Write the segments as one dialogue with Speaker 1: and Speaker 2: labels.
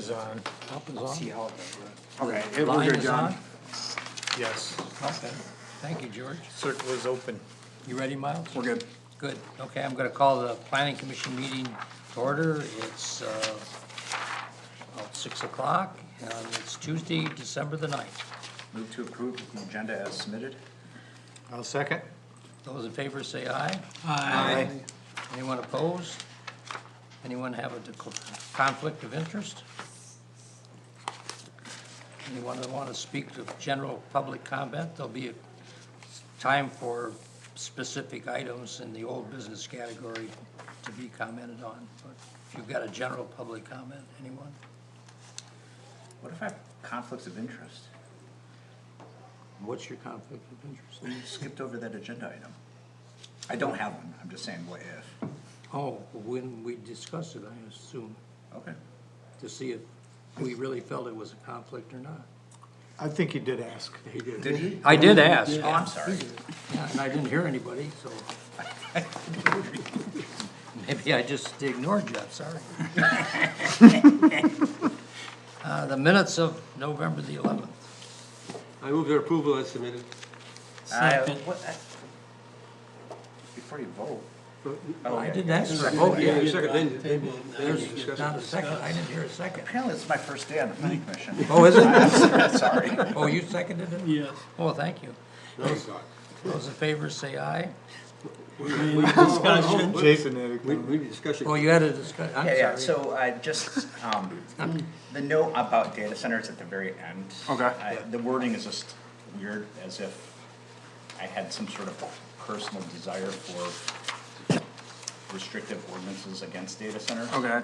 Speaker 1: is on.
Speaker 2: Help is on?
Speaker 3: See how it does.
Speaker 4: Okay, it will
Speaker 2: Line
Speaker 4: go
Speaker 2: is
Speaker 4: John.
Speaker 2: on?
Speaker 1: Yes.
Speaker 2: Okay, thank you, George.
Speaker 1: Circle is open.
Speaker 2: You ready, Miles?
Speaker 4: We're good.
Speaker 2: Good, okay, I'm gonna call the planning commission meeting to order. It's, about 6 o'clock, and it's Tuesday, December the 9th.
Speaker 3: Move to approve the agenda as submitted.
Speaker 1: I'll second.
Speaker 2: Those in favor say aye.
Speaker 1: Aye.
Speaker 2: Anyone opposed? Anyone have a conflict of interest? Anyone that want to speak to general public comment? There'll be a time for specific items in the old business category to be commented on. But if you've got a general public comment, anyone?
Speaker 3: What if I have conflicts of interest?
Speaker 2: What's your conflict of interest?
Speaker 3: We skipped over that agenda item. I don't have one, I'm just saying what if.
Speaker 2: Oh, when we discussed it, I assume,
Speaker 3: Okay.
Speaker 2: to see if we really felt it was a conflict or not.
Speaker 1: I think he did ask.
Speaker 3: Did he?
Speaker 2: I did ask.
Speaker 3: Oh, I'm sorry.
Speaker 2: Yeah, and I didn't hear anybody, so. Maybe I just ignored you, I'm sorry. The minutes of November the 11th.
Speaker 5: I move their approval as submitted.
Speaker 3: Before you vote.
Speaker 2: I
Speaker 3: Okay.
Speaker 2: didn't ask for a vote
Speaker 5: Yeah,
Speaker 2: yet.
Speaker 5: second, then
Speaker 2: There's
Speaker 5: discuss
Speaker 2: not a
Speaker 5: it.
Speaker 2: second, I didn't hear a second.
Speaker 3: Apparently it's my first day on the planning commission.
Speaker 2: Oh, is it?
Speaker 3: Sorry.
Speaker 2: Oh, you seconded it?
Speaker 6: Yes.
Speaker 2: Oh, thank you. Those in favor say aye.
Speaker 6: Discussion.
Speaker 1: Jason had a
Speaker 5: We
Speaker 1: comment.
Speaker 5: need discussion.
Speaker 2: Oh, you had a discussion, I'm
Speaker 3: Yeah,
Speaker 2: sorry.
Speaker 3: so just, the note about data centers at the very end.
Speaker 4: Okay.
Speaker 3: The wording is just weird, as if I had some sort of personal desire for restrictive ordinances against data centers.
Speaker 4: Okay,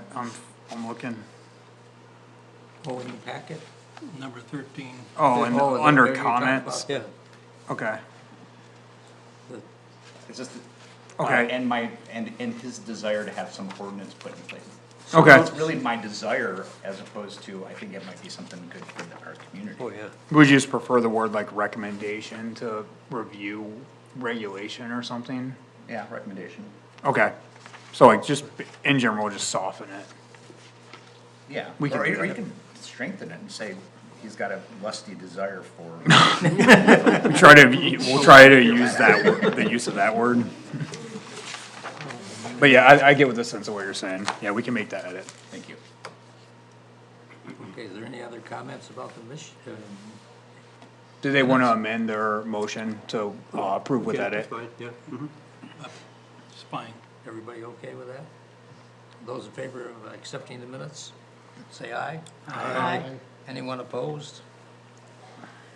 Speaker 4: I'm looking.
Speaker 2: Oh, in the packet?
Speaker 6: Number 13.
Speaker 4: Oh, and
Speaker 2: Oh,
Speaker 4: under
Speaker 2: there you talk
Speaker 4: comments.
Speaker 2: about-
Speaker 4: Okay,
Speaker 3: It's just,
Speaker 4: Okay.
Speaker 3: and his desire to have some ordinance put in place. So
Speaker 4: Okay.
Speaker 3: it's really my desire as opposed to, I think it might be something good for our community.
Speaker 5: Oh, yeah.
Speaker 4: would you just prefer the word like recommendation to review regulation or something?
Speaker 3: Yeah, recommendation.
Speaker 4: Okay, so like just in general, just soften it.
Speaker 3: Yeah,
Speaker 4: We can
Speaker 3: or
Speaker 4: do
Speaker 3: you
Speaker 4: that.
Speaker 3: can strengthen it and say, he's got a lusty desire for.
Speaker 4: We'll try to use that, the use of that word. But yeah, I get what the sense of what you're saying. Yeah, we can make that edit.
Speaker 3: Thank you.
Speaker 2: Okay, is there any other comments about the mission?
Speaker 4: Do they wanna amend their motion to approve with
Speaker 5: Okay,
Speaker 4: edit?
Speaker 5: that's fine, yeah. Mhm.
Speaker 6: It's fine.
Speaker 2: Everybody okay with that? Those in favor of accepting the minutes, say aye.
Speaker 6: Aye.
Speaker 2: Anyone opposed?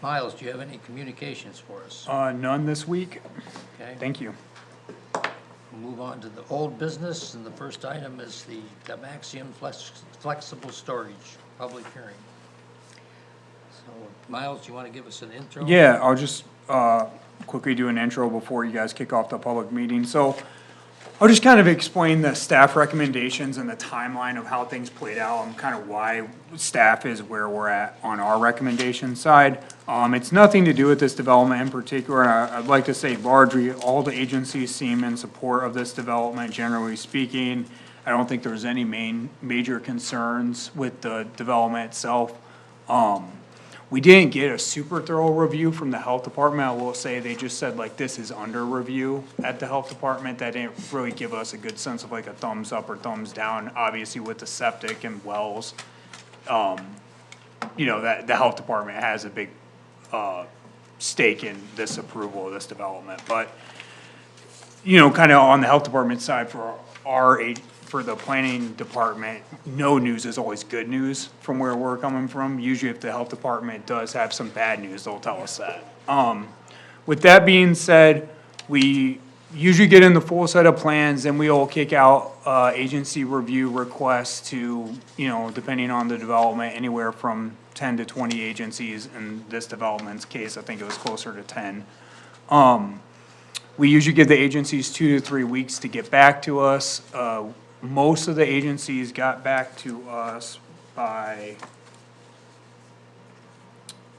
Speaker 2: Miles, do you have any communications for us?
Speaker 4: None this week.
Speaker 2: Okay,
Speaker 4: Thank you.
Speaker 2: we'll move on to the old business, and the first item is the Maxium Flexible Storage Public Hearing. So, Miles, do you want to give us an intro?
Speaker 4: Yeah, I'll just, quickly do an intro before you guys kick off the public meeting. So I'll just kind of explain the staff recommendations and the timeline of how things played out and kind of why staff is where we're at on our recommendation side. It's nothing to do with this development in particular. I'd like to say largely, all the agencies seem in support of this development, generally speaking. I don't think there's any major concerns with the development itself. We didn't get a super thorough review from the health department. I will say they just said like this is under review at the health department. That didn't really give us a good sense of like a thumbs up or thumbs down, obviously with the septic and wells. You know, that the health department has a big, stake in this approval of this development, but you know, kind of on the health department side for for the planning department, no news is always good news from where we're coming from. Usually if the health department does have some bad news, they'll tell us that. With that being said, we usually get in the full set of plans, and we'll kick out, agency review requests to, you know, depending on the development, anywhere from 10 to 20 agencies. In this development's case, I think it was closer to 10. We usually give the agencies 2 to 3 weeks to get back to us. Most of the agencies got back to us by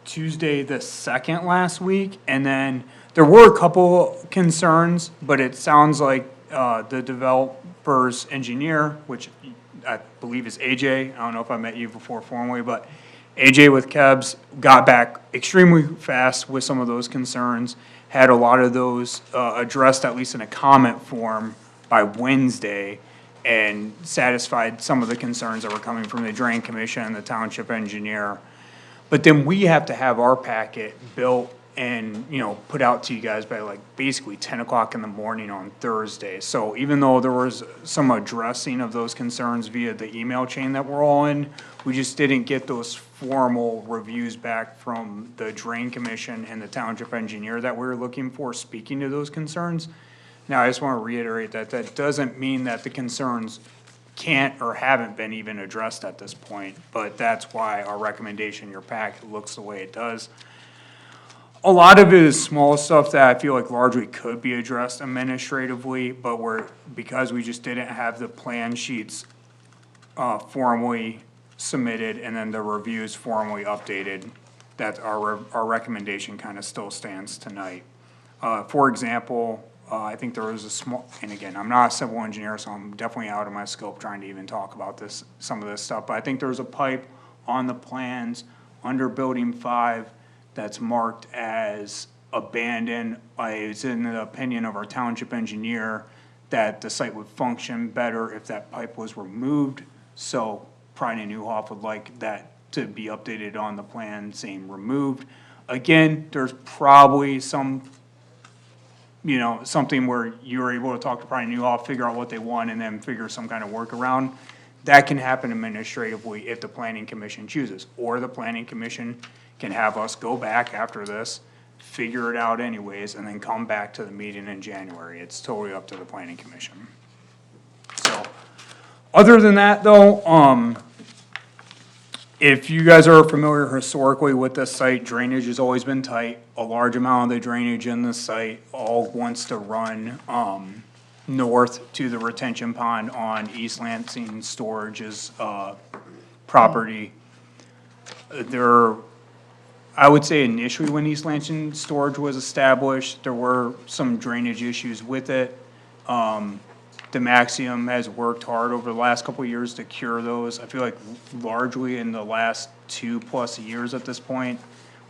Speaker 4: Tuesday the 2nd last week, and then there were a couple concerns, but it sounds like, the developer's engineer, which I believe is AJ. I don't know if I met you before formally, but AJ with Kebs got back extremely fast with some of those concerns, had a lot of those addressed at least in a comment form by Wednesday, and satisfied some of the concerns that were coming from the Drain Commission and the township engineer. But then we have to have our packet built and, put out to you guys by like basically 10 o'clock in the morning on Thursday. So even though there was some addressing of those concerns via the email chain that we're all in, we just didn't get those formal reviews back from the Drain Commission and the township engineer that we were looking for, speaking to those concerns. Now, I just wanna reiterate that that doesn't mean that the concerns can't or haven't been even addressed at this point, but that's why our recommendation, your packet looks the way it does. A lot of it is small stuff that I feel like largely could be addressed administratively, but because we just didn't have the plan sheets formally submitted and then the reviews formally updated, that our recommendation kind of still stands tonight. For example, I think there was a small, and again, I'm not a civil engineer, so I'm definitely out of my scope trying to even talk about some of this stuff, but I think there was a pipe on the plans under building 5 that's marked as abandoned. It's in the opinion of our township engineer that the site would function better if that pipe was removed. So Pride and Newhoff would like that to be updated on the plan saying removed. Again, there's probably something where you're able to talk to Pride and Newhoff, figure out what they want, and then figure some kind of workaround. That can happen administratively if the planning commission chooses, or the planning commission can have us go back after this, figure it out anyways, and then come back to the meeting in January. It's totally up to the planning commission. So, other than that though, if you guys are familiar historically with this site, drainage has always been tight. A large amount of the drainage in the site all wants to run, north to the retention pond on East Lansing Storage's, property. I would say initially when East Lansing Storage was established, there were some drainage issues with it. Demaxium has worked hard over the last couple of years to cure those. I feel like largely in the last 2+ years at this point,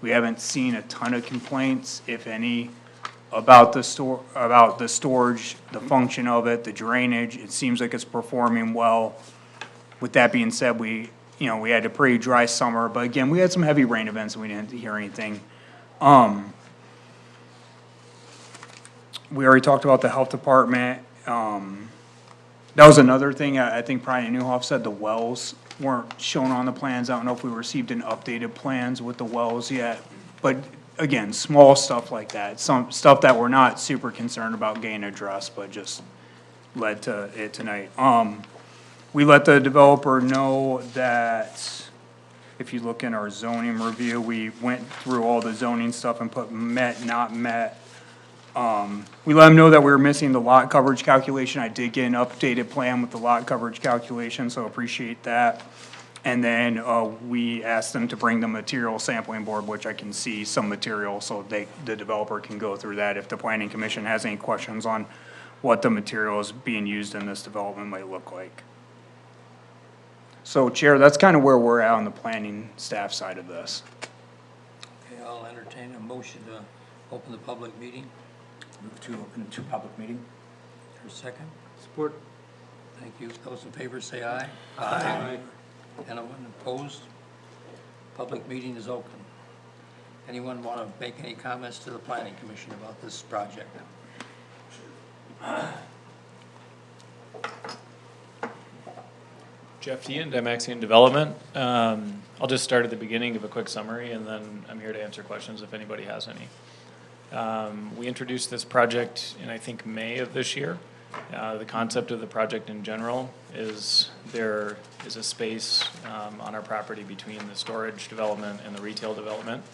Speaker 4: we haven't seen a ton of complaints, if any, about the storage, the function of it, the drainage. It seems like it's performing well. With that being said, we had a pretty dry summer, but again, we had some heavy rain events and we didn't hear anything. We already talked about the health department. That was another thing, I think Brian Newhoff said the wells weren't shown on the plans. I don't know if we received an updated plans with the wells yet. But again, small stuff like that, some stuff that we're not super concerned about getting addressed, but just led to it tonight. We let the developer know that if you look in our zoning review, we went through all the zoning stuff and put met, not met. We let them know that we were missing the lot coverage calculation. I did get an updated plan with the lot coverage calculation, so appreciate that. And then, we asked them to bring the material sampling board, which I can see some material, so the developer can go through that if the planning commission has any questions on what the materials being used in this development might look like. So Chair, that's kind of where we're at on the planning staff side of this.
Speaker 2: Okay, I'll entertain a motion to open the public meeting.
Speaker 3: Move to open to public meeting.
Speaker 2: For a second.
Speaker 5: Support.
Speaker 2: Thank you. Those in favor say aye.
Speaker 5: Aye.
Speaker 2: Anyone opposed? Public meeting is open. Anyone want to make any comments to the planning commission about this project?
Speaker 7: Jeff Dean, Demaxian Development. I'll just start at the beginning, give a quick summary, and then I'm here to answer questions if anybody has any. We introduced this project in, I think, May of this year. The concept of the project in general is there is a space on our property between the storage development and the retail development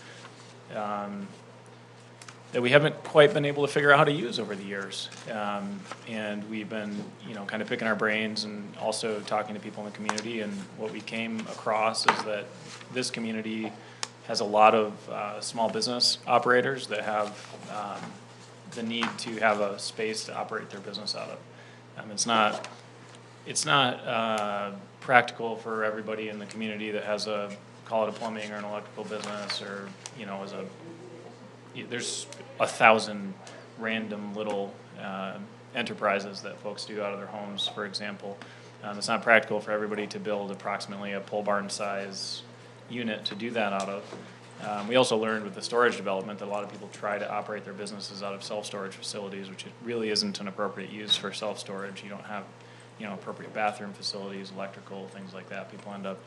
Speaker 7: that we haven't quite been able to figure out how to use over the years. And we've been, kind of picking our brains and also talking to people in the community. And what we came across is that this community has a lot of small business operators that have the need to have a space to operate their business out of. It's not practical for everybody in the community that has a, call it a plumbing or an electrical business, or, you know, there's 1,000 random little enterprises that folks do out of their homes, for example. It's not practical for everybody to build approximately a pole barn size unit to do that out of. We also learned with the storage development that a lot of people try to operate their businesses out of self-storage facilities, which it really isn't an appropriate use for self-storage. You don't have, you know, appropriate bathroom facilities, electrical, things like that. People end up,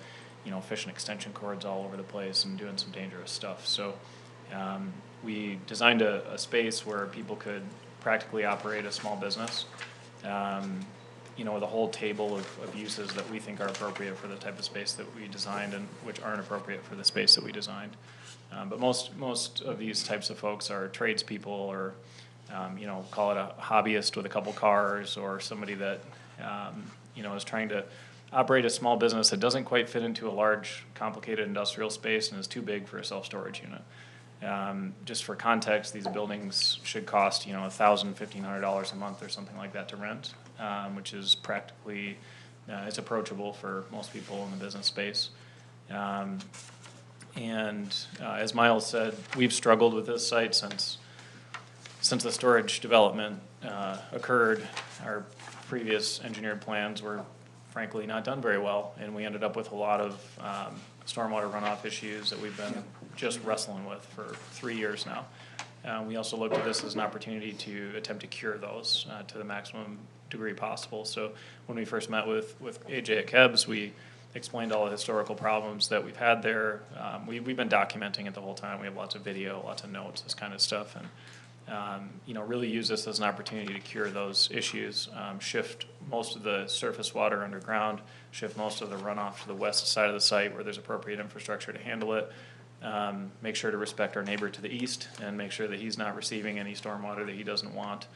Speaker 7: you know, fishing extension cords all over the place and doing some dangerous stuff. So we designed a space where people could practically operate a small business, you know, with a whole table of uses that we think are appropriate for the type of space that we designed and which aren't appropriate for the space that we designed. But most of these types of folks are tradespeople, or, you know, call it a hobbyist with a couple cars, or somebody that, you know, is trying to operate a small business that doesn't quite fit into a large, complicated industrial space and is too big for a self-storage unit. Just for context, these buildings should cost, you know, $1,000, $1,500 a month or something like that to rent, which is practically, it's approachable for most people in the business space. As Miles said, we've struggled with this site since the storage development occurred. Our previous engineered plans were frankly not done very well, and we ended up with a lot of stormwater runoff issues that we've been just wrestling with for 3 years now. We also looked at this as an opportunity to attempt to cure those to the maximum degree possible. So when we first met with AJ at KEBS, we explained all the historical problems that we've had there. We've been documenting it the whole time. We have lots of video, lots of notes, this kind of stuff, and you know, really use this as an opportunity to cure those issues, shift most of the surface water underground, shift most of the runoff to the west side of the site where there's appropriate infrastructure to handle it, make sure to respect our neighbor to the east, and make sure that he's not receiving any stormwater that he doesn't want.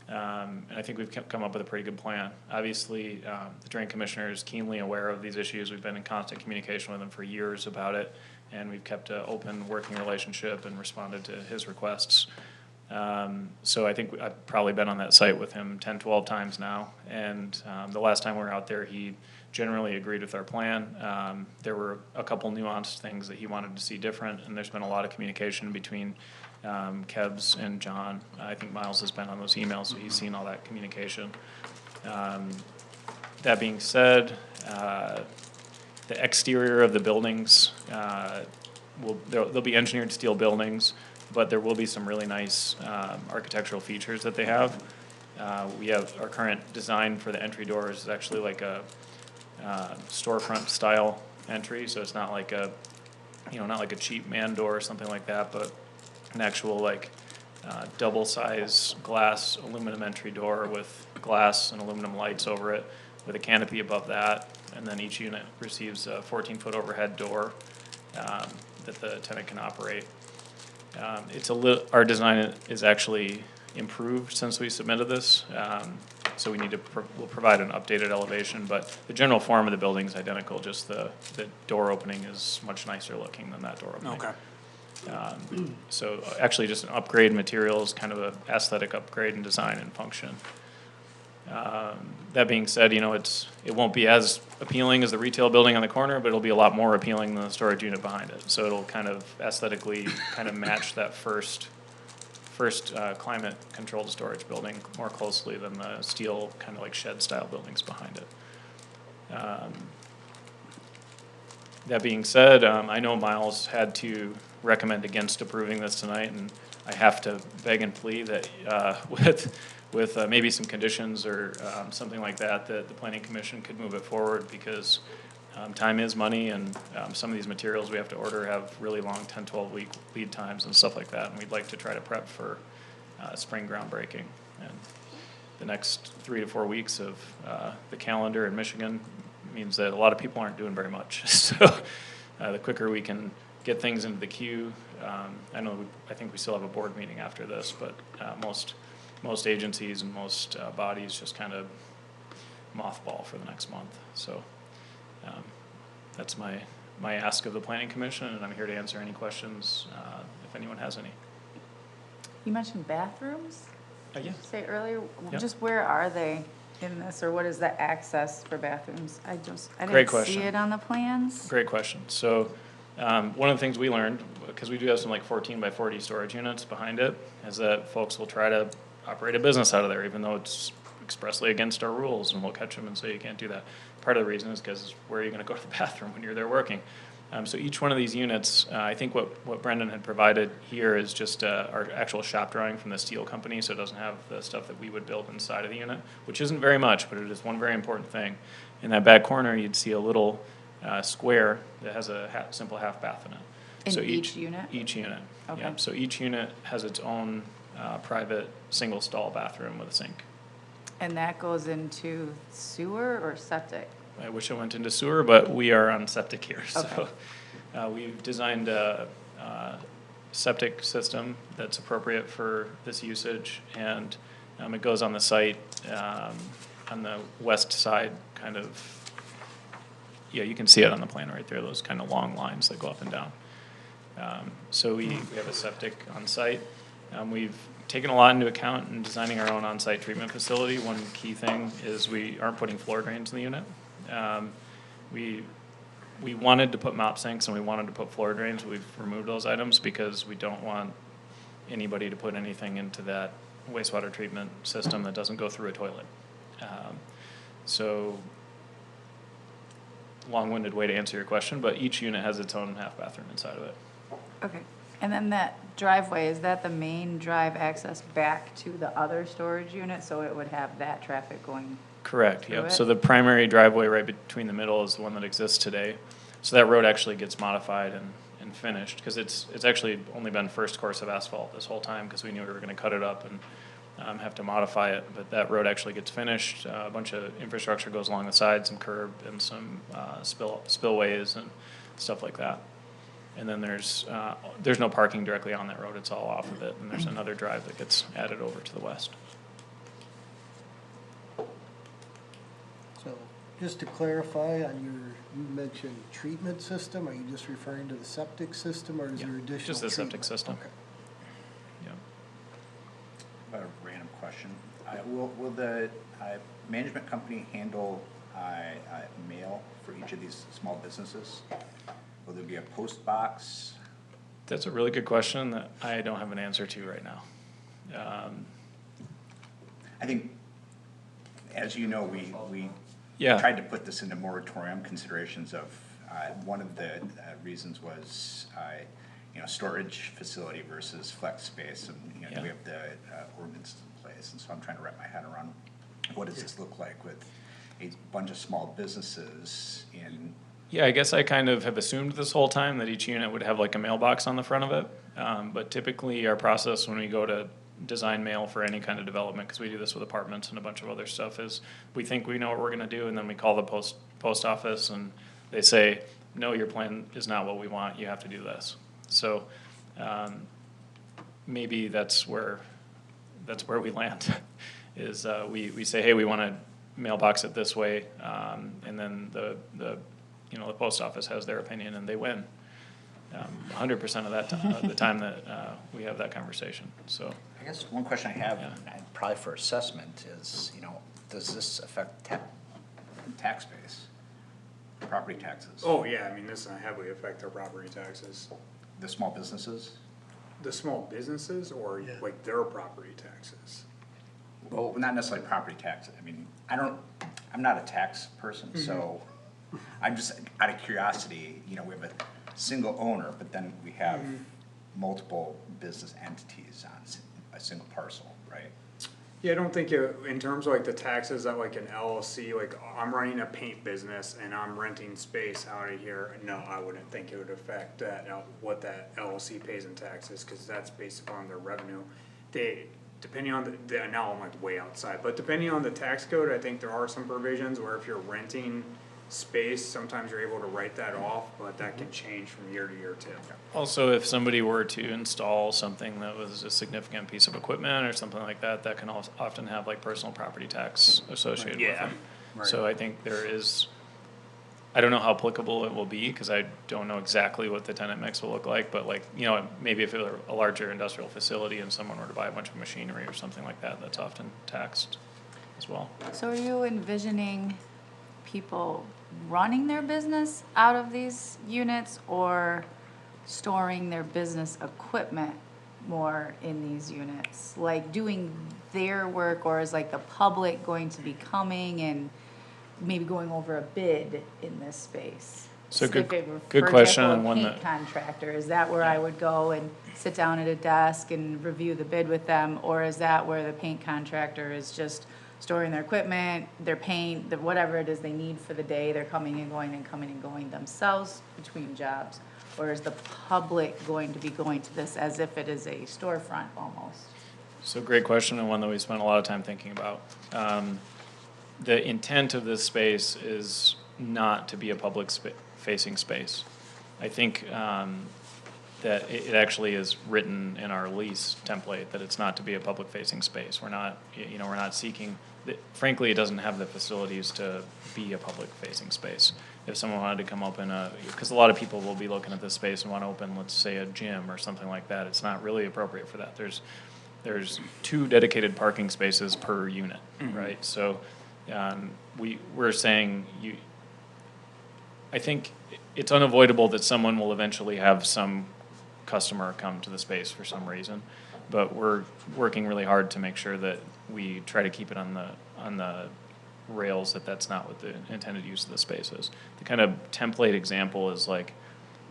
Speaker 7: And I think we've come up with a pretty good plan. Obviously, the Drain Commissioner is keenly aware of these issues. We've been in constant communication with him for years about it, and we've kept an open working relationship and responded to his requests. So I think I've probably been on that site with him 10, 12 times now, and the last time we were out there, he generally agreed with our plan. There were a couple nuanced things that he wanted to see different, and there's been a lot of communication between KEBS and John. I think Miles has been on those emails, so he's seen all that communication. That being said, the exterior of the buildings, they'll be engineered steel buildings, but there will be some really nice architectural features that they have. We have our current design for the entry doors is actually like a storefront style entry, so it's not like a, you know, not like a cheap man door or something like that, but an actual like double size glass aluminum entry door with glass and aluminum lights over it with a canopy above that, and then each unit receives a 14-foot overhead door that the tenant can operate. Our design is actually improved since we submitted this, so we need to we'll provide an updated elevation, but the general form of the building is identical, just the door opening is much nicer looking than that door opening.
Speaker 4: Okay.
Speaker 7: So actually just an upgrade in materials, kind of a aesthetic upgrade in design and function. That being said, you know, it won't be as appealing as the retail building on the corner, but it'll be a lot more appealing than the storage unit behind it. So it'll kind of aesthetically kind of match that first climate controlled storage building more closely than the steel kind of like shed style buildings behind it. That being said, I know Miles had to recommend against approving this tonight, and I have to beg and plead that with maybe some conditions or something like that, that the Planning Commission could move it forward, because time is money, and some of these materials we have to order have really long 10, 12-week lead times and stuff like that, and we'd like to try to prep for spring groundbreaking. And the next 3 to 4 weeks of the calendar in Michigan means that a lot of people aren't doing very much. So the quicker we can get things into the queue, I think we still have a board meeting after this, but most agencies and most bodies just kind of mothball for the next month. So that's my ask of the Planning Commission, and I'm here to answer any questions if anyone has any.
Speaker 8: You mentioned bathrooms?
Speaker 7: Yeah.
Speaker 8: Did you say earlier?
Speaker 7: Yeah.
Speaker 8: Just where are they? in this, or what is the access for bathrooms? I
Speaker 7: Great
Speaker 8: didn't see
Speaker 7: question.
Speaker 8: it on the plans.
Speaker 7: Great question. So, one of the things we learned, because we do have some like 14 by 40 storage units behind it, is that folks will try to operate a business out of there, even though it's expressly against our rules, and we'll catch them and say you can't do that. Part of the reason is because where are you gonna go to the bathroom when you're there working? So each one of these units, I think what Brendan had provided here is just our actual shop drawing from the steel company, so it doesn't have the stuff that we would build inside of the unit, which isn't very much, but it is one very important thing. In that back corner, you'd see a little square that has a simple half bath in it.
Speaker 8: In
Speaker 7: So
Speaker 8: each unit?
Speaker 7: Each unit,
Speaker 8: Okay.
Speaker 7: yeah. So each unit has its own private single stall bathroom with a sink.
Speaker 8: And that goes into sewer or septic?
Speaker 7: I wish I went into sewer, but we are on septic here, so.
Speaker 8: Okay.
Speaker 7: We've designed a septic system that's appropriate for this usage, and it goes on the site on the west side, kind of, yeah, you can see it on the plan right there, those kind of long lines that go up and down. So we have a septic on site. We've taken a lot into account in designing our own on-site treatment facility. One key thing is we aren't putting floor drains in the unit. We wanted to put mop sinks and we wanted to put floor drains. We've removed those items because we don't want anybody to put anything into that wastewater treatment system that doesn't go through a toilet. So, long-winded way to answer your question, but each unit has its own half bathroom inside of it.
Speaker 8: Okay. And then that driveway, is that the main drive access back to the other storage unit? So it would have that traffic going?
Speaker 7: Correct,
Speaker 8: Through
Speaker 7: yep.
Speaker 8: it?
Speaker 7: So the primary driveway right between the middle is the one that exists today. So that road actually gets modified and finished, because it's actually only been first course of asphalt this whole time, because we knew we were gonna cut it up and have to modify it. But that road actually gets finished, a bunch of infrastructure goes along the side, some curb and some spillways and stuff like that. And then there's no parking directly on that road, it's all off of it, and there's another drive that gets added over to the west.
Speaker 9: So, just to clarify, on you mentioned treatment system, are you just referring to the septic system, or is
Speaker 7: Yeah,
Speaker 9: there additional
Speaker 7: just the septic
Speaker 9: treatment?
Speaker 7: system.
Speaker 9: Okay.
Speaker 7: Yeah.
Speaker 3: A random question. Will the management company handle mail for each of these small businesses? Will there be a post box?
Speaker 7: That's a really good question that I don't have an answer to right now.
Speaker 3: I think, as you know, we
Speaker 7: Yeah.
Speaker 3: tried to put this into moratorium considerations of, one of the reasons was, storage facility versus flex space, and,
Speaker 7: Yeah.
Speaker 3: we have the ordinances in place, and so I'm trying to wrap my head around, what does this look like with a bunch of small businesses in,
Speaker 7: Yeah, I guess I kind of have assumed this whole time that each unit would have like a mailbox on the front of it. But typically our process when we go to design mail for any kind of development, because we do this with apartments and a bunch of other stuff, is we think we know what we're gonna do, and then we call the post office and they say, no, your plan is not what we want, you have to do this. So, maybe that's where we land, is, we say, hey, we wanna mailbox it this way, and then the post office has their opinion and they win. 100% of the time that, we have that conversation, so.
Speaker 3: I guess one question I have,
Speaker 7: Yeah.
Speaker 3: and probably for assessment, is, does this affect tax base, property taxes?
Speaker 4: Oh, yeah, I mean, this will heavily affect our property taxes.
Speaker 3: The small businesses?
Speaker 4: The small businesses or
Speaker 9: Yeah.
Speaker 4: like their property taxes?
Speaker 3: Well, not necessarily property taxes, I mean, I'm not a tax person, so I'm just, out of curiosity, we have a single owner, but then we have multiple business entities on a single parcel, right?
Speaker 4: Yeah, I don't think in terms of like the taxes that like an LLC, like I'm running a paint business and I'm renting space out of here, no, I wouldn't think it would affect that, what that LLC pays in taxes, cause that's based upon their revenue. Depending on now I'm like way outside, but depending on the tax code, I think there are some provisions where if you're renting space, sometimes you're able to write that off, but that can change from year to year too.
Speaker 7: Also, if somebody were to install something that was a significant piece of equipment or something like that, that can often have like personal property tax associated with
Speaker 4: Yeah,
Speaker 7: it. So I think there is, I don't know how applicable it will be, cause I don't know exactly what the tenant mix will look like, but like, maybe if it were a larger industrial facility and someone were to buy a bunch of machinery or something like that, that's often taxed as well.
Speaker 8: So are you envisioning people running their business out of these units or storing their business equipment more in these units? Like doing their work, or is like the public going to be coming and maybe going over a bid in this space?
Speaker 7: So
Speaker 8: If
Speaker 7: good-
Speaker 8: it were,
Speaker 7: good
Speaker 8: for
Speaker 7: question,
Speaker 8: example,
Speaker 7: and one
Speaker 8: a paint
Speaker 7: that-
Speaker 8: contractor, is that where I would go and sit down at a desk and review the bid with them? Or is that where the paint contractor is just storing their equipment, their paint, whatever it is they need for the day, they're coming and going themselves between jobs? Or is the public going to be going to this as if it is a storefront almost?
Speaker 7: So great question, and one that we spent a lot of time thinking about. The intent of this space is not to be a public facing space. I think that it actually is written in our lease template that it's not to be a public facing space. We're not, we're not seeking, frankly, it doesn't have the facilities to be a public facing space. If someone wanted to come open because a lot of people will be looking at this space and want to open, let's say, a gym or something like that, it's not really appropriate for that. There's 2 dedicated parking spaces per unit, right? So we're saying I think it's unavoidable that someone will eventually have some customer come to the space for some reason, but we're working really hard to make sure that we try to keep it on the rails that's not what the intended use of the space is. The kind of template example is like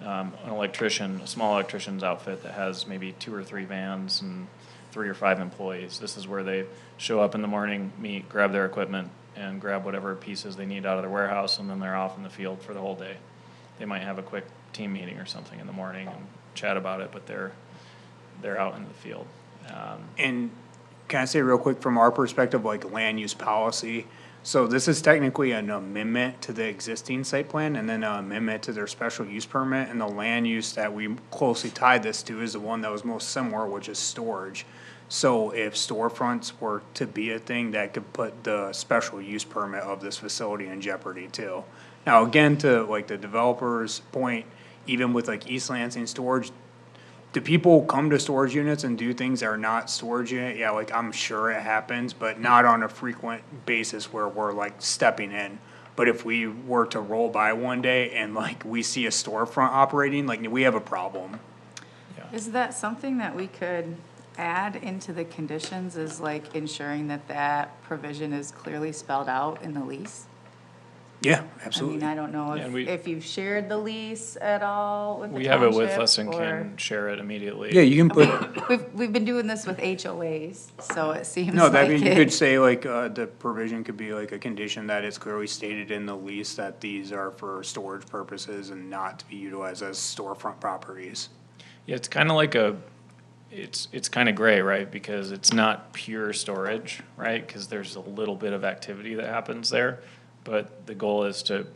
Speaker 7: an electrician, a small electrician's outfit that has maybe 2 or 3 vans and 3 or 5 employees. This is where they show up in the morning, meet, grab their equipment, and grab whatever pieces they need out of their warehouse, and then they're off in the field for the whole day. They might have a quick team meeting or something in the morning and chat about it, but they're out in the field.
Speaker 4: And can I say real quick, from our perspective, like land use policy, so this is technically an amendment to the existing site plan and then an amendment to their special use permit, and the land use that we closely tied this to is the one that was most similar, which is storage. So if storefronts were to be a thing, that could put the special use permit of this facility in jeopardy too. Now, again, to like the developer's point, even with like East Lansing storage, do people come to storage units and do things that are not storage unit? Yeah, like I'm sure it happens, but not on a frequent basis where we're like stepping in. But if we were to roll by one day and like we see a storefront operating, like we have a problem.
Speaker 8: Is that something that we could add into the conditions, is like ensuring that that provision is clearly spelled out in the lease?
Speaker 4: Yeah,
Speaker 8: I
Speaker 4: absolutely.
Speaker 8: mean, I don't know
Speaker 7: Yeah, and
Speaker 8: if you've shared the lease at all with the
Speaker 7: We have it with
Speaker 8: township,
Speaker 7: us and
Speaker 8: or-
Speaker 7: can share it immediately.
Speaker 4: Yeah, you can put,
Speaker 8: We've been doing this with HOAs, so it seems
Speaker 4: no,
Speaker 8: like
Speaker 4: that means you could
Speaker 8: it,
Speaker 4: say like, the provision could be like a condition that it's clearly stated in the lease that these are for storage purposes and not to be utilized as storefront properties.
Speaker 7: Yeah, it's kind of like it's kind of gray, right? Because it's not pure storage, right? Because there's a little bit of activity that happens there. But the goal is to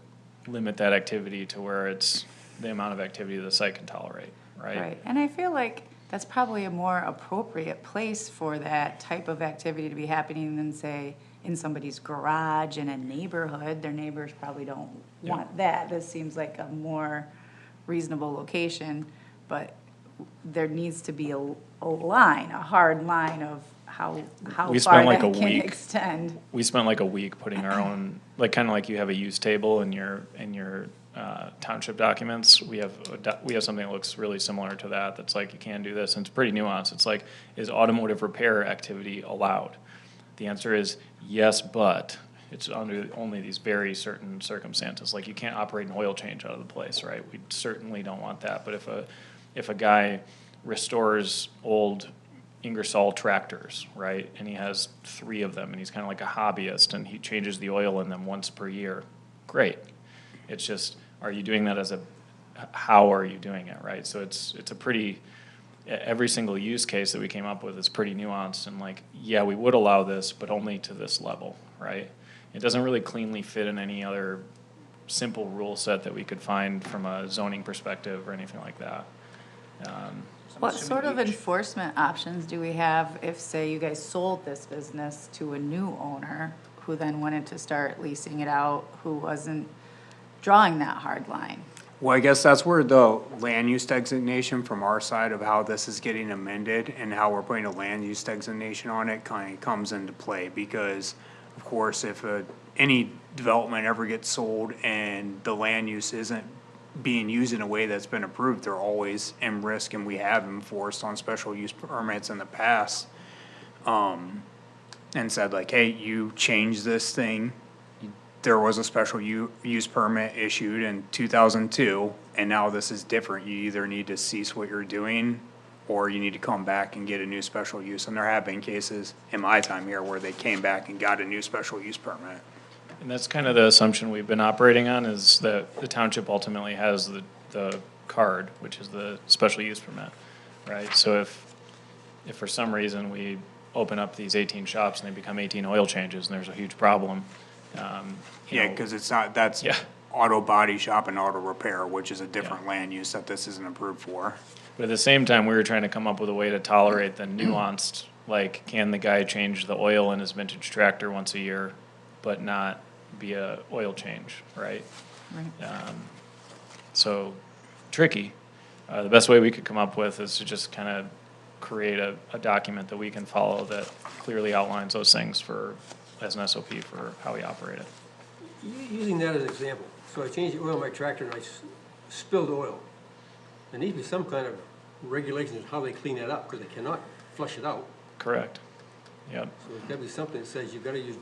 Speaker 7: limit that activity to where it's the amount of activity the site can tolerate, right?
Speaker 8: right, and I feel like that's probably a more appropriate place for that type of activity to be happening than, say, in somebody's garage in a neighborhood. Their neighbors probably don't want that. This seems like a more reasonable location, but there needs to be a line, a hard line of how
Speaker 7: We
Speaker 8: far
Speaker 7: spent like
Speaker 8: that
Speaker 7: a
Speaker 8: can
Speaker 7: week.
Speaker 8: extend.
Speaker 7: We spent like a week putting our own, like kind of like you have a use table in your township documents. We have something that looks really similar to that. That's like you can do this, and it's pretty nuanced. It's like, is automotive repair activity allowed? The answer is yes, but it's under only these very certain circumstances. Like you can't operate an oil change out of the place, right? We certainly don't want that. But if a guy restores old Ingersoll tractors, right? And he has 3 of them, and he's kind of like a hobbyist, and he changes the oil in them once per year. Great. It's just, are you doing that how are you doing it, right? So it's a pretty, every single use case that we came up with is pretty nuanced, and like, yeah, we would allow this, but only to this level, right? It doesn't really cleanly fit in any other simple rule set that we could find from a zoning perspective or anything like that.
Speaker 8: What sort of enforcement options do we have if, say, you guys sold this business to a new owner who then wanted to start leasing it out, who wasn't drawing that hard line?
Speaker 4: Well, I guess that's where the land use designation from our side of how this is getting amended and how we're putting a land use designation on it kind of comes into play, because of course, if any development ever gets sold and the land use isn't being used in a way that's been approved, they're always in risk, and we have enforced on special use permits in the past. And said like, hey, you changed this thing. There was a special use permit issued in 2002, and now this is different. You either need to cease what you're doing, or you need to come back and get a new special use. And there have been cases in my time here where they came back and got a new special use permit.
Speaker 7: And that's kind of the assumption we've been operating on, is that the township ultimately has the card, which is the special use permit, right? So if for some reason we open up these 18 shops and they become 18 oil changes and there's a huge problem, you
Speaker 4: Yeah,
Speaker 7: know,
Speaker 4: cause it's not, that's
Speaker 7: Yeah.
Speaker 4: auto body shop and auto repair, which is a different land use that this isn't approved for.
Speaker 7: But at the same time, we were trying to come up with a way to tolerate the nuanced, like, can the guy change the oil in his vintage tractor once a year, but not be a oil change, right?
Speaker 8: Right.
Speaker 7: So, tricky. The best way we could come up with is to just kind of create a document that we can follow that clearly outlines those things as an SOP for how we operate it.
Speaker 5: Using that as an example, so I changed the oil on my tractor and I spilled oil. There needs to be some kind of regulations on how they clean that up, because they cannot flush it out.
Speaker 7: Correct. Yep.
Speaker 5: So there's gotta be something that says you've gotta use,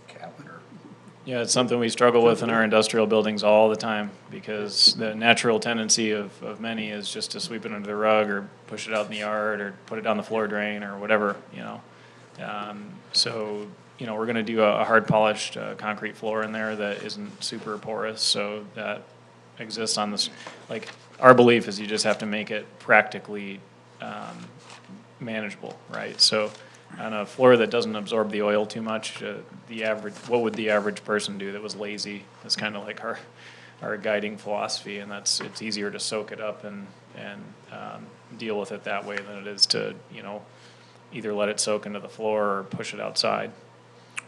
Speaker 3: Cabinet or
Speaker 7: Yeah, it's something we struggle with in our industrial buildings all the time, because the natural tendency of many is just to sweep it under the rug, or push it out in the yard, or put it down the floor drain, or whatever, you know. So, you know, we're gonna do a hard polished, concrete floor in there that isn't super porous, so that exists on this, like, our belief is you just have to make it practically, manageable, right? So, on a floor that doesn't absorb the oil too much, what would the average person do that was lazy? That's kind of like our guiding philosophy, and it's easier to soak it up and deal with it that way than it is to, you know, either let it soak into the floor or push it outside,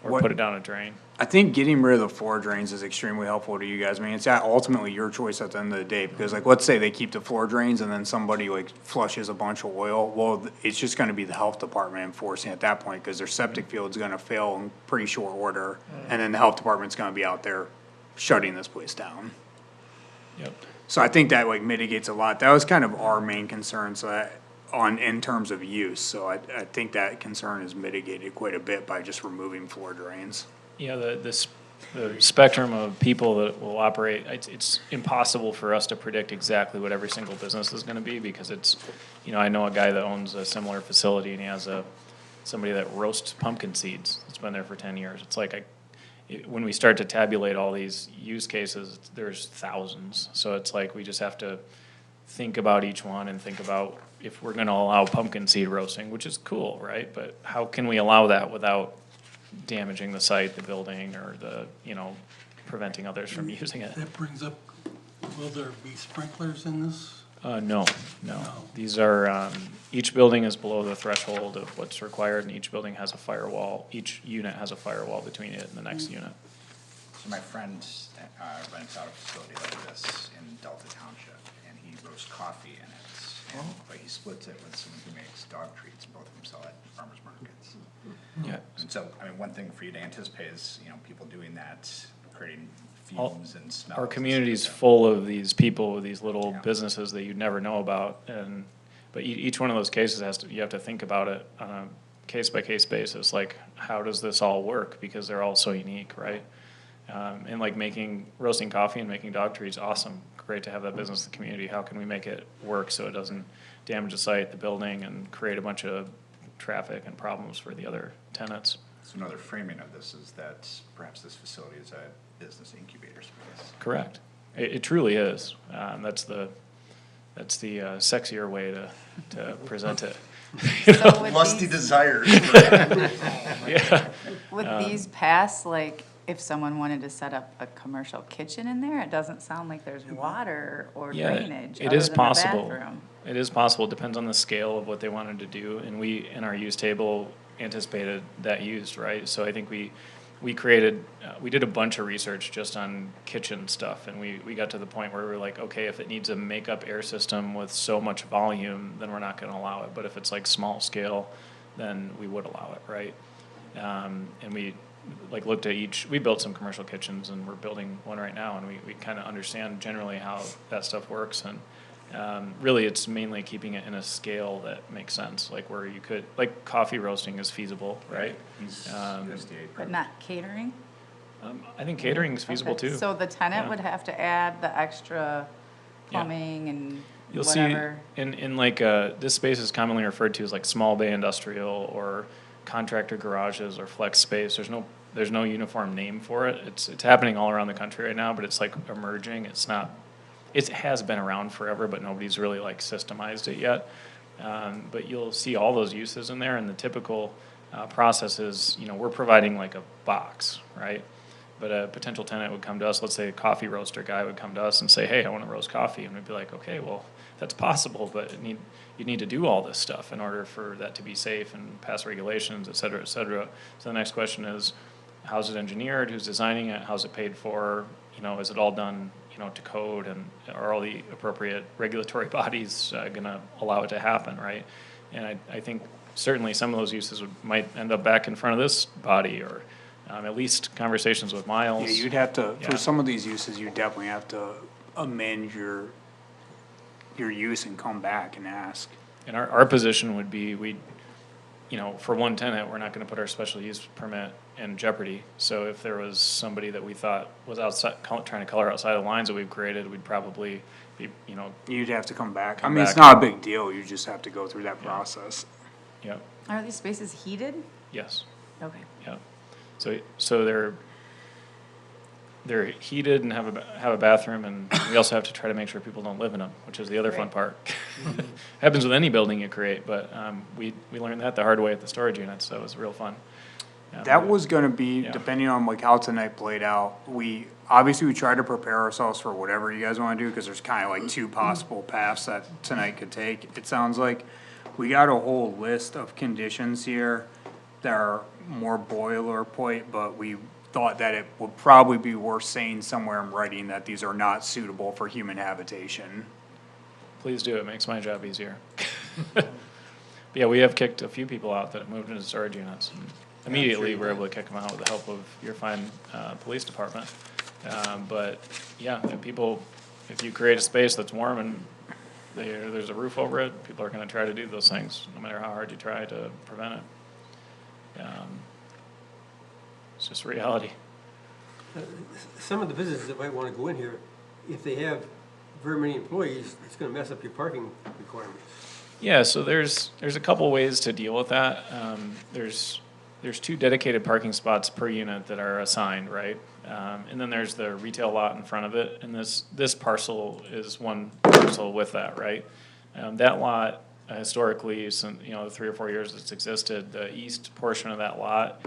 Speaker 7: or
Speaker 4: What-
Speaker 7: put it down a drain.
Speaker 4: I think getting rid of the floor drains is extremely helpful to you guys. I mean, it's ultimately your choice at the end of the day, because like, let's say they keep the floor drains and then somebody like flushes a bunch of oil. Well, it's just gonna be the health department enforcing at that point, cause their septic field's gonna fail in pretty short order. And then the health department's gonna be out there shutting this place down.
Speaker 7: Yep.
Speaker 4: So I think that like mitigates a lot. That was kind of our main concern, so that, in terms of use. So I think that concern is mitigated quite a bit by just removing floor drains.
Speaker 7: Yeah, the spectrum of people that will operate, it's impossible for us to predict exactly what every single business is gonna be, because it's, you know, I know a guy that owns a similar facility, and he has somebody that roasts pumpkin seeds. It's been there for 10 years. It's like, when we start to tabulate all these use cases, there's thousands. So it's like, we just have to think about each one and think about if we're gonna allow pumpkin seed roasting, which is cool, right? But how can we allow that without damaging the site, the building, or you know, preventing others from using it?
Speaker 6: That brings up, will there be sprinklers in this?
Speaker 7: No. These are, each building is below the threshold of what's required, and each building has a firewall. Each unit has a firewall between it and the next unit.
Speaker 3: So my friend rents out a facility like this in Delta Township, and he roasts coffee in it. But he splits it with someone who makes dog treats, both of them sell at farmers markets.
Speaker 7: Yeah.
Speaker 3: And so, I mean, one thing for you to anticipate is, you know, people doing that, creating
Speaker 7: All-
Speaker 3: fumes and smells.
Speaker 7: Our
Speaker 3: and
Speaker 7: community's
Speaker 3: stuff like
Speaker 7: full of these people with these little
Speaker 3: Yeah.
Speaker 7: businesses that you'd never know about, but each one of those cases you have to think about it on a case-by-case basis, like, how does this all work? Because they're all so unique, right? And like roasting coffee and making dog treats, awesome, great to have that business in the community. How can we make it work so it doesn't damage the site, the building, and create a bunch of traffic and problems for the other tenants?
Speaker 3: So another framing of this is that perhaps this facility is a business incubator space.
Speaker 7: Correct. It truly is. That's the sexier way to present it.
Speaker 8: So with
Speaker 3: Lusty
Speaker 8: these,
Speaker 3: desires.
Speaker 7: Yeah.
Speaker 8: with these pass, like, if someone wanted to set up a commercial kitchen in there, it doesn't sound like there's water or
Speaker 7: Yeah,
Speaker 8: drainage
Speaker 7: it
Speaker 8: other
Speaker 7: is
Speaker 8: than the
Speaker 7: possible.
Speaker 8: bathroom.
Speaker 7: It is possible. It depends on the scale of what they wanted to do. And we, in our use table, anticipated that use, right? So I think we did a bunch of research just on kitchen stuff. And we got to the point where we were like, okay, if it needs a makeup air system with so much volume, then we're not gonna allow it. But if it's like small scale, then we would allow it, right? And like looked at each, we built some commercial kitchens and we're building one right now, and we kind of understand generally how that stuff works. And really it's mainly keeping it in a scale that makes sense, like where you could, like coffee roasting is feasible, right?
Speaker 3: He's
Speaker 7: Um,
Speaker 3: USDA.
Speaker 8: But not catering?
Speaker 7: I think catering is feasible
Speaker 8: Okay,
Speaker 7: too.
Speaker 8: So the tenant
Speaker 7: Yeah.
Speaker 8: would have to add the extra
Speaker 7: Yeah.
Speaker 8: plumbing and
Speaker 7: You'll see
Speaker 8: whatever?
Speaker 7: in like, this space is commonly referred to as like small bay industrial or contractor garages or flex space. There's no uniform name for it. It's happening all around the country right now, but it's like emerging. It's not, it has been around forever, but nobody's really like systemized it yet. But you'll see all those uses in there, and the typical, process is, we're providing like a box, right? But a potential tenant would come to us, let's say a coffee roaster guy would come to us and say, hey, I wanna roast coffee, and we'd be like, okay, well, that's possible, but you need to do all this stuff in order for that to be safe and pass regulations, et cetera, et cetera. So the next question is, how's it engineered, who's designing it, how's it paid for, is it all done, to code, and are all the appropriate regulatory bodies gonna allow it to happen, right? And I think certainly some of those uses might end up back in front of this body, or at least conversations with Miles.
Speaker 4: Yeah, you'd have to,
Speaker 7: Yeah.
Speaker 4: for some of these uses, you definitely have to amend your use and come back and ask.
Speaker 7: And our position would be, for one tenant, we're not gonna put our special use permit in jeopardy. So if there was somebody that we thought was outside, trying to color outside the lines that we've created, we'd probably be,
Speaker 4: You'd have to come back. I
Speaker 7: Come
Speaker 4: mean, it's
Speaker 7: back.
Speaker 4: not a big deal, you just have to go through that process.
Speaker 7: yeah,
Speaker 8: Are these spaces heated?
Speaker 7: yes,
Speaker 8: Okay.
Speaker 7: yeah. So they're heated and have a bathroom, and we also have to try to make sure people don't live in them, which is the other fun
Speaker 8: Right.
Speaker 7: part. Happens with any building you create, but, we learned that the hard way at the storage unit, so it was real fun.
Speaker 4: That was gonna be,
Speaker 7: Yeah.
Speaker 4: depending on like how tonight played out, obviously we tried to prepare ourselves for whatever you guys wanna do, cause there's kinda like two possible paths that tonight could take, it sounds like. We got a whole list of conditions here that are more boilerplate, but we thought that it would probably be worth saying somewhere in writing that these are not suitable for human habitation.
Speaker 7: Please do, it makes my job easier. But yeah, we have kicked a few people out that have moved into storage units. And immediately, we're able to kick them out with the help of your fine, police department. But yeah, if you create a space that's warm and there's a roof over it, people are gonna try to do those things, no matter how hard you try to prevent it. It's just reality.
Speaker 5: Some of the businesses that might wanna go in here, if they have very many employees, it's gonna mess up your parking requirements.
Speaker 7: Yeah, so there's a couple ways to deal with that. There's 2 dedicated parking spots per unit that are assigned, right? And then there's the retail lot in front of it, and this parcel is one parcel with that, right? That lot, historically, since, the 3 or 4 years it's existed, the east portion of that lot,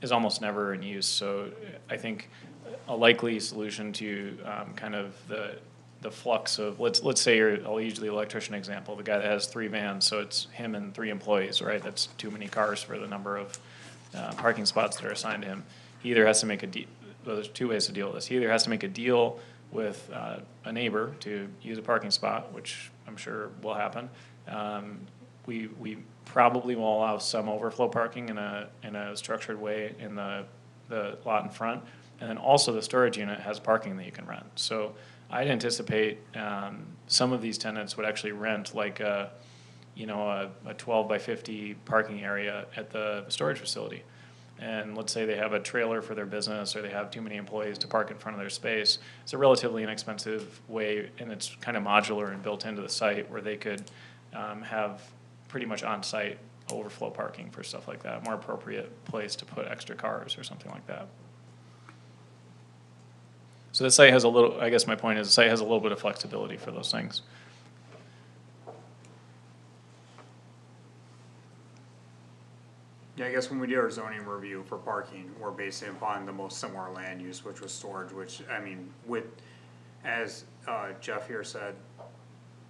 Speaker 7: is almost never in use. So I think a likely solution to, kind of the flux of, let's say I'll use the electrician example, the guy that has 3 vans, so it's him and 3 employees, right? That's too many cars for the number of, parking spots that are assigned to him. He either has to make well, there's 2 ways to deal with this. He either has to make a deal with, a neighbor to use a parking spot, which I'm sure will happen. We probably will allow some overflow parking in a structured way in the lot in front. And then also the storage unit has parking that you can rent. So I'd anticipate, some of these tenants would actually rent like a 12 by 50 parking area at the storage facility. And let's say they have a trailer for their business, or they have too many employees to park in front of their space. It's a relatively inexpensive way, and it's kind of modular and built into the site, where they could, have pretty much on-site overflow parking for stuff like that, more appropriate place to put extra cars or something like that. So the site has I guess my point is, the site has a little bit of flexibility for those things.
Speaker 4: Yeah, I guess when we did our zoning review for parking, we're basing upon the most similar land use, which was storage, which, I mean, as Jeff here said,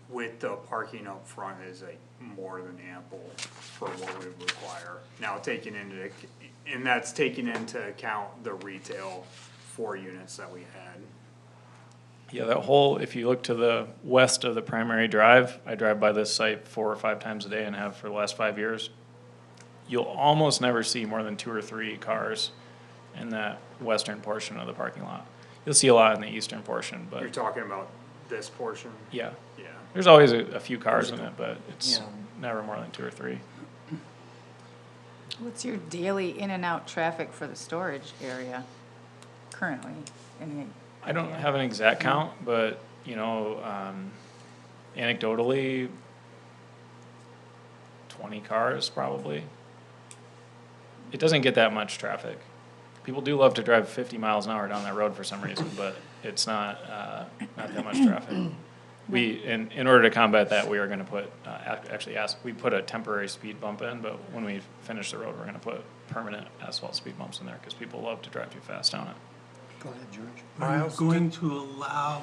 Speaker 4: with the parking up front is like more than ample for what we would require. Now and that's taking into account the retail 4 units that we had.
Speaker 7: Yeah, that whole, if you look to the west of the primary drive, I drive by this site 4 or 5 times a day and have for the last 5 years. you'll almost never see more than 2 or 3 cars in that western portion of the parking lot. You'll see a lot in the eastern portion,
Speaker 4: You're
Speaker 7: but
Speaker 4: talking about this portion?
Speaker 7: yeah,
Speaker 4: Yeah.
Speaker 7: there's always a few cars in it, but it's never more than 2 or 3.
Speaker 8: What's your daily in and out traffic for the storage area currently? Any
Speaker 7: I don't
Speaker 8: idea?
Speaker 7: have an exact count, but, you know, anecdotally, 20 cars probably. It doesn't get that much traffic. People do love to drive 50 miles an hour down that road for some reason, but it's not that much traffic. In order to combat that, we are gonna put, we put a temporary speed bump in, but when we finish the road, we're gonna put permanent asphalt speed bumps in there, cause people love to drive too fast down it.
Speaker 9: Go ahead, George.
Speaker 6: Are you
Speaker 1: Miles,
Speaker 6: going to allow,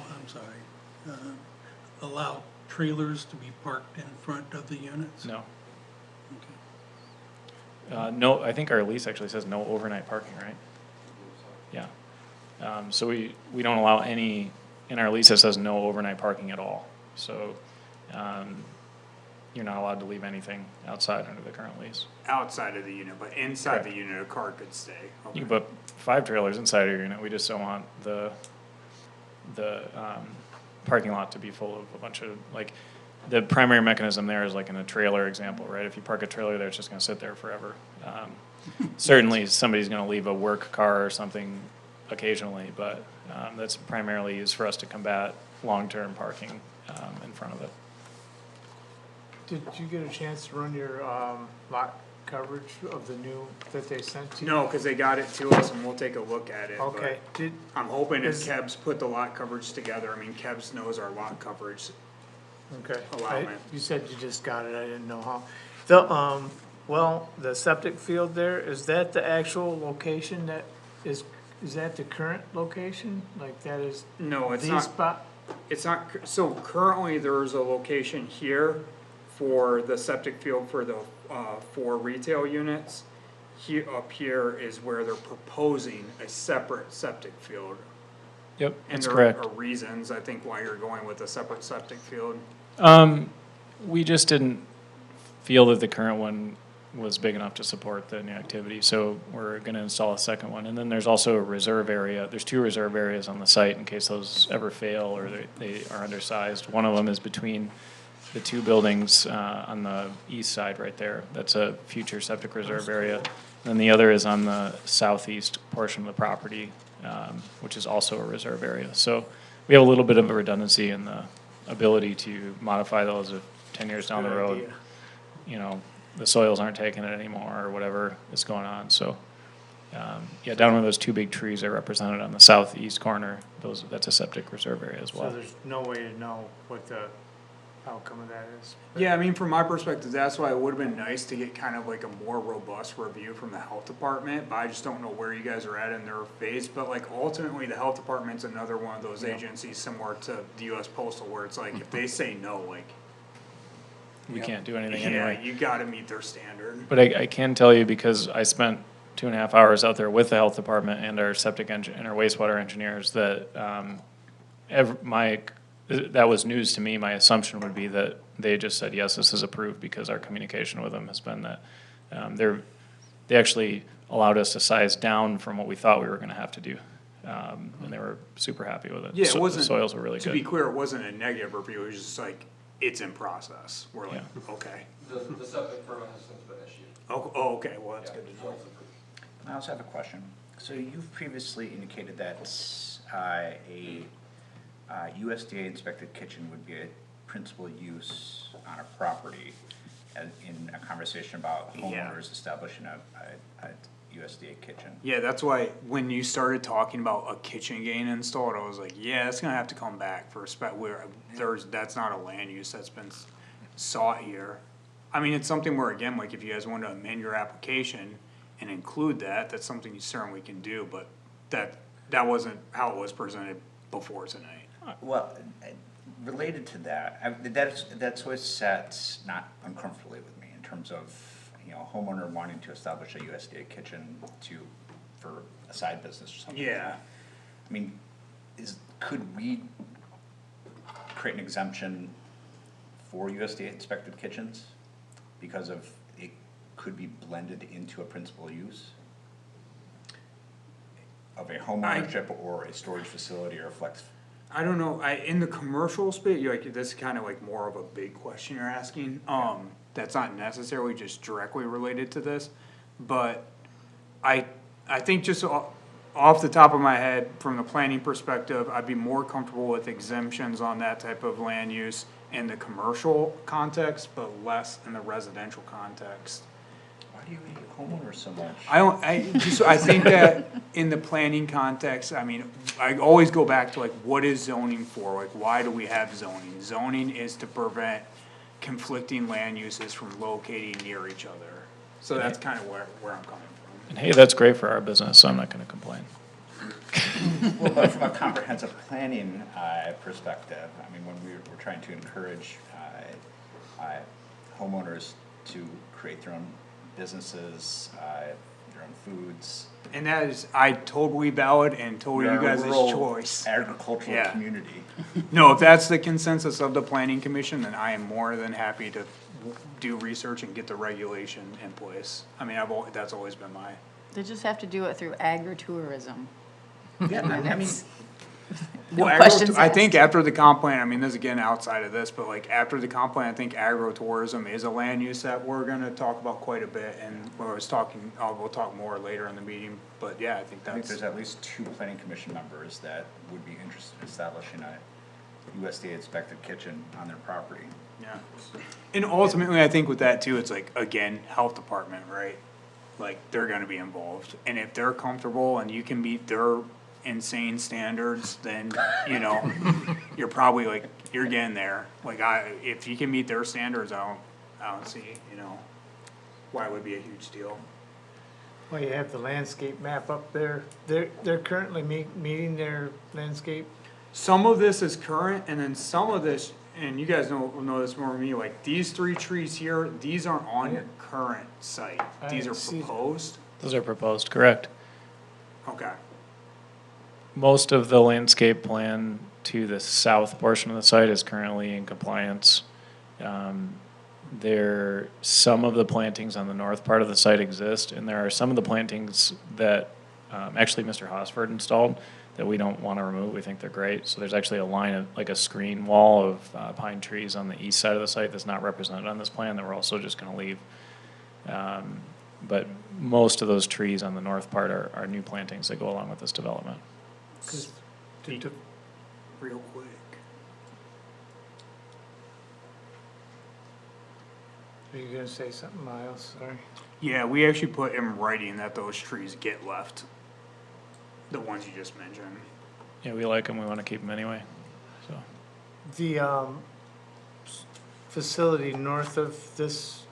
Speaker 6: allow trailers to be parked in front of the units?
Speaker 7: No.
Speaker 6: Okay.
Speaker 7: No, I think our lease actually says no overnight parking, right? Yeah. So we don't allow any, in our lease it says no overnight parking at all. So, you're not allowed to leave anything outside under the current lease.
Speaker 4: Outside of the unit, but inside the
Speaker 7: Correct.
Speaker 4: unit, a car could stay.
Speaker 7: You can
Speaker 4: Okay.
Speaker 7: put 5 trailers inside of your unit, we just don't want the parking lot to be full of a bunch of, like, the primary mechanism there is like in a trailer example, right? If you park a trailer there, it's just gonna sit there forever. Certainly, somebody's gonna leave a work car or something occasionally, but, that's primarily used for us to combat long-term parking, in front of it.
Speaker 1: did you get a chance to run your, lot coverage of the new, that they sent to you?
Speaker 4: No, cause they got it to us and we'll take a look at it. but
Speaker 1: Okay,
Speaker 4: I'm hoping if
Speaker 1: Is-
Speaker 4: Kebs put the lot coverage together, I mean, Kebs knows our lot coverage.
Speaker 1: okay.
Speaker 4: Allowment.
Speaker 1: You said you just got it, I didn't know how. The, well, the septic field there, is that the actual location that is that the current location? Like that is
Speaker 4: No, it's
Speaker 1: the
Speaker 4: not.
Speaker 1: spot?
Speaker 4: It's not, so currently there's a location here for the septic field for the, 4 retail units. Here, up here is where they're proposing a separate septic field.
Speaker 7: Yep,
Speaker 4: And
Speaker 7: that's
Speaker 4: there
Speaker 7: correct.
Speaker 4: are reasons, I think, why you're going with a separate septic field.
Speaker 7: We just didn't feel that the current one was big enough to support the new activity, so we're gonna install a second one. And then there's also a reserve area, there's 2 reserve areas on the site in case those ever fail or they are undersized. One of them is between the 2 buildings, on the east side right there, that's a future septic reserve area. And the other is on the southeast portion of the property, which is also a reserve area. So we have a little bit of a redundancy in the ability to modify those if 10 years down the
Speaker 1: Good
Speaker 7: road,
Speaker 1: idea.
Speaker 7: you know, the soils aren't taking it anymore or whatever is going on, so. Yeah, down where those 2 big trees are represented on the southeast corner, that's a septic reserve area as
Speaker 1: So
Speaker 7: well.
Speaker 1: there's no way to know what the outcome of that is?
Speaker 4: Yeah, I mean, from my perspective, that's why it would've been nice to get kind of like a more robust review from the health department, but I just don't know where you guys are at in their phase, but like ultimately, the health department's another one of those agencies similar to the US Postal, where it's like, if they say no, like,
Speaker 7: We can't do anything
Speaker 4: yeah,
Speaker 7: anyway.
Speaker 4: you gotta meet their standard.
Speaker 7: But I can tell you, because I spent 2.5 hours out there with the health department and our septic and our wastewater engineers, that, that was news to me. My assumption would be that they just said, yes, this is approved, because our communication with them has been that, they actually allowed us to size down from what we thought we were gonna have to do. And they were super happy with it.
Speaker 4: Yeah, it
Speaker 7: So-
Speaker 4: wasn't.
Speaker 7: The soils were really
Speaker 4: To be
Speaker 7: good.
Speaker 4: clear, it wasn't a negative review, it was just like, it's in process, we're like, okay.
Speaker 10: The septic permit has since been issued.
Speaker 4: Oh, okay, well, that's good to know.
Speaker 3: I also have a question. So you've previously indicated that a USDA inspected kitchen would be a principal use on a property, in a conversation about homeowners establishing a USDA kitchen.
Speaker 4: Yeah, that's why when you started talking about a kitchen getting installed, I was like, yeah, it's gonna have to come back for a where that's not a land use that's been sought here. I mean, it's something where, again, like if you guys want to amend your application and include that, that's something you certainly can do, but that wasn't how it was presented before tonight.
Speaker 3: Well, related to that, that's what sat not uncomfortably with me in terms of, you know, a homeowner wanting to establish a USDA kitchen for a side business or something.
Speaker 4: Yeah.
Speaker 3: I mean, could we create an exemption for USDA inspected kitchens? Because of could be blended into a principal use? Of a home ownership or a storage facility or a flex?
Speaker 4: I don't know, in the commercial space, this is kinda like more of a big question you're asking, that's not necessarily just directly related to this, but I think just off the top of my head, from the planning perspective, I'd be more comfortable with exemptions on that type of land use in the commercial context, but less in the residential context.
Speaker 3: Why do you hate homeowners so much?
Speaker 4: I think that in the planning context, I mean, I always go back to like, what is zoning for? Like, why do we have zoning? Zoning is to prevent conflicting land uses from locating near each other. So that's kind of where I'm coming from.
Speaker 7: And hey, that's great for our business, so I'm not gonna complain.
Speaker 3: Well, but from a comprehensive planning, perspective, I mean, when we're trying to encourage, homeowners to create their own businesses, their own foods.
Speaker 4: And that is, I totally valid and totally you
Speaker 3: We're a
Speaker 4: guys'
Speaker 3: rural
Speaker 4: choice.
Speaker 3: Agricultural
Speaker 4: Yeah.
Speaker 3: community.
Speaker 4: No, if that's the consensus of the planning commission, then I am more than happy to do research and get the regulation in place. I mean, that's always been my.
Speaker 8: They just have to do it through agritourism.
Speaker 3: Yeah, I mean,
Speaker 8: No
Speaker 4: Well,
Speaker 8: questions
Speaker 4: I think
Speaker 8: asked.
Speaker 4: after the comp plan, I mean, this is again outside of this, but like after the comp plan, I think agritourism is a land use that we're gonna talk about quite a bit, and we'll talk more later in the meeting, but yeah, I think
Speaker 3: I think
Speaker 4: that's.
Speaker 3: there's at least 2 planning commission members that would be interested in establishing a USDA inspected kitchen on their property.
Speaker 4: Yeah, and ultimately, I think with that too, it's like, again, health department, right? Like, they're gonna be involved, and if they're comfortable and you can meet their insane standards, then, you know, you're probably like, you're getting there. Like, if you can meet their standards, I don't see, you know, why it would be a huge deal.
Speaker 1: Well, you have the landscape map up there. They're currently meeting their landscape.
Speaker 4: Some of this is current, and then some of this, and you guys know this more than me, like, these 3 trees here, these aren't on your current site.
Speaker 1: I
Speaker 4: These are
Speaker 1: see that.
Speaker 4: proposed?
Speaker 7: Those are proposed, correct.
Speaker 4: Okay.
Speaker 7: Most of the landscape plan to the south portion of the site is currently in compliance. Some of the plantings on the north part of the site exist, and there are some of the plantings that, actually Mr. Hosford installed that we don't wanna remove, we think they're great. So there's actually a line of, like a screen wall of, pine trees on the east side of the site that's not represented on this plan that we're also just gonna leave. But most of those trees on the north part are new plantings that go along with this development.
Speaker 4: Real quick.
Speaker 1: Are you gonna say something, Miles? Sorry.
Speaker 4: Yeah, we actually put in writing that those trees get left. The ones you just mentioned.
Speaker 7: Yeah, we like them, we wanna keep them anyway, so.
Speaker 1: The, facility north of this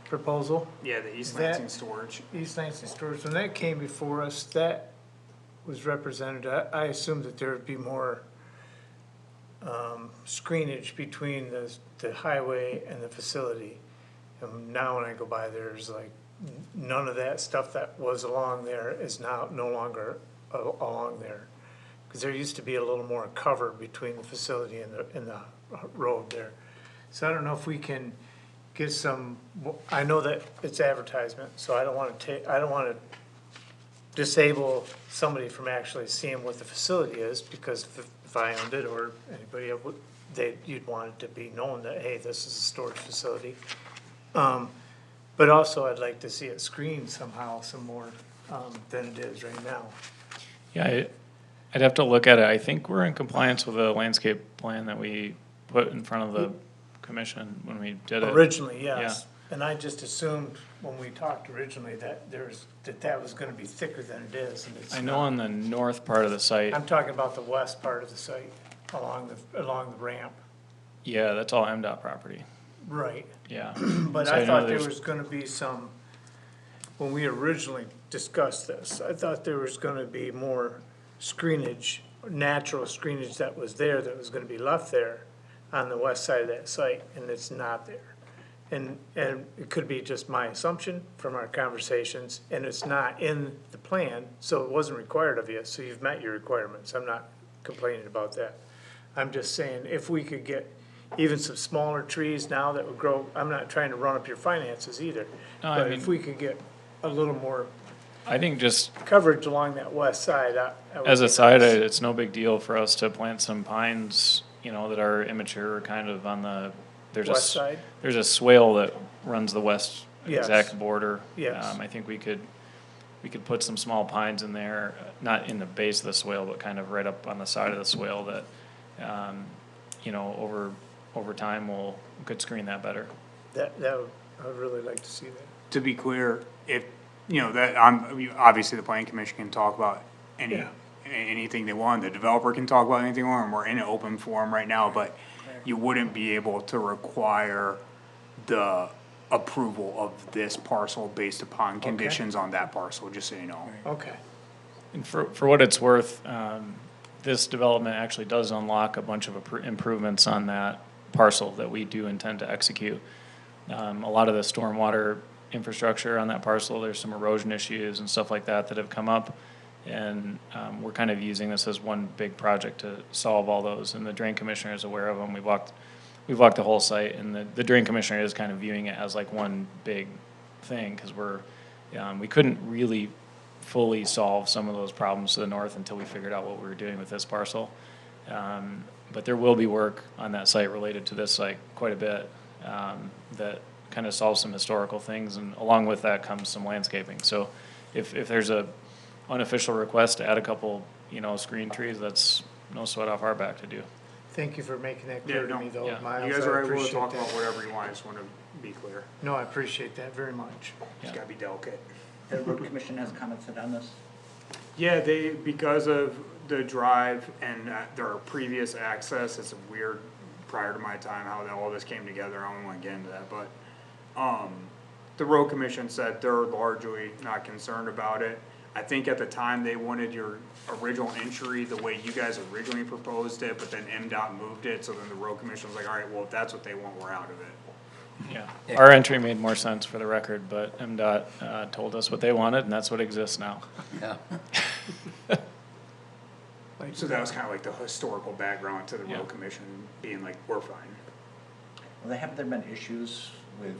Speaker 1: proposal,
Speaker 4: Yeah, the East
Speaker 1: That-
Speaker 4: Lansing storage.
Speaker 1: East Lansing Storage, when that came before us, that was represented, I assumed that there would be more screenage between the highway and the facility. And now when I go by, there's like, none of that stuff that was along there is now no longer along there. Cause there used to be a little more cover between the facility and the road there. So I don't know if we can get some, I know that it's advertisement, so I don't wanna disable somebody from actually seeing what the facility is, because if I owned it or anybody else would, you'd want it to be known that, hey, this is a storage facility. But also I'd like to see it screened somehow, some more, than it is right now.
Speaker 7: Yeah, I'd have to look at it. I think we're in compliance with the landscape plan that we put in front of the commission when we did it.
Speaker 1: Originally, yes, and I just assumed when we talked originally that that was gonna be thicker than it is, and it's
Speaker 7: I know
Speaker 1: not.
Speaker 7: on the north part of the site,
Speaker 1: I'm talking about the west part of the site, along the ramp.
Speaker 7: yeah, that's all MDOT property,
Speaker 1: Right.
Speaker 7: yeah.
Speaker 1: But
Speaker 7: So
Speaker 1: I
Speaker 7: know
Speaker 1: thought there
Speaker 7: there's-
Speaker 1: was gonna be some, when we originally discussed this, I thought there was gonna be more screenage, natural screenage that was there, that was gonna be left there on the west side of that site, and it's not there. And it could be just my assumption from our conversations, and it's not in the plan, so it wasn't required of you, so you've met your requirements, I'm not complaining about that. I'm just saying, if we could get even some smaller trees now that would grow, I'm not trying to run up your finances either.
Speaker 7: No, I
Speaker 1: But if
Speaker 7: mean-
Speaker 1: we could get a little more
Speaker 7: I think just
Speaker 1: coverage along that west side, that would
Speaker 7: as
Speaker 1: be
Speaker 7: a side,
Speaker 1: nice.
Speaker 7: it's no big deal for us to plant some pines, you know, that are immature, kind of on the, there's a,
Speaker 1: West side?
Speaker 7: there's a swale that runs the west
Speaker 1: Yes.
Speaker 7: exact border.
Speaker 1: Yes.
Speaker 7: I think we could put some small pines in there, not in the base of the swale, but kind of right up on the side of the swale that, you know, over time could screen that better.
Speaker 1: That would, I would really like to see that.
Speaker 4: To be clear, if, you know, obviously the planning commission can talk about
Speaker 1: Yeah.
Speaker 4: anything they want, the developer can talk about anything they want, and we're in an open forum right now, but you wouldn't be able to require the approval of this parcel based upon conditions on that parcel, just so you know.
Speaker 1: Okay,
Speaker 7: And for what it's worth, this development actually does unlock a bunch of improvements on that parcel that we do intend to execute. A lot of the stormwater infrastructure on that parcel, there's some erosion issues and stuff like that that have come up. And, we're kind of using this as one big project to solve all those, and the drain commissioner is aware of them. We've walked the whole site, and the drain commissioner is kind of viewing it as like one big thing, cause we couldn't really fully solve some of those problems to the north until we figured out what we were doing with this parcel. But there will be work on that site related to this site quite a bit, that kind of solves some historical things, and along with that comes some landscaping. So if there's a unofficial request to add a couple, you know, screen trees, that's no sweat off our back to do.
Speaker 1: thank you for making that
Speaker 4: Yeah,
Speaker 1: clear to
Speaker 4: no,
Speaker 1: me though,
Speaker 7: yeah.
Speaker 1: Miles,
Speaker 4: You guys
Speaker 1: I
Speaker 4: are able to
Speaker 1: appreciate
Speaker 4: talk about
Speaker 1: that.
Speaker 4: whatever you want, I just wanna be clear.
Speaker 1: No, I appreciate that very much.
Speaker 4: Just gotta be delicate.
Speaker 3: The road commission has commented on this?
Speaker 4: Yeah, because of the drive and their previous access, it's weird prior to my time how all this came together, I don't wanna get into that, but, the road commission said they're largely not concerned about it. I think at the time they wanted your original entry the way you guys originally proposed it, but then MDOT moved it, so then the road commission was like, alright, well, if that's what they want, we're out of it.
Speaker 7: Yeah, our entry made more sense for the record, but MDOT, told us what they wanted, and that's what exists now.
Speaker 2: Yeah.
Speaker 4: So that was kinda like the historical background to the
Speaker 7: Yeah.
Speaker 4: road commission being like, we're fine.
Speaker 3: Well, have there been issues with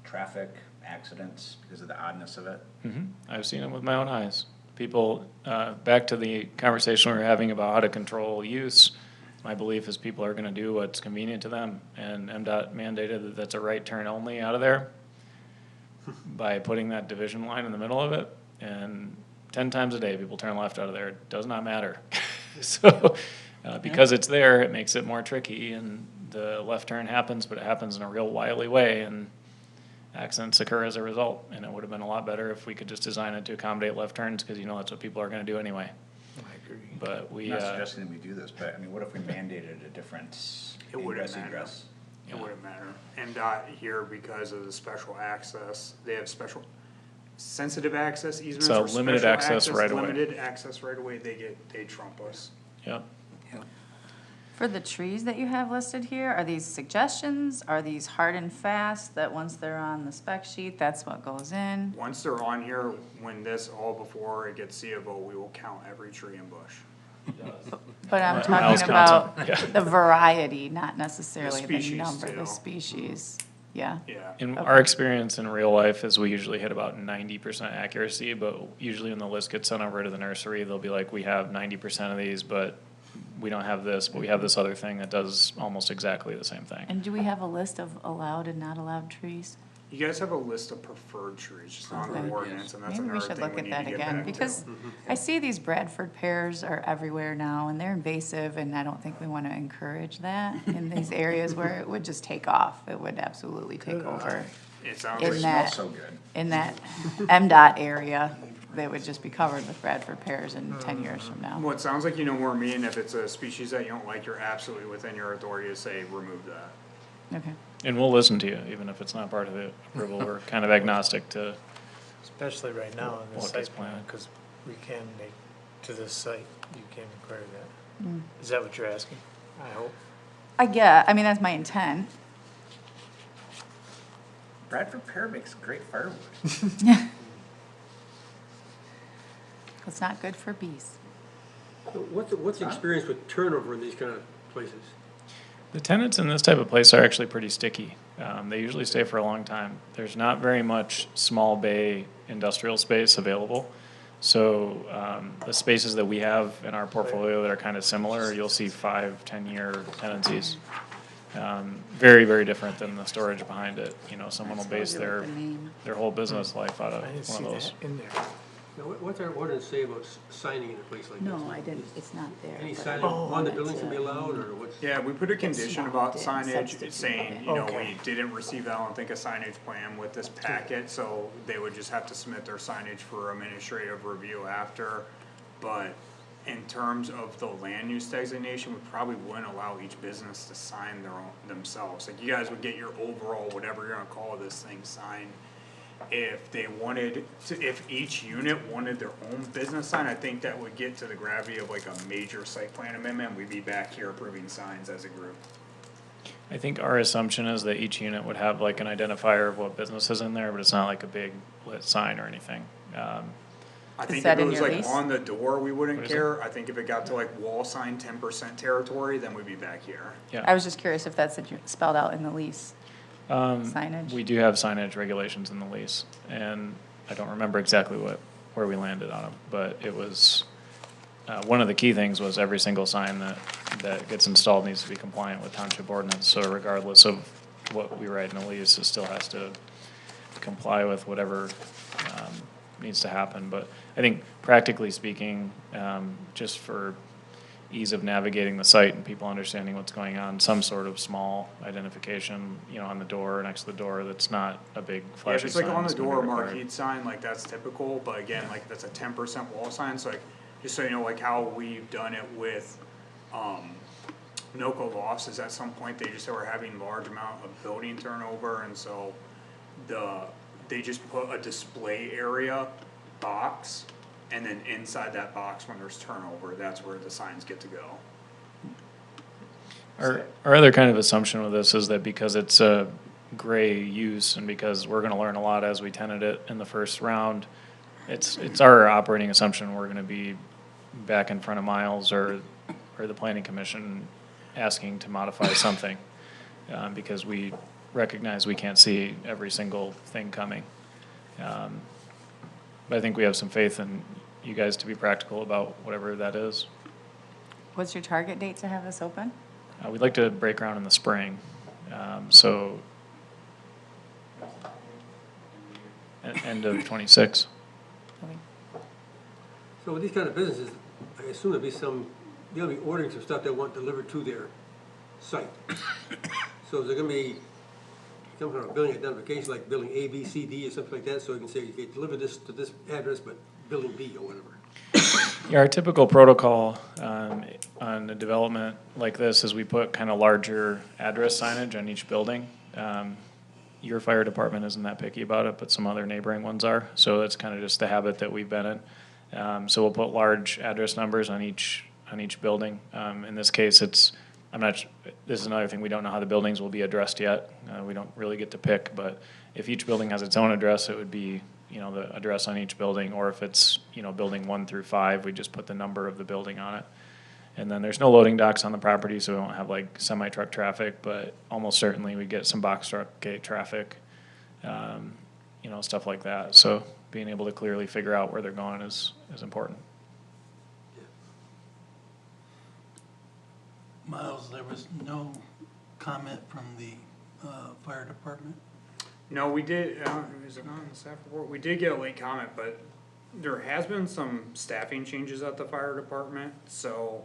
Speaker 3: traffic accidents because of the oddness of it?
Speaker 7: I've seen it with my own eyes. People, back to the conversation we were having about how to control use, my belief is people are gonna do what's convenient to them, and MDOT mandated that that's a right turn only out of there by putting that division line in the middle of it, and 10 times a day, people turn left out of there. It does not matter. So, because it's there, it makes it more tricky, and the left turn happens, but it happens in a real wily way, and accidents occur as a result. And it would have been a lot better if we could just design it to accommodate left turns, because you know that's what people are gonna do anyway.
Speaker 1: I agree.
Speaker 7: But we,
Speaker 3: I'm not suggesting that we do this, but I mean, what if we mandated a different
Speaker 4: It wouldn't
Speaker 3: ingress
Speaker 4: matter.
Speaker 3: egress?
Speaker 4: It wouldn't matter. MDOT here, because of the special access, they have special sensitive access easements
Speaker 7: So
Speaker 4: or
Speaker 7: limited
Speaker 4: special
Speaker 7: access right away.
Speaker 4: Limited access right away, they trump us.
Speaker 7: yep.
Speaker 8: For the trees that you have listed here, are these suggestions? Are these hard and fast that once they're on the spec sheet, that's what goes in?
Speaker 4: Once they're on here, when this, all before it gets C of O, we will count every tree and bush.
Speaker 8: But I'm
Speaker 7: Miles
Speaker 8: talking
Speaker 7: counts
Speaker 8: about
Speaker 7: them, yeah.
Speaker 8: the variety, not necessarily the
Speaker 4: species,
Speaker 8: number,
Speaker 4: too.
Speaker 8: the species, yeah.
Speaker 4: Yeah.
Speaker 7: In
Speaker 8: Okay.
Speaker 7: our experience in real life is we usually hit about 90% accuracy, but usually when the list gets sent over to the nursery, they'll be like, we have 90% of these, but we don't have this, but we have this other thing that does almost exactly the same thing.
Speaker 8: And do we have a list of allowed and not allowed trees?
Speaker 4: You guys have a list of preferred trees, just on
Speaker 8: Okay.
Speaker 4: the ordinance, and that's
Speaker 8: Maybe we
Speaker 4: another
Speaker 8: should
Speaker 4: thing
Speaker 8: look
Speaker 4: we
Speaker 8: at
Speaker 4: need to
Speaker 8: that
Speaker 4: get
Speaker 8: again,
Speaker 4: back to.
Speaker 8: because I see these Bradford pears are everywhere now, and they're invasive, and I don't think we wanna encourage that in these areas where it would just take off, it would absolutely take over.
Speaker 4: It sounds
Speaker 8: In
Speaker 4: like,
Speaker 8: that,
Speaker 3: Smells so good.
Speaker 8: in that MDOT area, they would just be covered with Bradford pears in 10 years from now.
Speaker 4: well, it sounds like you know more than me, and if it's a species that you don't like, you're absolutely within your authority to say, remove that.
Speaker 8: Okay.
Speaker 7: And we'll listen to you, even if it's not part of the approval. We're kind of agnostic to,
Speaker 1: Especially right now in this
Speaker 7: What gets
Speaker 1: site plan,
Speaker 7: planted.
Speaker 1: cause we can make, to this site, you can require that. Is that what you're asking? I hope.
Speaker 8: I mean, that's my intent.
Speaker 3: Bradford pear makes great firewood.
Speaker 8: It's not good for bees.
Speaker 5: So what's the experience with turnover in these kind of places?
Speaker 7: The tenants in this type of place are actually pretty sticky. They usually stay for a long time. There's not very much small bay industrial space available. So, the spaces that we have in our portfolio that are kind of similar, you'll see 5, 10-year tenancies. Very, very different than the storage behind it. You know, someone will base their whole business life out of
Speaker 1: I didn't
Speaker 7: one
Speaker 1: see
Speaker 7: of those.
Speaker 1: that in there.
Speaker 5: Now, what's our ordinance say about signing in a place like this?
Speaker 8: No, I didn't, it's not there.
Speaker 5: Any
Speaker 8: but
Speaker 5: sign
Speaker 8: I
Speaker 5: on the
Speaker 8: wanted
Speaker 5: buildings can be
Speaker 8: to-
Speaker 5: allowed, or what's?
Speaker 4: Yeah, we put a condition about
Speaker 8: swapped it,
Speaker 4: signage
Speaker 8: substituted
Speaker 4: saying,
Speaker 8: it.
Speaker 4: you know,
Speaker 1: Okay.
Speaker 4: we didn't receive, I don't think, a signage plan with this packet, so they would just have to submit their signage for administrative review after. But in terms of the land use designation, we probably wouldn't allow each business to sign their own, themselves. Like, you guys would get your overall, whatever you're gonna call this thing, signed. If they wanted to, if each unit wanted their own business sign, I think that would get to the gravity of like a major site plan amendment. We'd be back here approving signs as a group.
Speaker 7: I think our assumption is that each unit would have like an identifier of what business is in there, but it's not like a big lit sign or anything.
Speaker 4: I think
Speaker 8: that
Speaker 4: if it
Speaker 8: in
Speaker 4: was
Speaker 8: your
Speaker 4: like
Speaker 8: lease?
Speaker 4: on the door, we wouldn't
Speaker 7: What is it?
Speaker 4: care. I think if it got to like wall sign 10% territory, then we'd be back here.
Speaker 7: Yeah.
Speaker 8: I was just curious if that's spelled out in the lease. Signage?
Speaker 7: We do have signage regulations in the lease, and I don't remember exactly where we landed on them, but it was, one of the key things was every single sign that gets installed needs to be compliant with township ordinance, so regardless of what we write in the lease, it still has to comply with whatever, needs to happen, but I think practically speaking, just for ease of navigating the site and people understanding what's going on, some sort of small identification, you know, on the door, next to the door, that's not a big
Speaker 4: Yeah, if
Speaker 7: flashing
Speaker 4: it's
Speaker 7: sign.
Speaker 4: like on the
Speaker 7: that's gonna be
Speaker 4: door
Speaker 7: required.
Speaker 4: marquee sign, like that's typical, but again, like if it's a 10% wall sign, so like, just so you know, like how we've done it with, Noco Lofts is at some point, they just were having large amount of building turnover, and so they just put a display area box, and then inside that box, when there's turnover, that's where the signs get to go.
Speaker 7: Our other kind of assumption with this is that because it's a gray use and because we're gonna learn a lot as we tenant it in the first round, it's our operating assumption we're gonna be back in front of Miles or the planning commission asking to modify something, because we recognize we can't see every single thing coming. But I think we have some faith in you guys to be practical about whatever that is.
Speaker 8: What's your target date to have this open?
Speaker 7: We'd like to break ground in the spring, so end of '26.
Speaker 8: Okay.
Speaker 5: So with these kind of businesses, I assume there'll be ordering some stuff they want delivered to their site. So is there gonna be some kind of billing identification, like building A, B, C, D, or something like that, so you can say, okay, deliver this to this address, but building B or whatever?
Speaker 7: Yeah, our typical protocol on a development like this is we put kind of larger address signage on each building. Your fire department isn't that picky about it, but some other neighboring ones are, so that's kind of just the habit that we've been in. So we'll put large address numbers on each building. In this case, this is another thing, we don't know how the buildings will be addressed yet. We don't really get to pick, but if each building has its own address, it would be, you know, the address on each building, or if it's, you know, building 1 through 5, we just put the number of the building on it. And then there's no loading docks on the property, so we won't have like semi-truck traffic, but almost certainly we get some box truck gate traffic, you know, stuff like that. So being able to clearly figure out where they're going is important.
Speaker 6: Miles, there was no comment from the fire department?
Speaker 4: No, we did, is it not in the staff report? We did get a late comment, but there has been some staffing changes at the fire department, so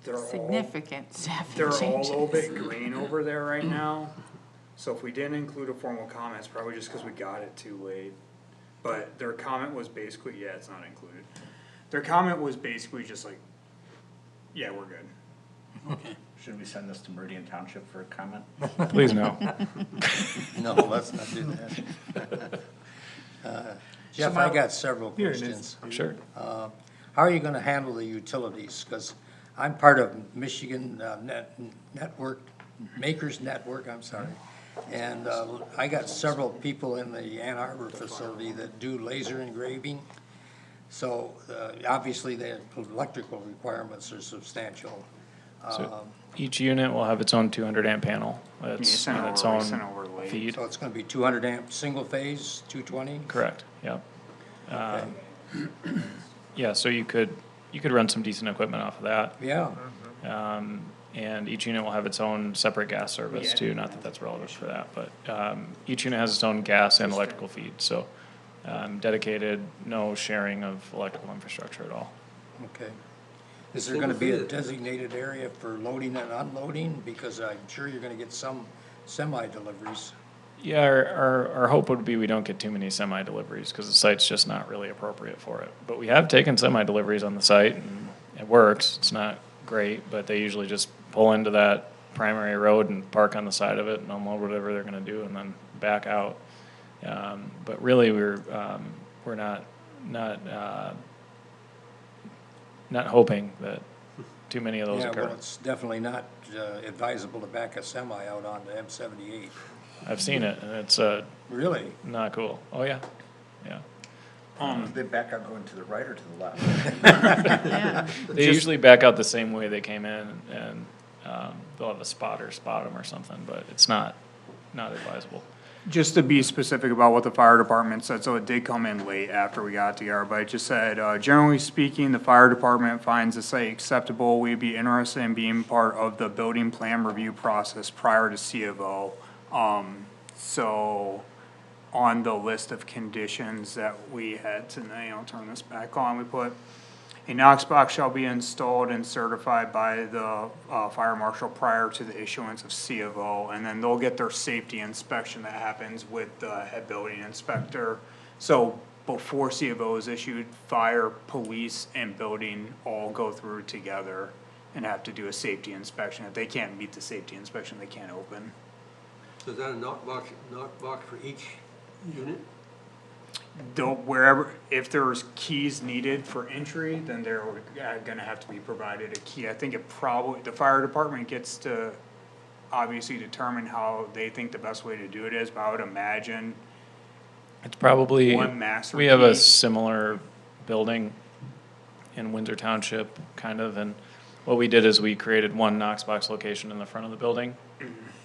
Speaker 4: they're all,
Speaker 8: Significant staffing
Speaker 4: they're all a
Speaker 8: changes.
Speaker 4: little bit green over there right now. So if we didn't include a formal comment, it's probably just cause we got it too late. But their comment was basically, yeah, it's not included. Their comment was basically just like, yeah, we're good.
Speaker 6: Okay.
Speaker 3: Should we send this to Meridian Township for a comment?
Speaker 7: Please no.
Speaker 2: No, let's not do that. Jeff, I got several
Speaker 1: Here it is.
Speaker 2: questions.
Speaker 7: Sure.
Speaker 2: How are you gonna handle the utilities? Because I'm part of Michigan Network, Makers Network, I'm sorry. And I got several people in the Ann Arbor facility that do laser engraving. So obviously the electrical requirements are substantial.
Speaker 7: So each unit will have its own 200 amp panel.
Speaker 4: You
Speaker 7: That's
Speaker 4: sent
Speaker 7: on its
Speaker 4: over-
Speaker 7: own
Speaker 4: sent over late.
Speaker 7: feed.
Speaker 2: So it's gonna be 200 amp, single phase, 220?
Speaker 7: Correct, yep.
Speaker 2: Okay.
Speaker 7: Yeah, so you could run some decent equipment off of that.
Speaker 2: Yeah,
Speaker 7: And each unit will have its own separate gas service too, not that that's relevant for that, but, each unit has its own gas and electrical feed, so, dedicated, no sharing of electrical infrastructure at all.
Speaker 2: okay. Is there gonna be a designated area for loading and unloading? Because I'm sure you're gonna get some semi-deliveries.
Speaker 7: Yeah, our hope would be we don't get too many semi-deliveries, cause the site's just not really appropriate for it. But we have taken semi-deliveries on the site, and it works, it's not great, but they usually just pull into that primary road and park on the side of it and unload whatever they're gonna do and then back out. But really, we're not hoping that too many of those
Speaker 2: Yeah, well,
Speaker 7: occur.
Speaker 2: it's definitely not advisable to back a semi out onto M78.
Speaker 7: I've seen it, and it's,
Speaker 2: Really?
Speaker 7: not cool. Oh, yeah, yeah.
Speaker 3: They back out going to the right or to the left?
Speaker 8: Yeah.
Speaker 7: They usually back out the same way they came in, and, they'll have a spotter spot them or something, but it's not advisable.
Speaker 4: Just to be specific about what the fire department said, so it did come in late after we got together, but it just said, generally speaking, the fire department finds the site acceptable. We'd be interested in being part of the building plan review process prior to C of O. So on the list of conditions that we had tonight, I'll turn this back on, we put, a Knox box shall be installed and certified by the, fire marshal prior to the issuance of C of O, and then they'll get their safety inspection that happens with the head building inspector. So before C of O is issued, fire, police, and building all go through together and have to do a safety inspection. If they can't meet the safety inspection, they can't open.
Speaker 5: So is that a knock box for each unit?
Speaker 4: Wherever, if there's keys needed for entry, then they're gonna have to be provided a key. I think it probably, the fire department gets to obviously determine how they think the best way to do it is, but I would imagine
Speaker 7: It's probably,
Speaker 4: one master
Speaker 7: we have a
Speaker 4: key.
Speaker 7: similar building in Windsor Township, kind of, and what we did is we created one Knox box location in the front of the building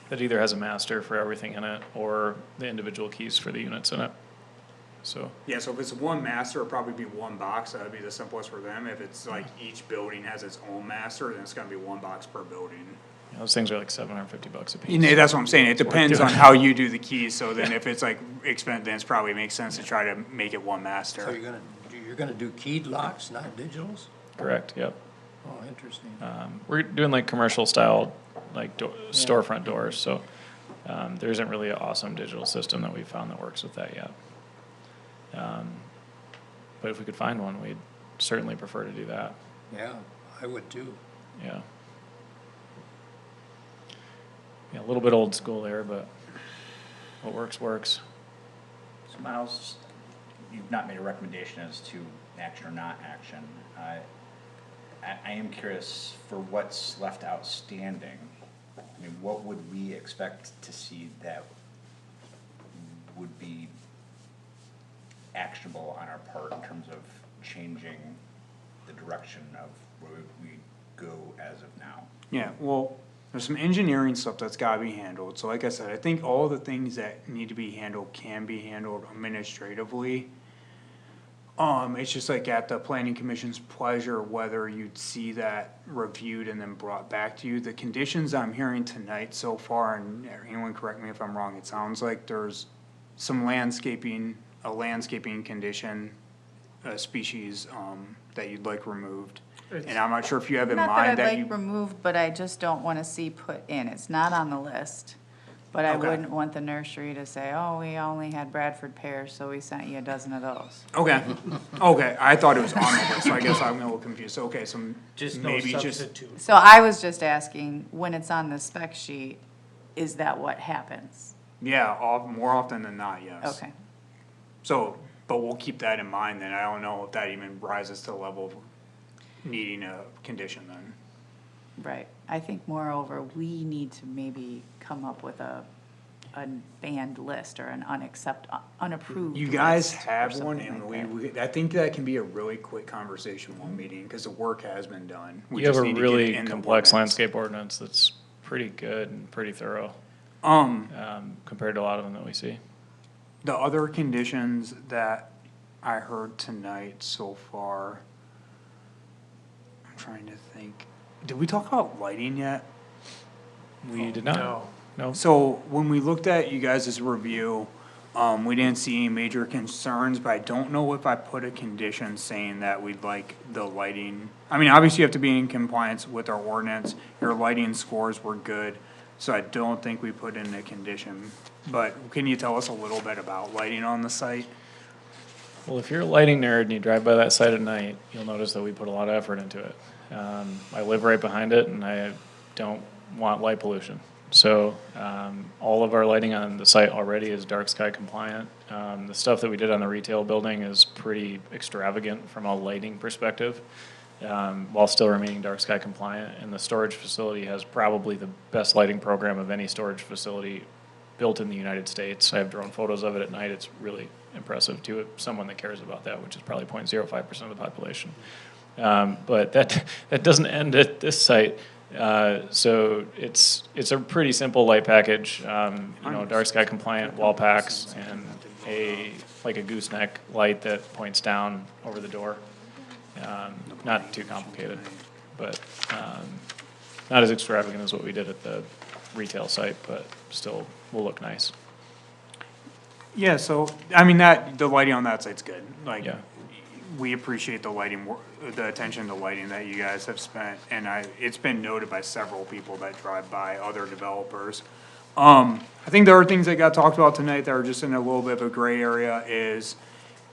Speaker 7: that either has a master for everything in it, or the individual keys for the units in it. So,
Speaker 4: Yeah, so if it's one master, it'd probably be one box, that would be the simplest for them. If it's like each building has its own master, then it's gonna be one box per building.
Speaker 7: those things are like $750 a piece.
Speaker 4: You know, that's what I'm saying, it depends on how you do the keys, so then if it's like expensive, then it's probably makes sense to try to make it one
Speaker 2: So
Speaker 4: master.
Speaker 2: you're gonna do keyed locks, not digitals?
Speaker 7: Correct, yep.
Speaker 2: Oh, interesting.
Speaker 7: We're doing like commercial style, like storefront doors, so, there isn't really an awesome digital system that we found that works with that yet. But if we could find one, we'd certainly prefer to do that,
Speaker 2: Yeah, I would too.
Speaker 7: yeah. Yeah, a little bit old school there, but what works, works.
Speaker 3: So Miles, you've not made a recommendation as to action or not action. I am curious for what's left outstanding. I mean, what would we expect to see that would be actionable on our part in terms of changing the direction of where we go as of now?
Speaker 4: Yeah, well, there's some engineering stuff that's gotta be handled, so like I said, I think all the things that need to be handled can be handled administratively. It's just like at the planning commission's pleasure, whether you'd see that reviewed and then brought back to you. The conditions I'm hearing tonight so far, and anyone correct me if I'm wrong, it sounds like there's some landscaping, a landscaping condition, a species, that you'd like removed. And I'm not sure if you have in
Speaker 8: Not
Speaker 4: mind
Speaker 8: that
Speaker 4: that
Speaker 8: I'd
Speaker 4: you.
Speaker 8: like removed, but I just don't wanna see put in, it's not on the list. But I
Speaker 4: Okay.
Speaker 8: wouldn't want the nursery to say, oh, we only had Bradford pears, so we sent you a dozen of those.
Speaker 4: Okay, okay, I thought it was on the list, so I guess I'm a little confused, okay, so
Speaker 1: Just no
Speaker 4: maybe just,
Speaker 1: substitute.
Speaker 8: So I was just asking, when it's on the spec sheet, is that what happens?
Speaker 4: yeah, more often than not, yes.
Speaker 8: Okay,
Speaker 4: So, but we'll keep that in mind then, I don't know if that even rises to the level of needing a condition then.
Speaker 8: right. I think moreover, we need to maybe come up with a a banned list or an unapproved
Speaker 4: You guys
Speaker 8: list or
Speaker 4: have one,
Speaker 8: something
Speaker 4: and
Speaker 8: like that.
Speaker 4: I think that can be a really quick conversation, one meeting, cause the work has been done. We
Speaker 7: You have
Speaker 4: just
Speaker 7: a
Speaker 4: need to get it
Speaker 7: really
Speaker 4: in the
Speaker 7: complex
Speaker 4: ordinance.
Speaker 7: landscape ordinance that's pretty good and pretty thorough, compared to a lot of them that we see.
Speaker 4: The other conditions that I heard tonight so far, I'm trying to think, did we talk about lighting yet?
Speaker 7: We did not.
Speaker 1: No.
Speaker 7: No.
Speaker 4: So when we looked at you guys' review, we didn't see any major concerns, but I don't know if I put a condition saying that we'd like the lighting. I mean, obviously you have to be in compliance with our ordinance, your lighting scores were good, so I don't think we put in a condition. But can you tell us a little bit about lighting on the site?
Speaker 7: Well, if you're a lighting nerd and you drive by that site at night, you'll notice that we put a lot of effort into it. I live right behind it and I don't want light pollution. So, all of our lighting on the site already is dark sky compliant. The stuff that we did on the retail building is pretty extravagant from a lighting perspective, while still remaining dark sky compliant. And the storage facility has probably the best lighting program of any storage facility built in the United States. I have drone photos of it at night. It's really impressive to someone that cares about that, which is probably 0.05% of the population. But that doesn't end at this site. So it's a pretty simple light package, dark sky compliant wall packs and like a gooseneck light that points down over the door. Not too complicated, but, not as extravagant as what we did at the retail site, but still will look nice.
Speaker 4: Yeah, so, I mean, the lighting on that site's good, like,
Speaker 7: Yeah.
Speaker 4: we appreciate the lighting, the attention to lighting that you guys have spent, and it's been noted by several people that drive by, other developers. I think there are things that got talked about tonight that are just in a little bit of a gray area is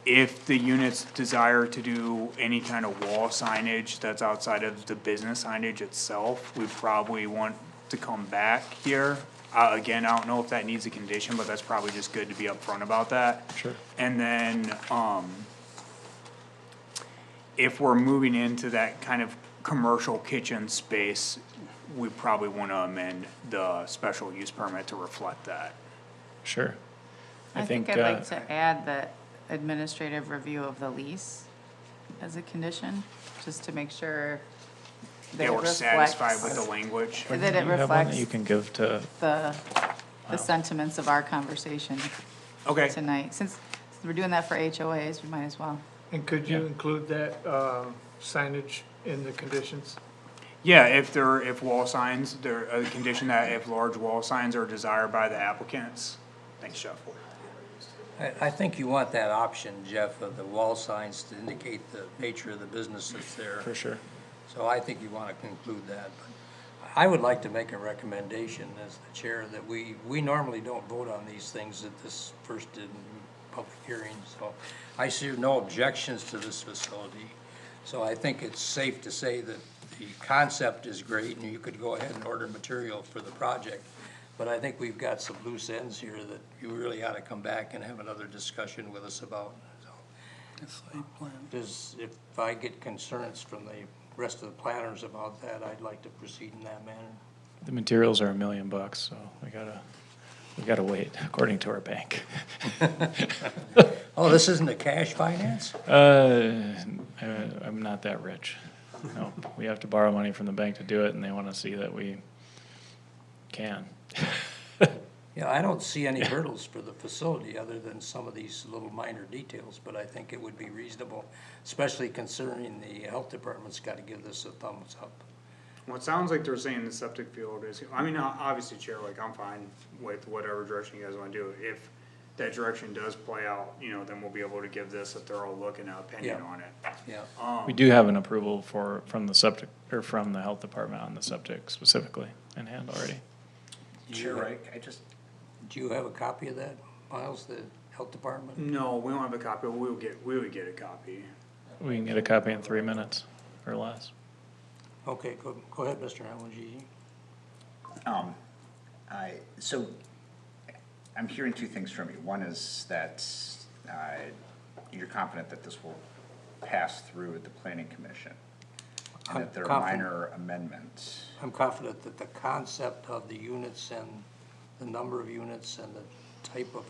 Speaker 4: if the units desire to do any kind of wall signage that's outside of the business signage itself, we probably want to come back here. Again, I don't know if that needs a condition, but that's probably just good to be upfront about that.
Speaker 7: Sure.
Speaker 4: And then, if we're moving into that kind of commercial kitchen space, we probably wanna amend the special use permit to reflect that.
Speaker 7: Sure.
Speaker 8: I think I'd like to add the administrative review of the lease as a condition, just to make sure that
Speaker 4: Yeah,
Speaker 8: it
Speaker 4: we're satisfied with
Speaker 8: reflects,
Speaker 4: the language.
Speaker 8: that it
Speaker 7: You have one that
Speaker 8: reflects
Speaker 7: you can give to,
Speaker 8: the sentiments of our conversation
Speaker 4: Okay,
Speaker 8: tonight. Since we're doing that for HOAs, we might as well.
Speaker 1: And could you
Speaker 7: Yeah.
Speaker 1: include that, signage in the conditions?
Speaker 4: yeah, if wall signs, there, a condition that if large wall signs are desired by the applicants. Thanks, Jeff.
Speaker 2: I think you want that option, Jeff, of the wall signs to indicate the nature of the business that's there.
Speaker 7: for sure.
Speaker 2: So I think you want to conclude that. But I would like to make a recommendation as the chair that we normally don't vote on these things at this first in public hearing. So I see no objections to this facility. So I think it's safe to say that the concept is great and you could go ahead and order material for the project. But I think we've got some loose ends here that you really ought to come back and have another discussion with us about. So
Speaker 6: The site plan.
Speaker 2: if I get concerns from the rest of the planners about that, I'd like to proceed in that manner.
Speaker 7: The materials are $1 million, so we gotta wait, according to our bank.
Speaker 2: Oh, this isn't a cash finance?
Speaker 7: I'm not that rich. No, we have to borrow money from the bank to do it, and they wanna see that we can.
Speaker 2: Yeah, I don't see any hurdles for the facility other than some of these little minor details, but I think it would be reasonable, especially considering the health department's gotta give this a thumbs up.
Speaker 4: Well, it sounds like they're saying the septic field is, I mean, obviously, Chair, like, I'm fine with whatever direction you guys wanna do. If that direction does play out, then we'll be able to give this a thorough look and an opinion
Speaker 2: Yeah.
Speaker 4: on it.
Speaker 2: Yeah.
Speaker 7: We do have an approval from the septic, or from the health department on the septic specifically in hand already.
Speaker 3: Chair, right,
Speaker 2: Do you have a copy of that, Miles, the health department?
Speaker 4: No, we don't have a copy, we would get a copy.
Speaker 7: We can get a copy in 3 minutes or less.
Speaker 2: Okay, go ahead, Mr. Allen.
Speaker 3: So, I'm hearing two things from you. One is that, you're confident that this will pass through the planning commission. And that there are
Speaker 2: confident.
Speaker 3: minor amendments.
Speaker 2: I'm confident that the concept of the units and the number of units and the type of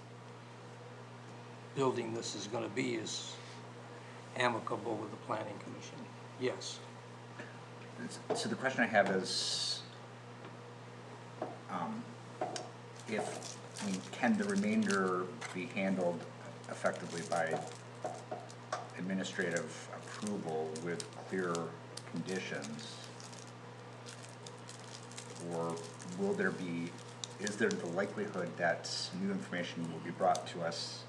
Speaker 2: building this is gonna be is amicable with the planning commission. Yes.
Speaker 3: So the question I have is, can the remainder be handled effectively by administrative approval with clear conditions? Or will there be, is there the likelihood that new information will be brought to us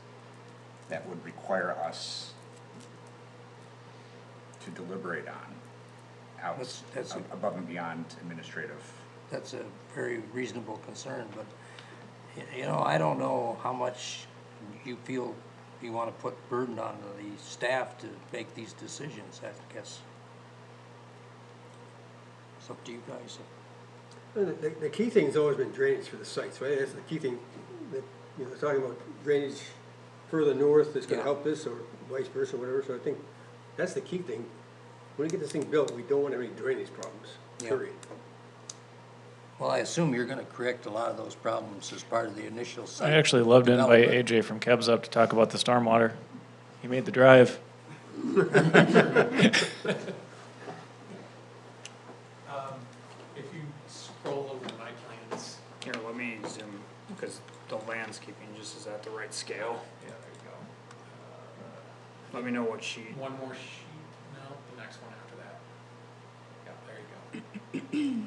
Speaker 3: that would require us to deliberate on
Speaker 2: That's
Speaker 3: above and beyond administrative?
Speaker 2: That's a very reasonable concern, but, you know, I don't know how much you feel you wanna put burden on the staff to make these decisions, I guess. It's up to you guys.
Speaker 5: The key thing's always been drainage for the sites, right? That's the key thing, that, you know, talking about drainage further north that's gonna
Speaker 2: Yeah.
Speaker 5: help this, or vice versa, whatever, so I think that's the key thing. When we get this thing built, we don't want any drainage problems,
Speaker 2: Yeah.
Speaker 5: period.
Speaker 2: Well, I assume you're gonna correct a lot of those problems as part of the initial site.
Speaker 7: I actually love to invite
Speaker 2: development.
Speaker 7: AJ from Kebs up to talk about the stormwater. He made the drive.
Speaker 11: If you scroll over my plans,
Speaker 4: Here, let me zoom, because the landscaping just is at the right scale.
Speaker 11: yeah, there you go.
Speaker 4: Let me know what sheet.
Speaker 11: One more sheet, no, the next one after that. Yeah, there you go.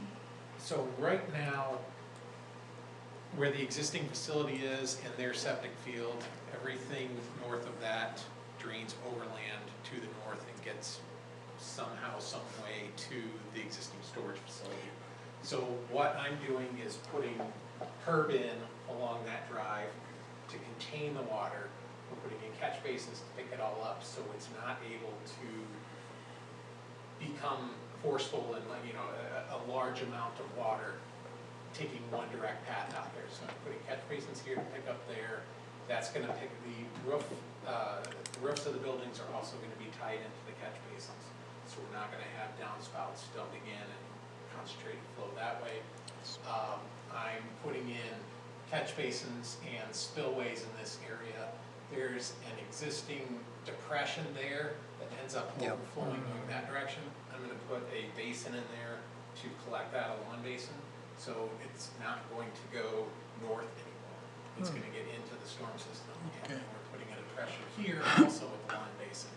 Speaker 11: So right now, where the existing facility is and their septic field, everything north of that drains overland to the north and gets somehow, some way to the existing storage facility. So what I'm doing is putting curb in along that drive to contain the water. We're putting in catch basins to pick it all up, so it's not able to become forceful and, like, you know, a large amount of water taking one direct path out there. So I'm putting catch basins here to pick up there. That's gonna pick the roof, the roofs of the buildings are also gonna be tied into the catch basins. So we're not gonna have downspouts dumping in and concentrated flow that way. I'm putting in catch basins and spillways in this area. There's an existing depression there that ends up
Speaker 2: Yep.
Speaker 11: overflowing going that direction. I'm gonna put a basin in there to collect that, a lawn basin, so it's not going to go north anymore. It's gonna get into the storm system, and then we're putting in a depression here also with the lawn basin.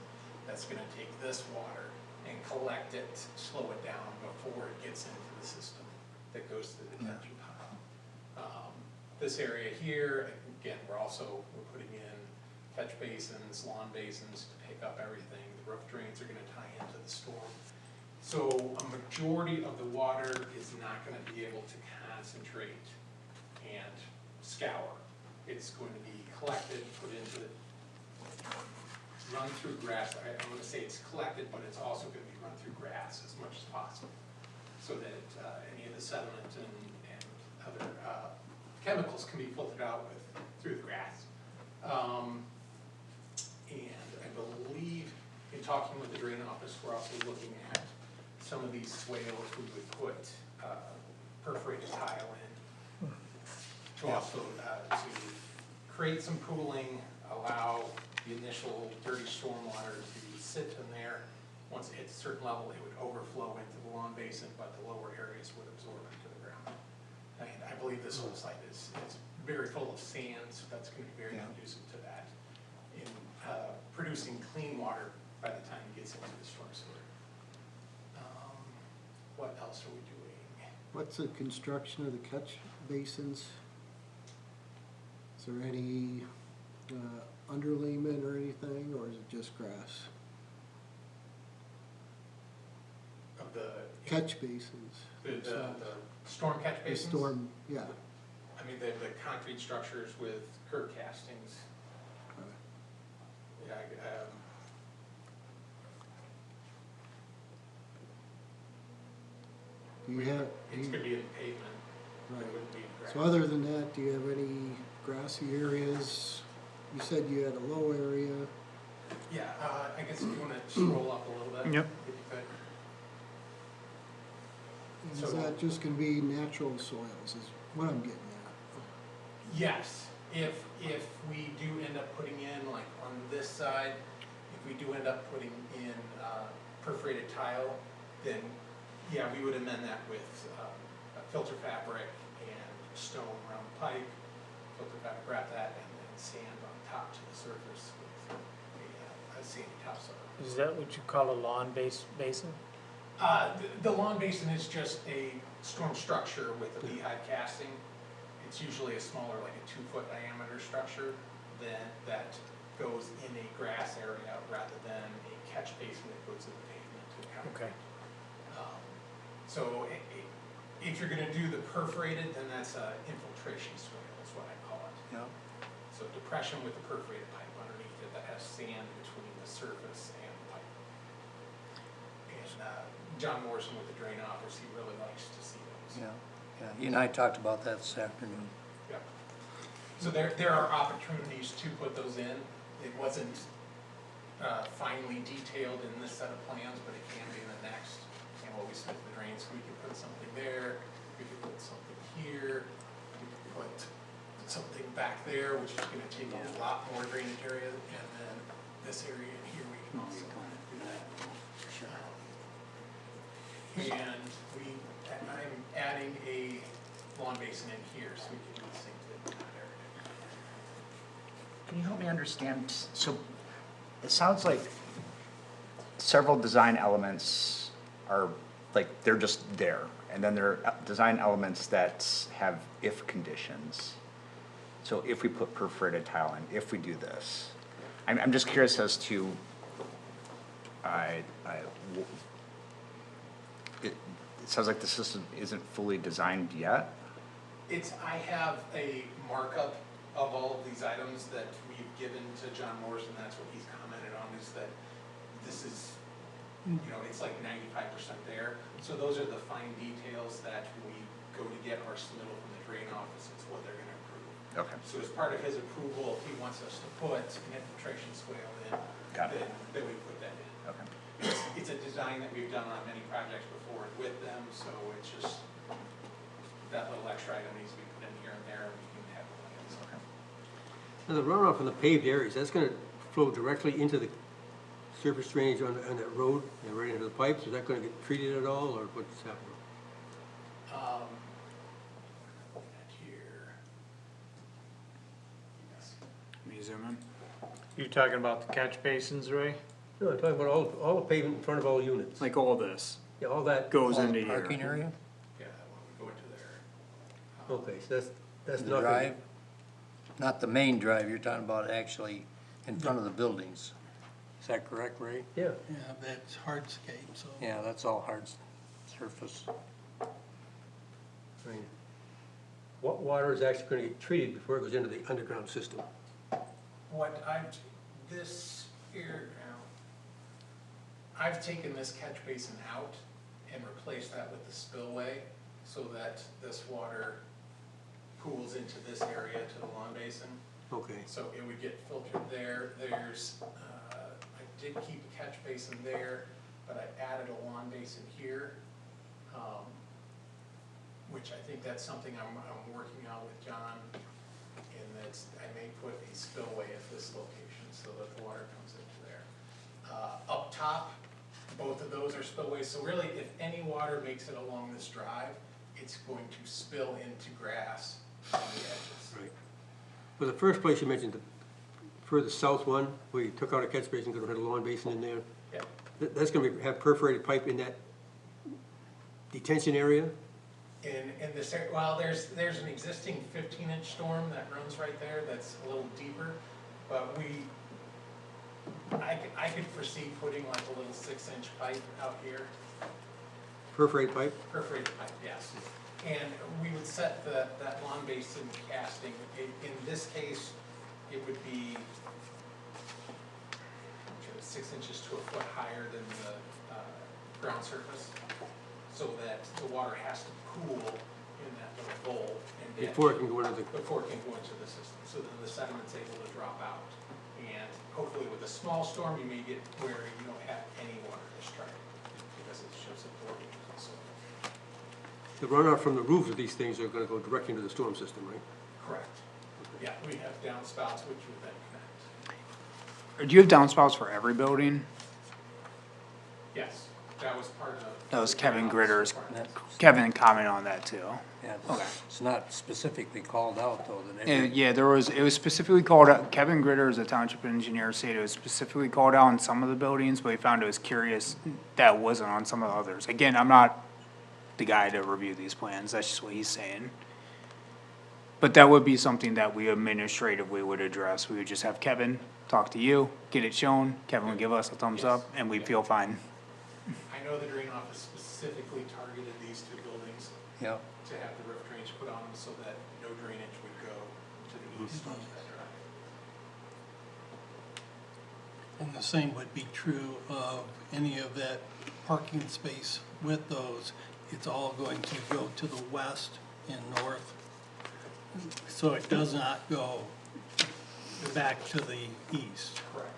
Speaker 11: That's gonna take this water and collect it, slow it down before it gets into the system that goes to the detention pile. This area here, again, we're putting in catch basins, lawn basins to pick up everything. The roof drains are gonna tie into the storm. So a majority of the water is not gonna be able to concentrate and scour. It's going to be collected, put into the, run through grass. I'm gonna say it's collected, but it's also gonna be run through grass as much as possible, so that any of the sediment and other chemicals can be filtered out through the grass. And I believe, in talking with the drain office, we're also looking at some of these swales we would put perforated tile in to also to create some pooling, allow the initial dirty stormwater to sit in there. Once it hits a certain level, it would overflow into the lawn basin, but the lower areas would absorb into the ground. And I believe this whole site is very full of sand, so that's gonna be very conducive to that in producing clean water by the time it gets into the storm sewer. What else are we doing?
Speaker 9: What's the construction of the catch basins? Is there any underlayment or anything, or is it just grass?
Speaker 11: Of the
Speaker 9: Catch basins.
Speaker 11: the storm catch
Speaker 9: The
Speaker 11: basins?
Speaker 9: storm, yeah.
Speaker 11: I mean, the concrete structures with curb castings. Yeah,
Speaker 9: Do you have,
Speaker 11: it's gonna be in pavement,
Speaker 9: right.
Speaker 11: it wouldn't be in grass.
Speaker 9: So other than that, do you have any grassy areas? You said you had a low area.
Speaker 11: Yeah, I guess if you wanna scroll up a little bit.
Speaker 4: Yep.
Speaker 11: If you could.
Speaker 9: Is
Speaker 11: So-
Speaker 9: that just gonna be natural soils is what I'm getting at?
Speaker 11: Yes, if we do end up putting in, like on this side, if we do end up putting in perforated tile, then, yeah, we would amend that with filter fabric and stone around the pipe, filter fabric, wrap that, and then sand on top to the surface with a sandy topsoil.
Speaker 1: Is that what you call a basin?
Speaker 11: The lawn basin is just a storm structure with a beehive casting. It's usually a smaller, like a 2-foot diameter structure that goes in a grass area rather than a catch basin that goes in the pavement to account.
Speaker 1: Okay.
Speaker 11: So if you're gonna do the perforated, then that's a infiltration swale, is what I call it.
Speaker 1: Yeah.
Speaker 11: So depression with the perforated pipe underneath it that has sand between the surface and the pipe. And John Morrison with the drain offers, he really likes to see those.
Speaker 2: Yeah, he and I talked about that this afternoon.
Speaker 11: Yep. So there are opportunities to put those in. It wasn't finely detailed in this set of plans, but it can be in the next. And what we split the drains, we could put something there, we could put something here, we could put something back there, which is gonna take a lot more drainage area, and then this area in here, we can also do that. And I'm adding a lawn basin in here, so we can do the same thing in that area.
Speaker 3: Can you help me understand, so it sounds like several design elements are, like, they're just there. And then there are design elements that have if conditions. So if we put perforated tile in, if we do this. I'm just curious as to, it sounds like the system isn't fully designed yet.
Speaker 11: I have a markup of all of these items that we've given to John Morrison, that's what he's commented on, is that this is, it's like 95% there. So those are the fine details that we go to get our submittal from the drain office, it's what they're gonna approve.
Speaker 3: Okay.
Speaker 11: So as part of his approval, if he wants us to put an infiltration swale in,
Speaker 3: Got it.
Speaker 11: then we put that in.
Speaker 3: Okay.
Speaker 11: It's a design that we've done on many projects before with them, so it's just, that little extra item needs to be put in here and there, and we can have the plans.
Speaker 3: Okay.
Speaker 5: Now, the runoff in the paved areas, that's gonna flow directly into the surface drainage on that road and right into the pipes? Is that gonna get treated at all, or what's happening?
Speaker 11: Looking at here. Yes.
Speaker 4: Can you zoom in?
Speaker 1: You talking about the catch basins, Ray?
Speaker 5: No, I'm talking about all the pavement in front of all units.
Speaker 4: Like all this
Speaker 5: Yeah, all that,
Speaker 4: goes
Speaker 2: All
Speaker 4: into
Speaker 2: the
Speaker 4: here.
Speaker 2: parking area,
Speaker 11: Yeah, that one would go into there.
Speaker 5: okay, so that's
Speaker 2: the
Speaker 5: not. gonna-
Speaker 2: drive, not the main drive, you're talking about actually in front of the buildings. Is that correct, Ray?
Speaker 5: Yeah,
Speaker 6: Yeah, that's hardscape, so.
Speaker 2: Yeah, that's all hard surface.
Speaker 5: I mean, what water is actually gonna get treated before it goes into the underground system?
Speaker 11: This here now, I've taken this catch basin out and replaced that with the spillway so that this water pools into this area to the lawn basin.
Speaker 5: Okay,
Speaker 11: So it would get filtered there. I did keep a catch basin there, but I added a lawn basin here. Which I think that's something I'm working on with John, and that's, I may put a spillway at this location so that the water comes into there. Up top, both of those are spillways, so really if any water makes it along this drive, it's going to spill into grass on the edges.
Speaker 5: right. Well, the first place you mentioned, the further south one, where you took out a catch basin, because it had a lawn basin in there,
Speaker 11: Yeah.
Speaker 5: that's gonna have perforated pipe in that detention area?
Speaker 11: In this area, well, there's an existing 15-inch storm that runs right there that's a little deeper, but I could foresee putting like a little 6-inch pipe out here,
Speaker 5: Perforated pipe?
Speaker 11: perforated pipe, yes. And we would set that lawn basin casting, in this case, it would be 6 inches to a foot higher than the ground surface, so that the water has to pool in that little bowl and get
Speaker 5: Before it can go into the,
Speaker 11: before it can go into the system, so then the sediment's able to drop out. And hopefully with a small storm, you may get where you don't have any water discharge, because it's just absorbing the soil.
Speaker 5: the runoff from the roofs of these things are gonna go directly into the storm system, right?
Speaker 11: Correct. Yeah, we have downspouts which would then connect.
Speaker 4: Do you have downspouts for every building?
Speaker 11: Yes, that was part of.
Speaker 4: That was Kevin
Speaker 11: the office
Speaker 4: Gritter's,
Speaker 11: requirement.
Speaker 4: Kevin commented on that too.
Speaker 2: Yeah,
Speaker 4: Okay.
Speaker 2: it's not specifically called out, though, that every
Speaker 4: Yeah, it was specifically called out, Kevin Gritter is a township engineer, said it was specifically called out on some of the buildings, but he found it was curious that wasn't on some of the others. Again, I'm not the guy to review these plans, that's just what he's saying. But that would be something that we administratively would address, we would just have Kevin talk to you, get it shown, Kevin would give us a thumbs up, and we'd feel fine.
Speaker 11: I know the drain office specifically targeted these two buildings
Speaker 2: Yeah,
Speaker 11: to have the roof drains put on them so that no drainage would go to the east onto that drive.
Speaker 6: And the same would be true of any of that parking space with those. It's all going to go to the west and north. So it does not go back to the east.
Speaker 11: Correct.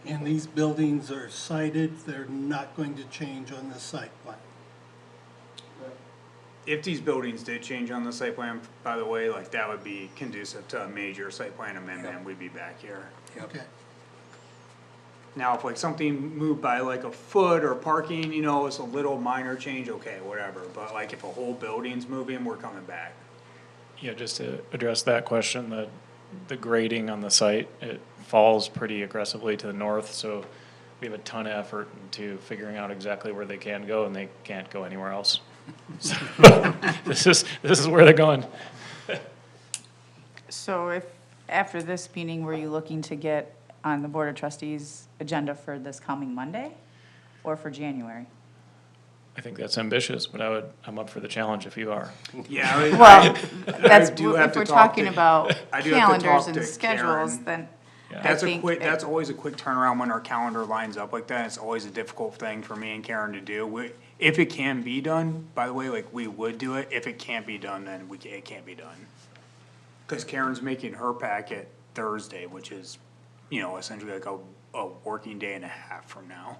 Speaker 6: And these buildings are sited, they're not going to change on the site plan.
Speaker 4: If these buildings did change on the site plan, by the way, like that would be conducive to a major site plan amendment, we'd be back here.
Speaker 6: Okay.
Speaker 4: Now, if like something moved by like a foot or parking, you know, it's a little minor change, okay, whatever, but like if a whole building's moving, we're coming back.
Speaker 7: Yeah, just to address that question, the grading on the site, it falls pretty aggressively to the north, so we have a ton of effort into figuring out exactly where they can go, and they can't go anywhere else. So, this is where they're going.
Speaker 8: So if, after this meeting, were you looking to get on the Board of Trustees agenda for this coming Monday or for January?
Speaker 7: I think that's ambitious, but I'm up for the challenge if you are.
Speaker 4: Yeah.
Speaker 8: Well, that's,
Speaker 4: do have
Speaker 8: if
Speaker 4: to
Speaker 8: we're
Speaker 4: talk
Speaker 8: talking
Speaker 4: to-
Speaker 8: about
Speaker 4: I do have to
Speaker 8: calendars
Speaker 4: talk
Speaker 8: and
Speaker 4: to
Speaker 8: schedules,
Speaker 4: Karen.
Speaker 8: then
Speaker 7: Yeah.
Speaker 8: I
Speaker 4: That's a
Speaker 8: think.
Speaker 4: quick, that's always a quick turnaround when our calendar lines up like that, it's always a difficult thing for me and Karen to do. If it can be done, by the way, like, we would do it, if it can't be done, then it can't be done. Cause Karen's making her packet Thursday, which is, you know, essentially like a working day and a half from now.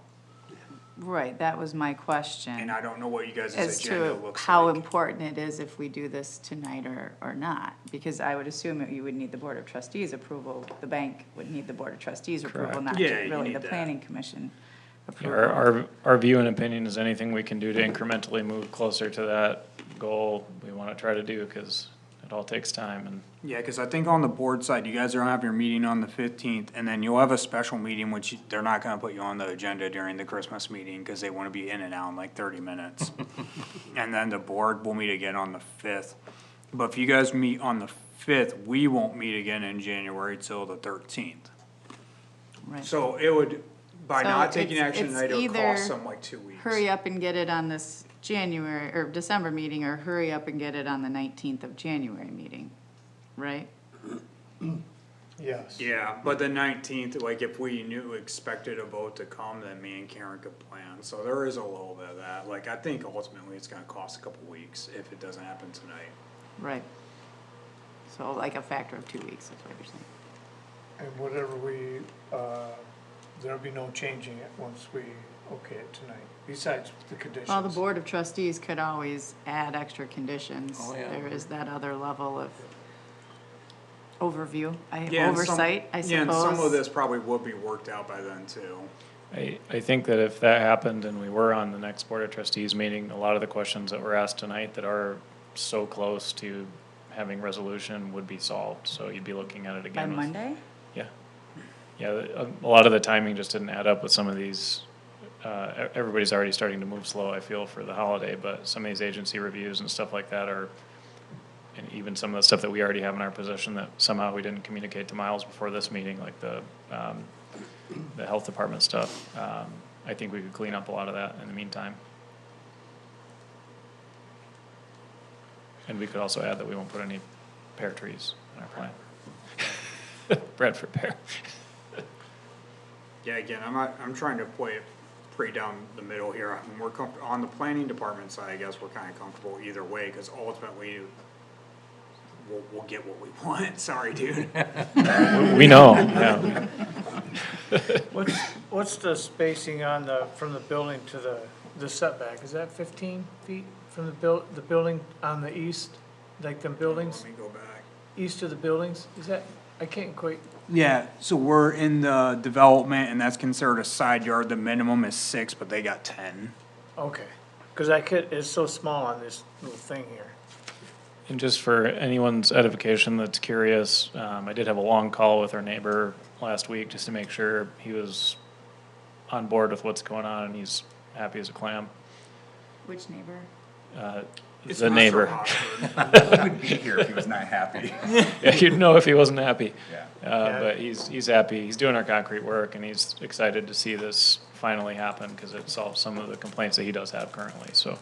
Speaker 8: Right, that was my question.
Speaker 4: And I don't know what you guys'
Speaker 8: As
Speaker 4: agenda
Speaker 8: to
Speaker 4: looks
Speaker 8: how
Speaker 4: like.
Speaker 8: important it is if we do this tonight or not. Because I would assume that you would need the Board of Trustees approval, the bank would need the Board of Trustees approval,
Speaker 7: Correct.
Speaker 8: not
Speaker 4: Yeah, you
Speaker 8: really
Speaker 4: need
Speaker 8: the
Speaker 4: that.
Speaker 8: planning commission
Speaker 7: Yeah,
Speaker 8: approval.
Speaker 7: Our view and opinion is anything we can do to incrementally move closer to that goal, we wanna try to do, cause it all takes time, and
Speaker 4: Yeah, cause I think on the board side, you guys are gonna have your meeting on the 15th, and then you'll have a special meeting, which they're not gonna put you on the agenda during the Christmas meeting, cause they wanna be in and out in like 30 minutes. And then the board will meet again on the 5th. But if you guys meet on the 5th, we won't meet again in January till the 13th.
Speaker 8: Right.
Speaker 4: So it would, by
Speaker 8: So
Speaker 4: not taking
Speaker 8: it's-
Speaker 4: action
Speaker 8: it's
Speaker 4: tonight, it would
Speaker 8: either
Speaker 4: cost them like 2 weeks.
Speaker 8: Hurry up and get it on this January, or December meeting, or hurry up and get it on the 19th of January meeting, right?
Speaker 1: Yes.
Speaker 4: Yeah, but the 19th, like if we expected a vote to come, then me and Karen could plan, so there is a little bit of that, like, I think ultimately it's gonna cost a couple weeks if it doesn't happen tonight.
Speaker 8: Right. So like a factor of 2 weeks, that's what you're saying.
Speaker 1: And whatever there'll be no changing it once we okay it tonight, besides the conditions.
Speaker 8: Well, the Board of Trustees could always add extra conditions.
Speaker 2: Oh, yeah.
Speaker 8: There is that other level of overview,
Speaker 4: Yeah, and some-
Speaker 8: oversight, I suppose.
Speaker 4: Yeah, and some of this probably will be worked out by then too.
Speaker 7: I think that if that happened and we were on the next Board of Trustees meeting, a lot of the questions that were asked tonight that are so close to having resolution would be solved, so you'd be looking at it
Speaker 8: By
Speaker 7: again. with-
Speaker 8: Monday?
Speaker 7: Yeah. Yeah, a lot of the timing just didn't add up with some of these, everybody's already starting to move slow, I feel, for the holiday, but some of these agency reviews and stuff like that are, and even some of the stuff that we already have in our possession that somehow we didn't communicate to Miles before this meeting, like the health department stuff. I think we could clean up a lot of that in the meantime. And we could also add that we won't put any pear trees in our plan. Bradford pear.
Speaker 4: Yeah, again, I'm trying to play it pretty down the middle here, I mean, on the planning department side, I guess we're kinda comfortable either way, cause ultimately, we'll get what we want, sorry, dude.
Speaker 7: We know, yeah.
Speaker 1: What's the spacing on from the building to the setback, is that 15 feet from the building on the east? like them buildings,
Speaker 4: Let me go back.
Speaker 1: east of the buildings, is that, I can't quite,
Speaker 4: Yeah, so we're in the development and that's considered a side yard. The minimum is 6, but they got 10.
Speaker 1: okay. Cause I could, it's so small on this little thing here.
Speaker 7: And just for anyone's edification that's curious, I did have a long call with our neighbor last week just to make sure he was on board with what's going on, and he's happy as a clam.
Speaker 8: Which neighbor?
Speaker 4: It's
Speaker 7: The
Speaker 4: Mr.
Speaker 7: neighbor.
Speaker 4: Hosford.
Speaker 3: He would be here if he was not happy.
Speaker 7: Yeah, you'd know if he wasn't happy.
Speaker 3: Yeah.
Speaker 1: Yeah.
Speaker 7: But he's happy, he's doing our concrete work, and he's excited to see this finally happen, cause it solves some of the complaints that he does have currently, so,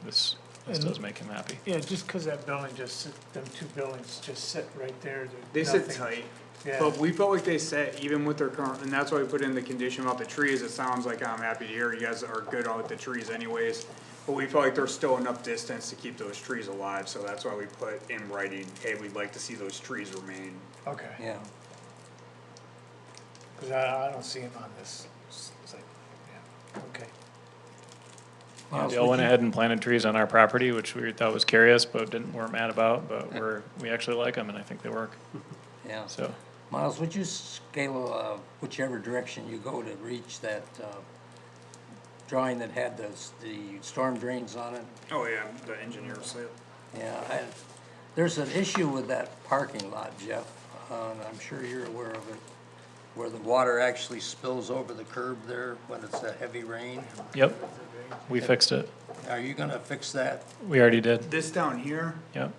Speaker 7: this does make him happy.
Speaker 1: Yeah, just cause that building them two buildings just sit right there.
Speaker 4: They
Speaker 1: there's
Speaker 4: sit
Speaker 1: nothing-
Speaker 4: tight,
Speaker 1: Yeah.
Speaker 4: but we felt like they set even with their current, and that's why we put in the condition about the trees. It sounds like I'm happy to hear you guys are good on with the trees anyways. But we felt like there's still enough distance to keep those trees alive, so that's why we put in writing, hey, we'd like to see those trees remain.
Speaker 1: Okay,
Speaker 2: Yeah.
Speaker 1: cause I don't see them on this, it's like, yeah, okay.
Speaker 7: Yeah, Dale went ahead and planted trees on our property, which we thought was curious, but weren't mad about, but we actually like them, and I think they work,
Speaker 2: Yeah.
Speaker 7: so.
Speaker 2: Miles, would you scale, whichever direction you go to reach that, drawing that had the storm drains on it?
Speaker 4: Oh, yeah, the engineer said.
Speaker 2: Yeah, there's an issue with that parking lot, Jeff, and I'm sure you're aware of it, where the water actually spills over the curb there when it's a heavy rain.
Speaker 7: Yep, we fixed it.
Speaker 2: Are you gonna fix that?
Speaker 7: We already did,
Speaker 4: This down here,
Speaker 7: yep.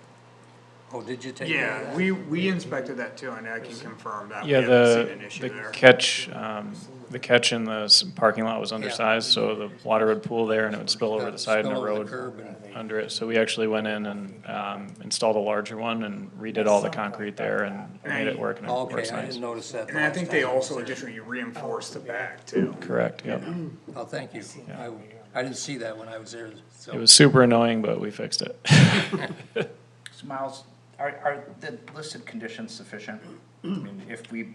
Speaker 2: Oh, did you take care of
Speaker 4: yeah,
Speaker 2: that?
Speaker 4: we inspected that too, and I can confirm that we
Speaker 7: Yeah,
Speaker 4: haven't seen an issue
Speaker 7: the
Speaker 4: there.
Speaker 7: catch in the parking lot was undersized, so the water would pool there and it would spill over the side of the
Speaker 2: Spill over
Speaker 7: road
Speaker 2: curb and-
Speaker 7: under it. So we actually went in and, installed a larger one and redid all the concrete there and made it work and it
Speaker 2: Okay,
Speaker 7: works
Speaker 2: I
Speaker 7: nice.
Speaker 2: didn't notice that.
Speaker 4: And I
Speaker 2: last
Speaker 4: think they
Speaker 2: time I was
Speaker 4: also
Speaker 2: there.
Speaker 4: additionally reinforced the back too.
Speaker 7: Correct, yep.
Speaker 2: Oh, thank you. I didn't see that when I was there, so.
Speaker 7: It was super annoying, but we fixed it.
Speaker 3: So Miles, are the listed conditions sufficient? I mean, if we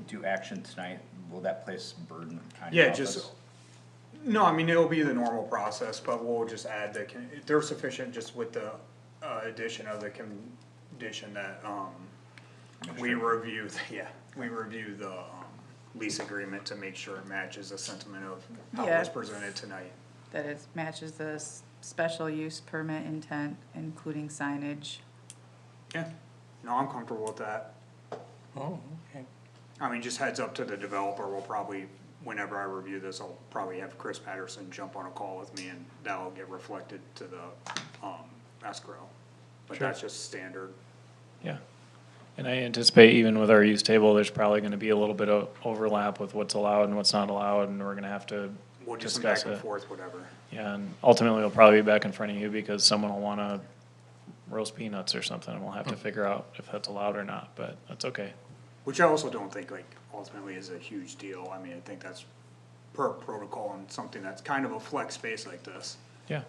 Speaker 3: do action tonight, will that place a burden on your
Speaker 4: Yeah,
Speaker 3: office?
Speaker 4: just, no, I mean, it'll be the normal process, but we'll just add they're sufficient just with the, addition of the condition that, we review, we review the, lease agreement to make sure it matches the sentiment of how it was
Speaker 8: Yeah.
Speaker 4: presented tonight.
Speaker 8: That it matches the special use permit intent, including signage.
Speaker 4: Yeah, no, I'm comfortable with that.
Speaker 2: Oh, okay.
Speaker 4: I mean, just heads up to the developer, we'll probably, whenever I review this, I'll probably have Chris Patterson jump on a call with me and that'll get reflected to the, escrow. But
Speaker 7: Sure.
Speaker 4: that's just standard.
Speaker 7: Yeah. And I anticipate even with our use table, there's probably gonna be a little bit of overlap with what's allowed and what's not allowed, and we're gonna have to
Speaker 4: We'll do some back
Speaker 7: discuss
Speaker 4: and
Speaker 7: it.
Speaker 4: forth, whatever.
Speaker 7: Yeah, and ultimately we'll probably be back in front of you because someone will wanna roast peanuts or something, and we'll have to figure out if that's allowed or not, but that's okay.
Speaker 4: Which I also don't think like ultimately is a huge deal. I mean, I think that's per protocol and something that's kind of a flex space like this.
Speaker 7: Yeah,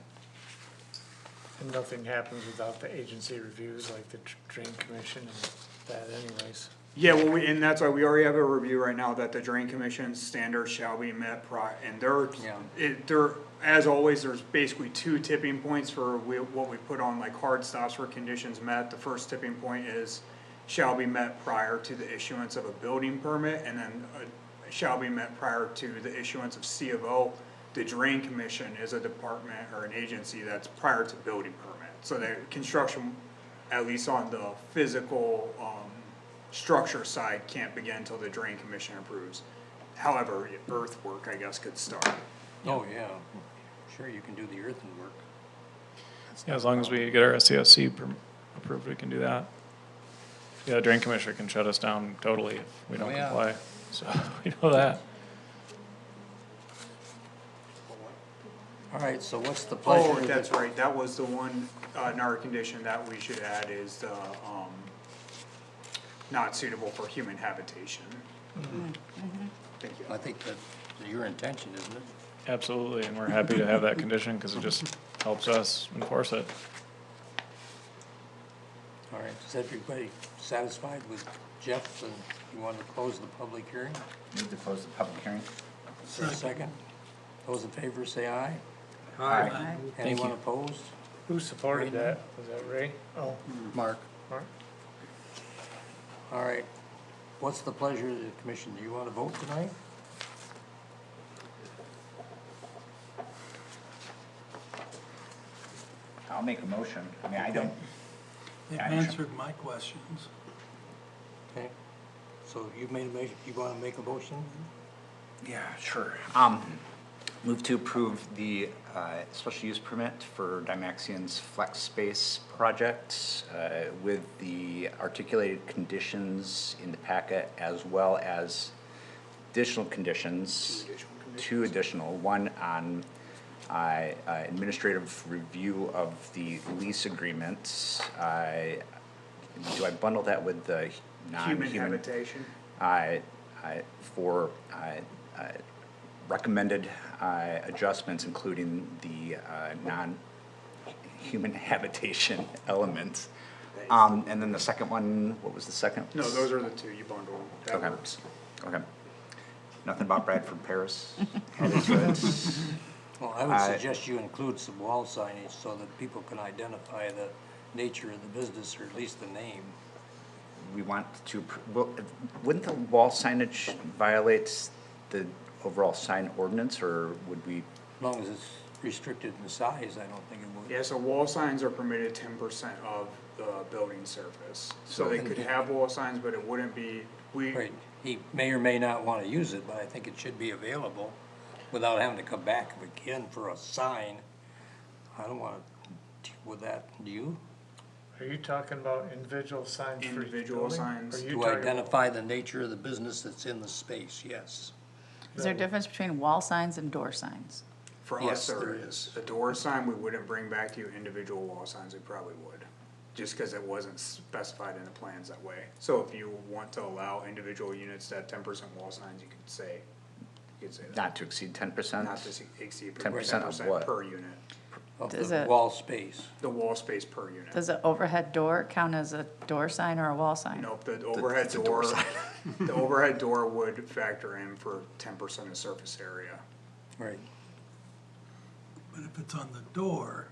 Speaker 1: And nothing happens without the agency reviews, like the drain commission and that anyways.
Speaker 4: Yeah, well, and that's why we already have a review right now that the drain commission's standards shall be met and they're, as always, there's basically 2 tipping points for what we put on like hard stops for conditions met. The first tipping point is shall be met prior to the issuance of a building permit, and then shall be met prior to the issuance of C of O. The drain commission is a department or an agency that's prior to building permit. So the construction, at least on the physical, structure side, can't begin until the drain commission approves. However, earthwork, I guess, could start.
Speaker 2: Oh, yeah. Sure, you can do the earthen work.
Speaker 7: yeah, as long as we get our SCSC approved, we can do that. Yeah, drain commissioner can shut us down totally if we don't
Speaker 2: Oh, yeah.
Speaker 7: comply, so we know that.
Speaker 2: All right, so what's the pleasure?
Speaker 4: Oh, that's right, that was the one, another condition that we should add is the, not suitable for human habitation. Thank you.
Speaker 2: I think that's your intention, isn't it?
Speaker 7: Absolutely, and we're happy to have that condition, cause it just helps us enforce it.
Speaker 2: All right, is everybody satisfied with Jeff, and you want to close the public hearing?
Speaker 3: Move to close the public hearing?
Speaker 2: Is there a second? Those in favor say aye.
Speaker 3: Aye.
Speaker 2: Anyone opposed?
Speaker 1: Who supported that? Was that Ray? Oh,
Speaker 2: Mark,
Speaker 1: Mark?
Speaker 2: all right. What's the pleasure of the commission? Do you want to vote tonight?
Speaker 3: I'll make a motion. I mean, I don't,
Speaker 6: They've
Speaker 3: Yeah, sure.
Speaker 6: answered my questions.
Speaker 2: Okay, so you've made a motion, you want to make a motion?
Speaker 3: yeah, sure. Move to approve the, special use permit for Dymaxion's flex space project, with the articulated conditions in the packet as well as additional conditions. Two additional, one on, administrative review of the lease agreements. Do I bundle that with the non-human?
Speaker 4: Human habitation.
Speaker 3: For recommended adjustments, including the non-human habitation elements. And then the second one, what was the second?
Speaker 4: No, those are the two, you bundle them. That
Speaker 3: Okay.
Speaker 4: works.
Speaker 3: Okay. Nothing about Bradford, Paris. Added to it.
Speaker 2: Well, I would suggest you include some wall signage so that people can identify the nature of the business, or at least the name.
Speaker 3: We want to, well, wouldn't the wall signage violate the overall sign ordinance, or would we?
Speaker 2: As long as it's restricted in size, I don't think it would.
Speaker 4: Yeah, so wall signs are permitted 10% of the building surface. So they could have wall signs, but it wouldn't be,
Speaker 2: Right, he may or may not want to use it, but I think it should be available without having to come back again for a sign. I don't want to deal with that, do you?
Speaker 1: Are you talking about individual signs for each
Speaker 4: Individual
Speaker 1: building?
Speaker 4: signs.
Speaker 1: Or are you
Speaker 2: To
Speaker 1: talking about-
Speaker 2: identify the nature of the business that's in the space, yes.
Speaker 8: Is there a difference between wall signs and door signs?
Speaker 4: For
Speaker 2: Yes,
Speaker 4: us, there
Speaker 2: there
Speaker 4: is. A door sign, we wouldn't bring back to you. Individual wall signs, we probably would. Just cause it wasn't specified in the plans that way. So if you want to allow individual units to have 10% wall signs, you could say that.
Speaker 3: Not to exceed 10%?
Speaker 4: Not to exceed
Speaker 3: 10% of what?
Speaker 4: per unit.
Speaker 2: Of
Speaker 8: Does
Speaker 2: the
Speaker 8: it-
Speaker 2: wall space.
Speaker 4: The wall space per unit.
Speaker 8: Does an overhead door count as a door sign or a wall sign?
Speaker 4: Nope, the overhead
Speaker 3: it's a door
Speaker 4: door,
Speaker 3: sign.
Speaker 4: the overhead door would factor in for 10% of surface area.
Speaker 2: Right.
Speaker 6: But if it's on the door,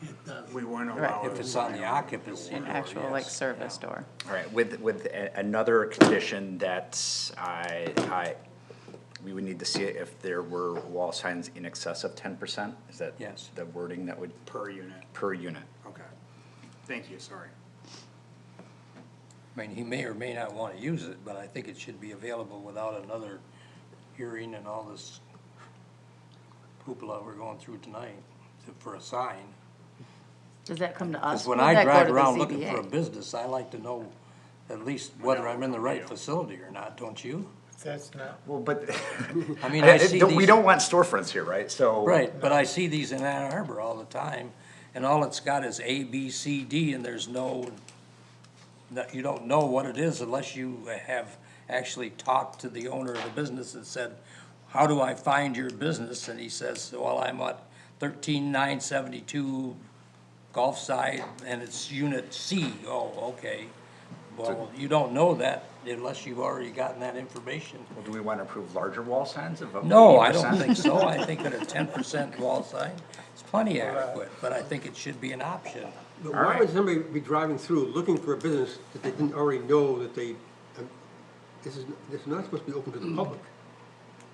Speaker 6: it doesn't.
Speaker 4: We wouldn't
Speaker 8: Right.
Speaker 4: allow it.
Speaker 2: If it's on the occupancy
Speaker 8: An
Speaker 2: door,
Speaker 8: actual like
Speaker 2: yes.
Speaker 8: service door?
Speaker 3: All right, with another condition that we would need to see if there were wall signs in excess of 10%? Is that?
Speaker 2: Yes.
Speaker 3: The wording that would,
Speaker 4: Per unit,
Speaker 3: per unit?
Speaker 4: okay. Thank you, sorry.
Speaker 2: I mean, he may or may not want to use it, but I think it should be available without another hearing and all this hoopla we're going through tonight for a sign.
Speaker 8: Does that come to us?
Speaker 2: Because when
Speaker 8: Will
Speaker 2: I
Speaker 8: that go
Speaker 2: drive
Speaker 8: to the
Speaker 2: around looking for a
Speaker 8: ZBA?
Speaker 2: business, I like to know at least whether I'm in the right facility or not, don't you?
Speaker 1: That's not,
Speaker 3: Well, but.
Speaker 2: I mean, I see
Speaker 3: We
Speaker 2: these,
Speaker 3: don't want storefronts here, right? So.
Speaker 2: right, but I see these in Ann Arbor all the time, and all it's got is A, B, C, D, and there's you don't know what it is unless you have actually talked to the owner of the business and said, how do I find your business? And he says, well, I'm at 13972 Gulfside, and it's unit C. Oh, okay. Well, you don't know that unless you've already gotten that information.
Speaker 3: Well, do we want to approve larger wall signs of up to
Speaker 2: No, I
Speaker 3: 80%?
Speaker 2: don't think so. I think that a 10% wall sign is plenty adequate, but I think it should be an option.
Speaker 5: But why would somebody be driving through looking for a business that they didn't already know that they, this is not supposed to be open to the public.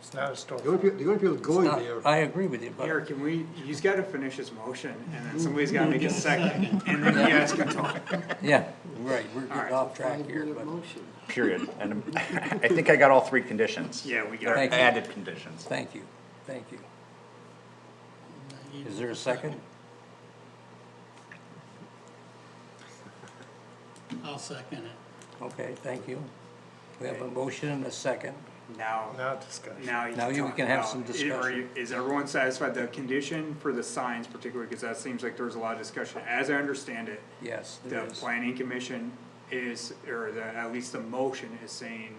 Speaker 1: it's not a store.
Speaker 5: The only people going
Speaker 2: Not-
Speaker 5: there,
Speaker 2: I agree with you, but
Speaker 4: Here, can we, he's gotta finish his motion, and then somebody's gotta make a second, and then you guys can talk.
Speaker 2: yeah, right, we're getting
Speaker 4: Alright.
Speaker 2: off track here,
Speaker 9: Five-minute
Speaker 2: but
Speaker 9: motion.
Speaker 3: Period. And I think I got all three conditions.
Speaker 4: Yeah, we
Speaker 3: Or
Speaker 4: got it.
Speaker 2: Thank you.
Speaker 3: added conditions.
Speaker 2: thank you, thank you. Is there a second?
Speaker 6: I'll second it.
Speaker 2: Okay, thank you. We have a motion and a second.
Speaker 4: Now,
Speaker 1: Now discussion.
Speaker 4: now you
Speaker 2: Now
Speaker 4: can
Speaker 2: you
Speaker 4: talk
Speaker 2: can have
Speaker 4: about,
Speaker 2: some
Speaker 4: are
Speaker 2: discussion.
Speaker 4: you- is everyone satisfied, the condition for the signs particularly, because that seems like there's a lot of discussion, as I understand it,
Speaker 2: Yes, there
Speaker 4: the
Speaker 2: is.
Speaker 4: planning commission is, or at least the motion is saying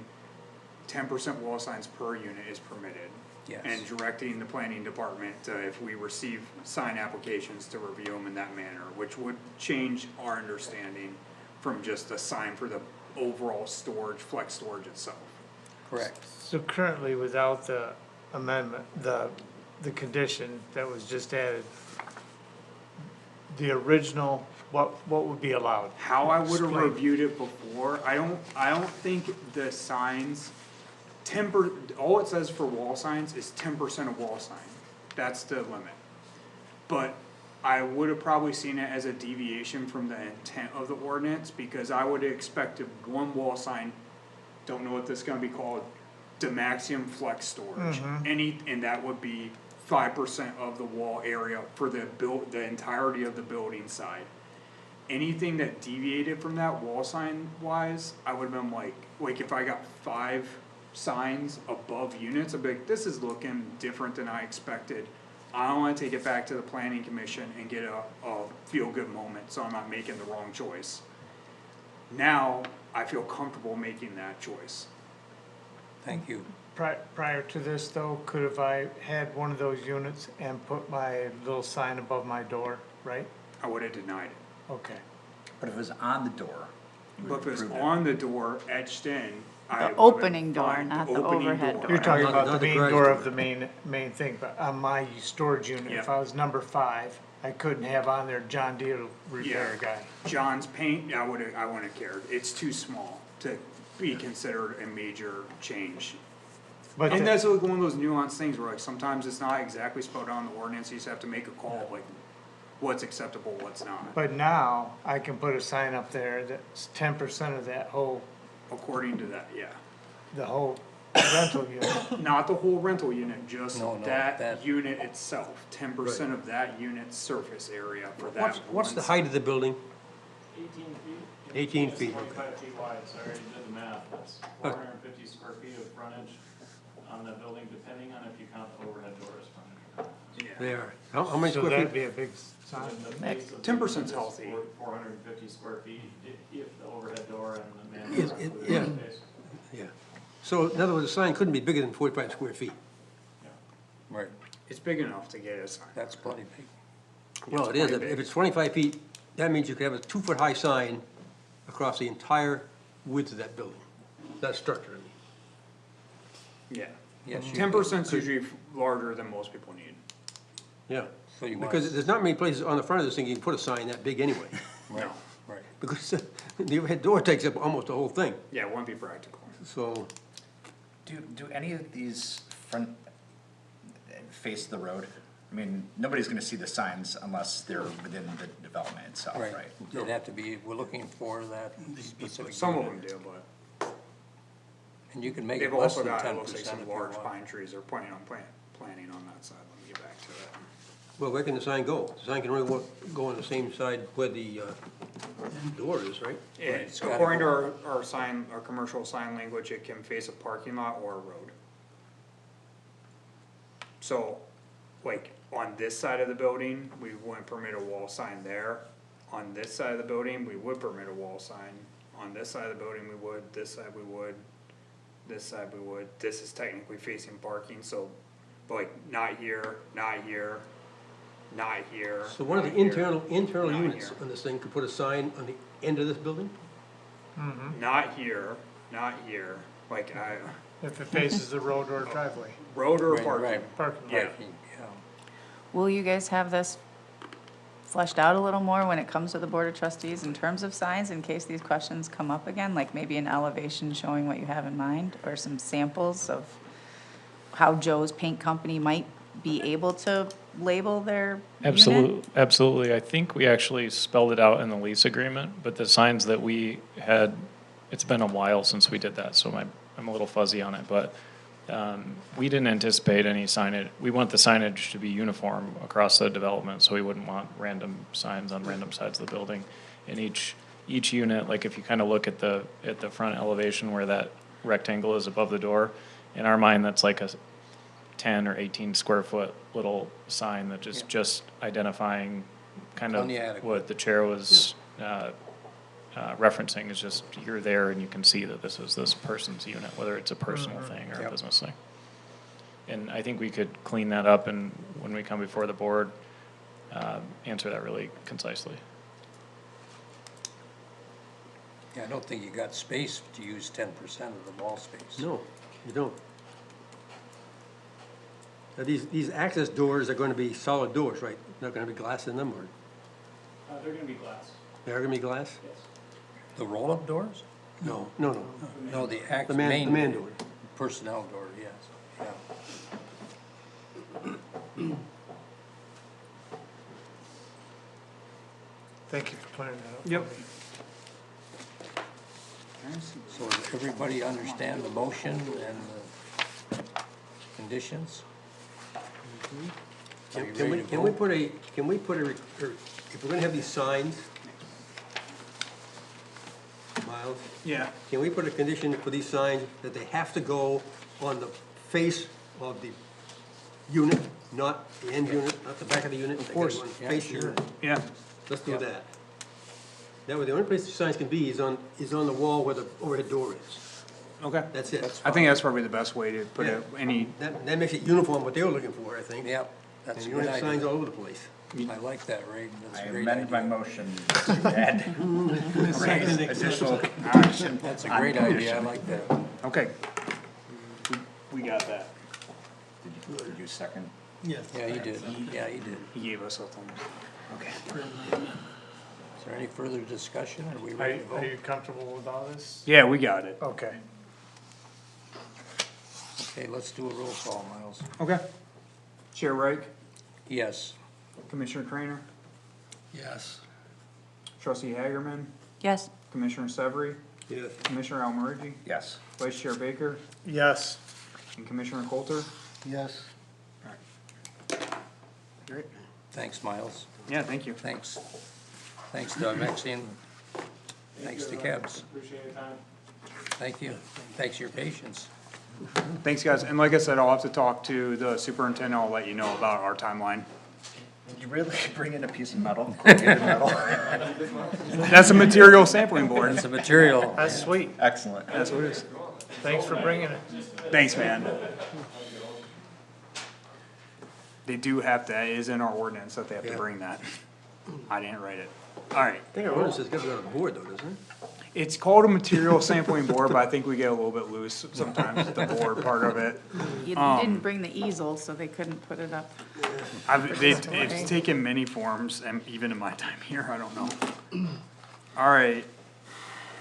Speaker 4: 10% wall signs per unit is permitted.
Speaker 2: Yes.
Speaker 4: And directing the planning department, if we receive sign applications, to review them in that manner, which would change our understanding from just a sign for the overall storage, flex storage itself.
Speaker 2: Correct.
Speaker 1: So currently, without the amendment, the condition that was just added, the original, what would be allowed?
Speaker 4: How I would have
Speaker 1: Explain.
Speaker 4: reviewed it before, I don't think the signs, all it says for wall signs is 10% of wall sign, that's the limit. But I would have probably seen it as a deviation from the intent of the ordinance, because I would have expected one wall sign, don't know what this is gonna be called, Demaxium flex storage. And that would be 5% of the wall area for the entirety of the building side. Anything that deviated from that wall sign wise, I would have been like if I got 5 signs above units, I'd be like, this is looking different than I expected. I don't wanna take it back to the planning commission and get a feel-good moment, so I'm not making the wrong choice. Now, I feel comfortable making that choice.
Speaker 2: Thank you.
Speaker 1: Prior to this though, could have I had one of those units and put my little sign above my door, right?
Speaker 4: I would have denied it.
Speaker 1: Okay.
Speaker 3: But if it was on the door. we
Speaker 4: But if it's
Speaker 3: approved it.
Speaker 4: on the door, etched in, I
Speaker 8: The
Speaker 4: would've
Speaker 8: opening door,
Speaker 4: fine.
Speaker 8: not the
Speaker 4: opening
Speaker 8: overhead door.
Speaker 1: You're talking
Speaker 5: Not-
Speaker 1: about
Speaker 5: not
Speaker 1: the
Speaker 5: the
Speaker 1: main
Speaker 5: garage
Speaker 1: door
Speaker 5: door.
Speaker 1: of the main thing, but on my storage unit, if
Speaker 4: Yeah.
Speaker 1: I was number 5, I couldn't have on there John Deere repair
Speaker 4: Yeah.
Speaker 1: guy.
Speaker 4: John's paint, I wouldn't have cared, it's too small to be considered a major change.
Speaker 1: But
Speaker 4: And
Speaker 1: the-
Speaker 4: that's like one of those nuanced things where like sometimes it's not exactly spelled out in the ordinance, you just have to make a call, like what's acceptable, what's not,
Speaker 1: But now, I can put a sign up there that's 10% of that whole,
Speaker 4: according to that, yeah.
Speaker 1: the whole rental unit.
Speaker 4: Not the whole rental unit, just
Speaker 2: No, no,
Speaker 4: that
Speaker 2: that-
Speaker 4: unit itself, 10% of that unit's surface area for that.
Speaker 5: What's the
Speaker 4: one
Speaker 5: height of the building?
Speaker 7: 18 feet?
Speaker 5: 18 feet, okay.
Speaker 7: 25 feet wide, sorry, I did the math, that's 450 square feet of frontage on the building, depending on if you count the overhead doors frontage.
Speaker 4: Yeah.
Speaker 5: There. How many
Speaker 1: So
Speaker 5: square
Speaker 1: that'd
Speaker 5: feet?
Speaker 1: be a big sign.
Speaker 7: The base of the
Speaker 4: 10% 's
Speaker 7: unit is
Speaker 4: healthy.
Speaker 7: 450 square feet, if the overhead door and the man.
Speaker 5: Is it- yeah. Yeah. So in other words, the sign couldn't be bigger than 45 square feet.
Speaker 2: Right,
Speaker 4: It's big enough to get a sign.
Speaker 2: that's plenty big.
Speaker 5: Well, it is.
Speaker 4: quite
Speaker 5: If
Speaker 4: big.
Speaker 5: it's 25 feet, that means you could have a 2-foot-high sign across the entire width of that building. That structure, I mean.
Speaker 4: Yeah.
Speaker 2: Yes, you
Speaker 4: 10%'s usually larger than most people need.
Speaker 5: Yeah.
Speaker 2: So you
Speaker 5: Because
Speaker 2: want-
Speaker 5: there's not many places on the front of this thing you can put a sign that big anyway.
Speaker 2: Right, right.
Speaker 5: Because the overhead door takes up almost the whole thing,
Speaker 4: Yeah, it wouldn't be practical.
Speaker 5: so.
Speaker 3: Do any of these front, face the road? I mean, nobody's gonna see the signs unless they're within the development itself,
Speaker 2: Right,
Speaker 3: right?
Speaker 2: it'd have to be, we're looking for that specific
Speaker 4: Some of
Speaker 2: unit.
Speaker 4: them do, but
Speaker 2: And you can make
Speaker 4: they've
Speaker 2: it less
Speaker 4: also
Speaker 2: than
Speaker 4: got, it
Speaker 2: 10%
Speaker 4: looks like
Speaker 2: if
Speaker 4: some
Speaker 2: you
Speaker 4: large
Speaker 2: want.
Speaker 4: pine trees are planning on that side. Let me get back to it.
Speaker 5: Well, where can the sign go? The sign can only go on the same side where the door is, right?
Speaker 4: Yeah,
Speaker 2: it's gotta
Speaker 4: according to
Speaker 2: go-
Speaker 4: our sign, our commercial sign language, it can face a parking lot or a road. So, like, on this side of the building, we wouldn't permit a wall sign there. On this side of the building, we would permit a wall sign. On this side of the building, we would, this side we would, this side we would. This is technically facing parking, so, but like, not here, not here, not here.
Speaker 5: So one of the
Speaker 4: not here,
Speaker 5: internal
Speaker 4: not
Speaker 5: units
Speaker 4: here.
Speaker 5: on this thing could put a sign on the end of this building?
Speaker 4: Not here, not here, like,
Speaker 1: If it faces the road or driveway,
Speaker 4: road or
Speaker 2: Right,
Speaker 4: parking.
Speaker 2: right.
Speaker 1: parking lot.
Speaker 4: Yeah.
Speaker 2: Parking, yeah.
Speaker 8: Will you guys have this fleshed out a little more when it comes to the Board of Trustees in terms of signs, in case these questions come up again? Like maybe an elevation showing what you have in mind, or some samples of how Joe's Paint Company might be able to label their unit?
Speaker 7: Absolutely, I think we actually spelled it out in the lease agreement, but the signs that we had, it's been a while since we did that, so I'm a little fuzzy on it, but we didn't anticipate any signage. We want the signage to be uniform across the development, so we wouldn't want random signs on random sides of the building. And each unit, like if you kind of look at the front elevation where that rectangle is above the door, in our mind, that's like a 10 or 18 square foot little sign that is just identifying kind of
Speaker 2: Plenty adequate.
Speaker 7: what the chair was referencing, is just you're there and you can see that this is this person's unit, whether it's a personal thing or a
Speaker 2: Yep.
Speaker 7: business thing. And I think we could clean that up, and when we come before the board, answer that really concisely.
Speaker 2: Yeah, I don't think you got space to use 10% of the wall space.
Speaker 5: No, you don't. Now, these access doors are gonna be solid doors, right? Not gonna be glass in them, or?
Speaker 4: They're gonna be glass.
Speaker 5: They are gonna be glass?
Speaker 2: The roll-up doors?
Speaker 5: No, no, no.
Speaker 2: No, the act,
Speaker 5: The
Speaker 2: main.
Speaker 5: man door.
Speaker 2: Personnel door, yes, yeah.
Speaker 1: Thank you for clearing that up.
Speaker 4: Yep.
Speaker 2: So does everybody understand the motion and the conditions? Are you ready to
Speaker 5: Can we
Speaker 2: vote?
Speaker 5: put a, if we're gonna have these signs, Miles,
Speaker 4: Yeah.
Speaker 5: can we put a condition for these signs that they have to go on the face of the unit, not the end unit, not the back of the unit? Of
Speaker 4: course.
Speaker 2: Yeah,
Speaker 5: Face of the
Speaker 2: sure.
Speaker 5: unit.
Speaker 4: Yeah.
Speaker 5: Let's do that. That way, the only place the signs can be is on the wall where the overhead door is.
Speaker 4: Okay.
Speaker 5: That's it.
Speaker 4: I think that's probably the best way to put it, any,
Speaker 5: That makes it uniform, what they were looking for, I think.
Speaker 2: Yep, that's
Speaker 5: And
Speaker 2: a
Speaker 5: you don't
Speaker 2: good
Speaker 5: have signs
Speaker 2: idea.
Speaker 5: all over the place.
Speaker 2: I like that, Ray, that's
Speaker 3: I
Speaker 2: a great
Speaker 3: amend my
Speaker 2: idea.
Speaker 3: motion to add
Speaker 6: Second
Speaker 3: additional action.
Speaker 2: That's a
Speaker 3: on
Speaker 2: great
Speaker 3: condition.
Speaker 2: idea, I like that.
Speaker 4: okay. We got that.
Speaker 3: Did you second?
Speaker 6: Yes.
Speaker 2: Yeah, you did, yeah, you did.
Speaker 4: He gave us a thumbs. Okay.
Speaker 2: Is there any further discussion, are we
Speaker 1: Are
Speaker 2: ready
Speaker 1: you,
Speaker 2: to
Speaker 1: are
Speaker 2: vote?
Speaker 1: you comfortable with all this?
Speaker 4: Yeah, we got it.
Speaker 1: Okay.
Speaker 2: Okay, let's do a roll call, Miles.
Speaker 4: Okay. Chair Reich,
Speaker 2: Yes.
Speaker 4: Commissioner Trainer,
Speaker 6: Yes.
Speaker 4: Trustee Hagerman,
Speaker 8: Yes,
Speaker 4: Commissioner Severie,
Speaker 5: Yes.
Speaker 4: Commissioner Almaridge,
Speaker 3: Yes.
Speaker 4: Vice Chair Baker,
Speaker 1: Yes.
Speaker 4: and Commissioner Coulter.
Speaker 9: Yes.
Speaker 4: Great.
Speaker 2: Thanks, Miles.
Speaker 4: Yeah, thank you.
Speaker 2: Thanks. Thanks, Doug, Maxine. Thanks to Kebs.
Speaker 4: Appreciate your time.
Speaker 2: Thank you. Thanks for your patience.
Speaker 4: Thanks, guys. And like I said, I'll have to talk to the superintendent. I'll let you know about our timeline.
Speaker 3: Did you really bring in a piece of metal, corrugated metal?
Speaker 4: That's a material sampling board.
Speaker 2: It's a material.
Speaker 1: That's sweet.
Speaker 3: Excellent.
Speaker 4: That's what it is.
Speaker 1: Thanks for bringing it.
Speaker 4: Thanks, man. They do have to, it is in our ordinance that they have to
Speaker 5: Yeah.
Speaker 4: bring that. I didn't write it. Alright,
Speaker 5: I think our ordinance has got to be on a board though, doesn't it?
Speaker 4: it's called a material sampling board, but I think we get a little bit loose sometimes with the board part of it.
Speaker 8: you didn't bring the easel, so they couldn't put it up.
Speaker 4: It's taken many forms, and even in my time here, I don't know. Alright,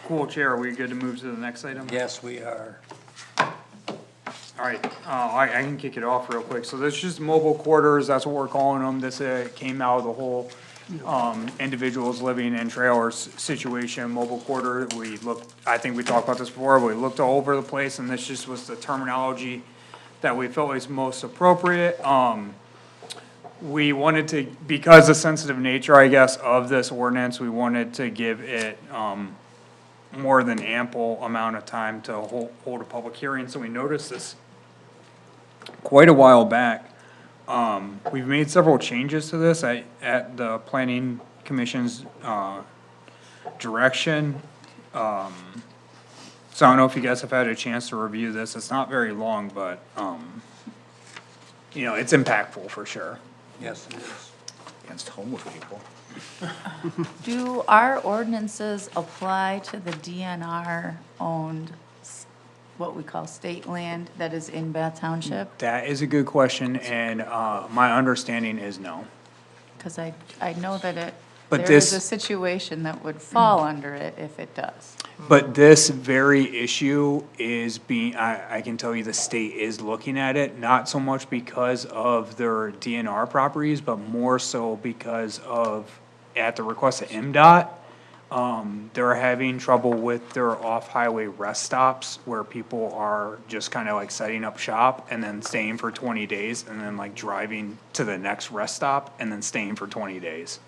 Speaker 4: cool, Chair, are we good to move to the next item?
Speaker 2: Yes, we are.
Speaker 4: Alright, I can kick it off real quick, so this is just mobile quarters, that's what we're calling them, this, came out of the whole, individuals living in trailers situation, mobile quarter, we looked, I think we talked about this before, we looked all over the place, and this just was the terminology that we felt was most appropriate, we wanted to, because the sensitive nature, I guess, of this ordinance, we wanted to give it, more than ample amount of time to hold a public hearing, so we noticed this quite a while back. We've made several changes to this at the planning commission's, direction. So I don't know if you guys have had a chance to review this, it's not very long, but, you know, it's impactful for sure.
Speaker 2: Yes, it is.
Speaker 3: Against homeless people.
Speaker 8: Do our ordinances apply to the DNR-owned, what we call state land that is in Bath Township?
Speaker 4: That is a good question, and, my understanding is no.
Speaker 8: Because I know that it,
Speaker 4: But
Speaker 8: there is
Speaker 4: this-
Speaker 8: a situation that would fall under it if it does.
Speaker 4: But this very issue is being, I can tell you the state is looking at it, not so much because of their DNR properties, but more so because of, at the request of MDOT, they're having trouble with their off-highway rest stops where people are just kind of like setting up shop and then staying for 20 days and then like driving to the next rest stop and then staying for 20 days.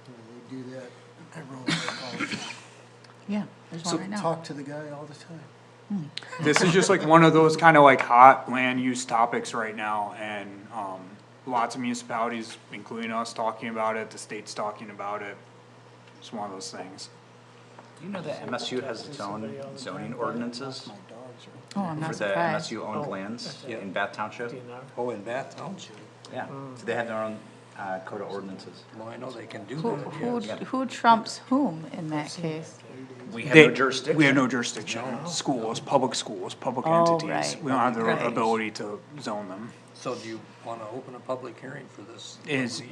Speaker 9: They do that. I rode that all the time.
Speaker 8: Yeah, there's one right now.
Speaker 9: Talk to the guy all the time.
Speaker 4: This is just like one of those kind of like hot land use topics right now, and, lots of municipalities, including us, talking about it, the state's talking about it. It's one of those things.
Speaker 3: Do you know that MSU has its own zoning ordinances
Speaker 9: My dogs are.
Speaker 8: Oh, I'm
Speaker 3: for
Speaker 8: not
Speaker 3: the
Speaker 8: surprised.
Speaker 3: MSU owned lands in Bath Township?
Speaker 2: Oh, in Bath Township?
Speaker 3: Yeah, so they have their own, code of ordinances.
Speaker 2: Well, I know they can do
Speaker 8: Who,
Speaker 2: that, yes.
Speaker 8: who trumps whom in that case?
Speaker 3: We have no
Speaker 4: They-
Speaker 3: jurisdiction.
Speaker 4: We have no jurisdiction. Schools, public
Speaker 8: Oh,
Speaker 4: entities.
Speaker 8: right.
Speaker 4: We don't have the
Speaker 8: Right.
Speaker 4: ability to zone them.
Speaker 2: So do you wanna open a public hearing for this?
Speaker 4: Is,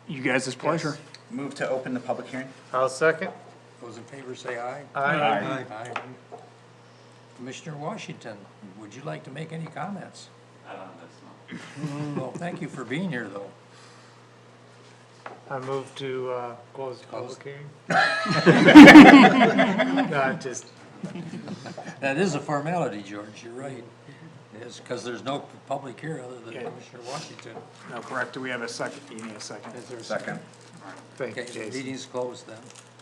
Speaker 4: You guys' pleasure.
Speaker 3: Move to open the public hearing?
Speaker 1: I'll second.
Speaker 2: Those in favor say aye.
Speaker 1: Aye.
Speaker 2: Aye. Commissioner Washington, would you like to make any comments? Well, thank you for being here, though.
Speaker 1: I move to, close the public hearing. No, just,
Speaker 2: That is a formality, George, you're right. It is, because there's no public here other than
Speaker 4: Yeah.
Speaker 2: Commissioner Washington.
Speaker 4: No, correct. Do we have a second? You need a second.
Speaker 2: Is there a
Speaker 3: Second.
Speaker 1: thank you,
Speaker 2: Okay, the
Speaker 1: Jason.
Speaker 2: meeting's closed then.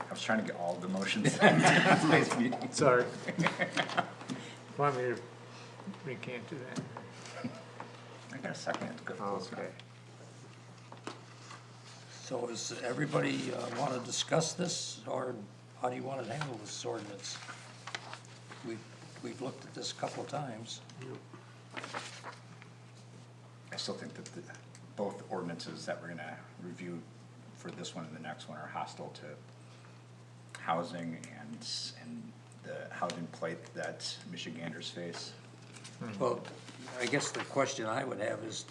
Speaker 3: I was trying to get all the motions in today's meeting.
Speaker 1: Sorry. Want me to recant to that?
Speaker 3: I got a second. It's good.
Speaker 1: Okay.
Speaker 2: So does everybody want to discuss this, or how do you want to handle this ordinance? We've looked at this a couple of times.
Speaker 3: I still think that both ordinances that we're gonna review for this one and the next one are hostile to housing and the housing plight that Michiganders face.
Speaker 2: Well, I guess the question I would have is,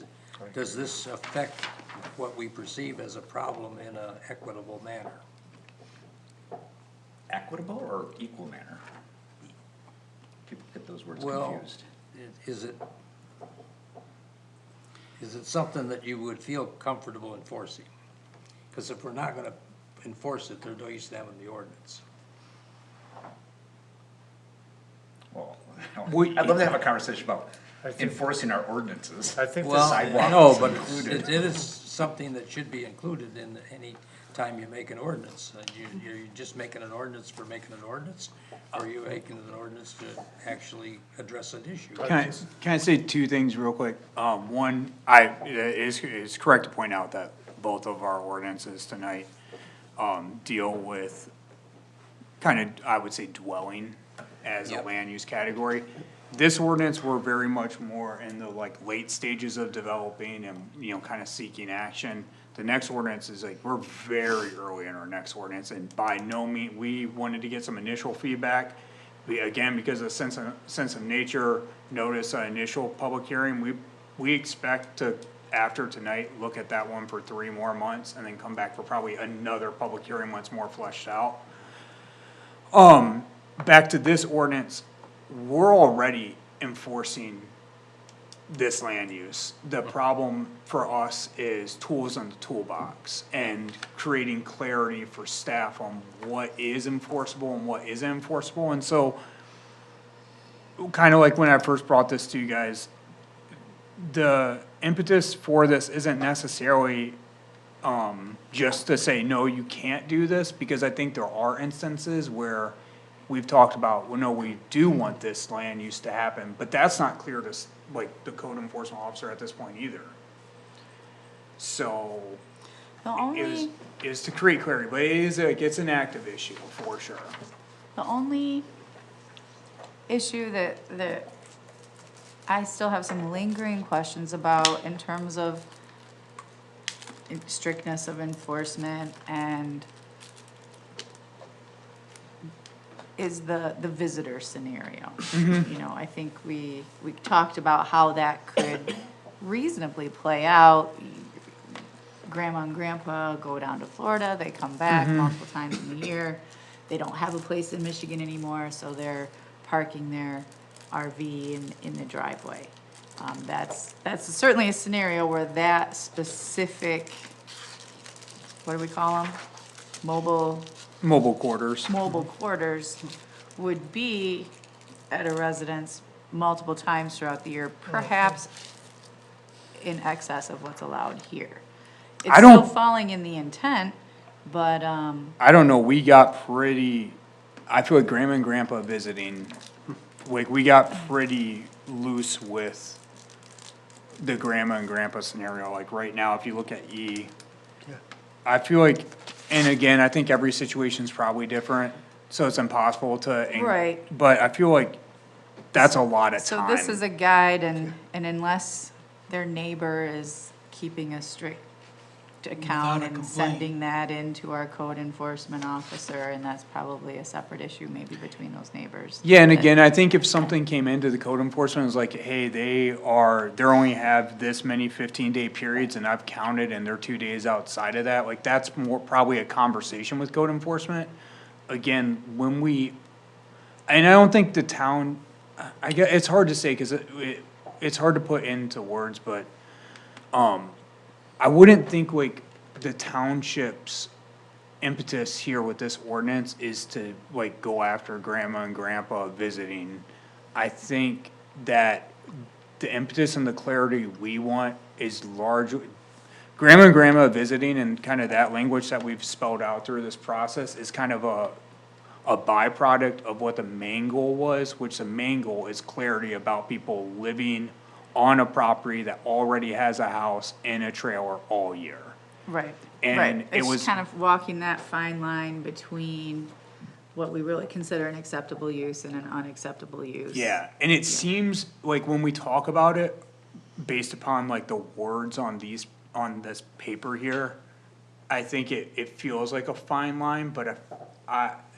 Speaker 2: does this affect what we perceive as a problem in an equitable manner?
Speaker 3: Equitable or equal manner? People get those words
Speaker 2: Well,
Speaker 3: confused.
Speaker 2: is it something that you would feel comfortable enforcing? Because if we're not gonna enforce it, there's no use in having the ordinance.
Speaker 3: Well,
Speaker 4: We-
Speaker 3: I'd love to have a conversation about
Speaker 1: I think-
Speaker 3: enforcing our ordinances.
Speaker 1: I think
Speaker 2: Well,
Speaker 3: sidewalk
Speaker 2: no,
Speaker 3: is
Speaker 2: but
Speaker 3: included.
Speaker 2: it is something that should be included in any time you make an ordinance. You're just making an ordinance for making an ordinance, or are you making an ordinance to actually address an issue?
Speaker 4: Can I say two things real quick? One, it's correct to point out that both of our ordinances tonight, deal with kind of, I would say, dwelling as a
Speaker 2: Yep.
Speaker 4: land use category. This ordinance, we're very much more in the like late stages of developing and, you know, kind of seeking action. The next ordinance is like, we're very early in our next ordinance, and by no means, we wanted to get some initial feedback. We, again, because of sense of nature, notice an initial public hearing, we expect to, after tonight, look at that one for 3 more months, and then come back for probably another public hearing once more fleshed out. Back to this ordinance, we're already enforcing this land use. The problem for us is tools in the toolbox and creating clarity for staff on what is enforceable and what isn't enforceable. And so, kind of like when I first brought this to you guys, the impetus for this isn't necessarily just to say, no, you can't do this, because I think there are instances where we've talked about, well, no, we do want this land use to happen, but that's not clear to, like, the code enforcement officer at this point either. So,
Speaker 8: The
Speaker 4: it
Speaker 8: only,
Speaker 4: was to create clarity, but it's an active issue, for sure.
Speaker 8: the only issue that I still have some lingering questions about in terms of strictness of enforcement and is the visitor scenario. You know, I think we talked about how that could reasonably play out. Grandma and grandpa go down to Florida, they come back multiple times in the year. They don't have a place in Michigan anymore, so they're parking their RV in the driveway. That's certainly a scenario where that specific, what do we call them?
Speaker 4: Mobile quarters.
Speaker 8: Mobile quarters would be at a residence multiple times throughout the year, perhaps in excess of what's allowed here. It's
Speaker 4: I don't-
Speaker 8: still falling in the intent, but,
Speaker 4: I don't know, we got pretty, I feel like grandma and grandpa visiting, like, we got pretty loose with the grandma and grandpa scenario, like, right now, if you look at E, I feel like, and again, I think every situation's probably different, so it's impossible to.
Speaker 8: Right.
Speaker 4: But I feel like that's a lot of
Speaker 8: so
Speaker 4: time.
Speaker 8: this is a guide and unless their neighbor is keeping a strict account
Speaker 6: Without a
Speaker 8: and
Speaker 6: complaint.
Speaker 8: sending that into our code enforcement officer, and that's probably a separate issue maybe between those neighbors.
Speaker 4: Yeah, and
Speaker 8: That-
Speaker 4: again, I think if something came into the code enforcement, it was like, hey, they're only have this many 15-day periods, and I've counted, and they're 2 days outside of that, like, that's more, probably a conversation with code enforcement. Again, and I don't think the town, I get, it's hard to say, cause it's hard to put into words, but, I wouldn't think like the township's impetus here with this ordinance is to like go after grandma and grandpa visiting. I think that the impetus and the clarity we want is largely, grandma and grandma visiting and kind of that language that we've spelled out through this process is kind of a byproduct of what the main goal was, which the main goal is clarity about people living on a property that already has a house and a trailer all year.
Speaker 8: Right,
Speaker 4: And
Speaker 8: right.
Speaker 4: it was-
Speaker 8: It's kind of walking that fine line between what we really consider an acceptable use and an unacceptable use.
Speaker 4: Yeah, and it seems like when we talk about it, based upon like the words on this paper here, I think it feels like a fine line, but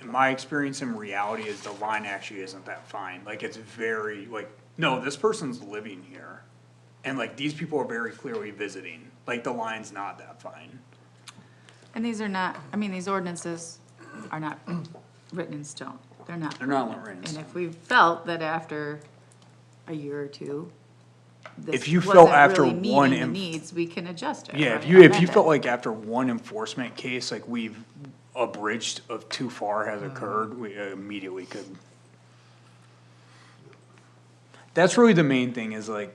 Speaker 4: my experience in reality is the line actually isn't that fine. Like, it's very, like, no, this person's living here. And like, these people are very clearly visiting. Like, the line's not that fine.
Speaker 8: And these are not, I mean, these ordinances are not written in stone. They're not.
Speaker 4: They're not written in
Speaker 8: And
Speaker 4: stone.
Speaker 8: if we felt that after a year or two,
Speaker 4: If
Speaker 8: this
Speaker 4: you felt
Speaker 8: wasn't
Speaker 4: after
Speaker 8: really
Speaker 4: one
Speaker 8: meeting the
Speaker 4: inf-
Speaker 8: needs, we can adjust it.
Speaker 4: Yeah,
Speaker 8: right,
Speaker 4: if you
Speaker 8: amend
Speaker 4: felt
Speaker 8: it.
Speaker 4: like after one enforcement case, like we've abridged of too far has occurred, we immediately could. That's really the main thing is like,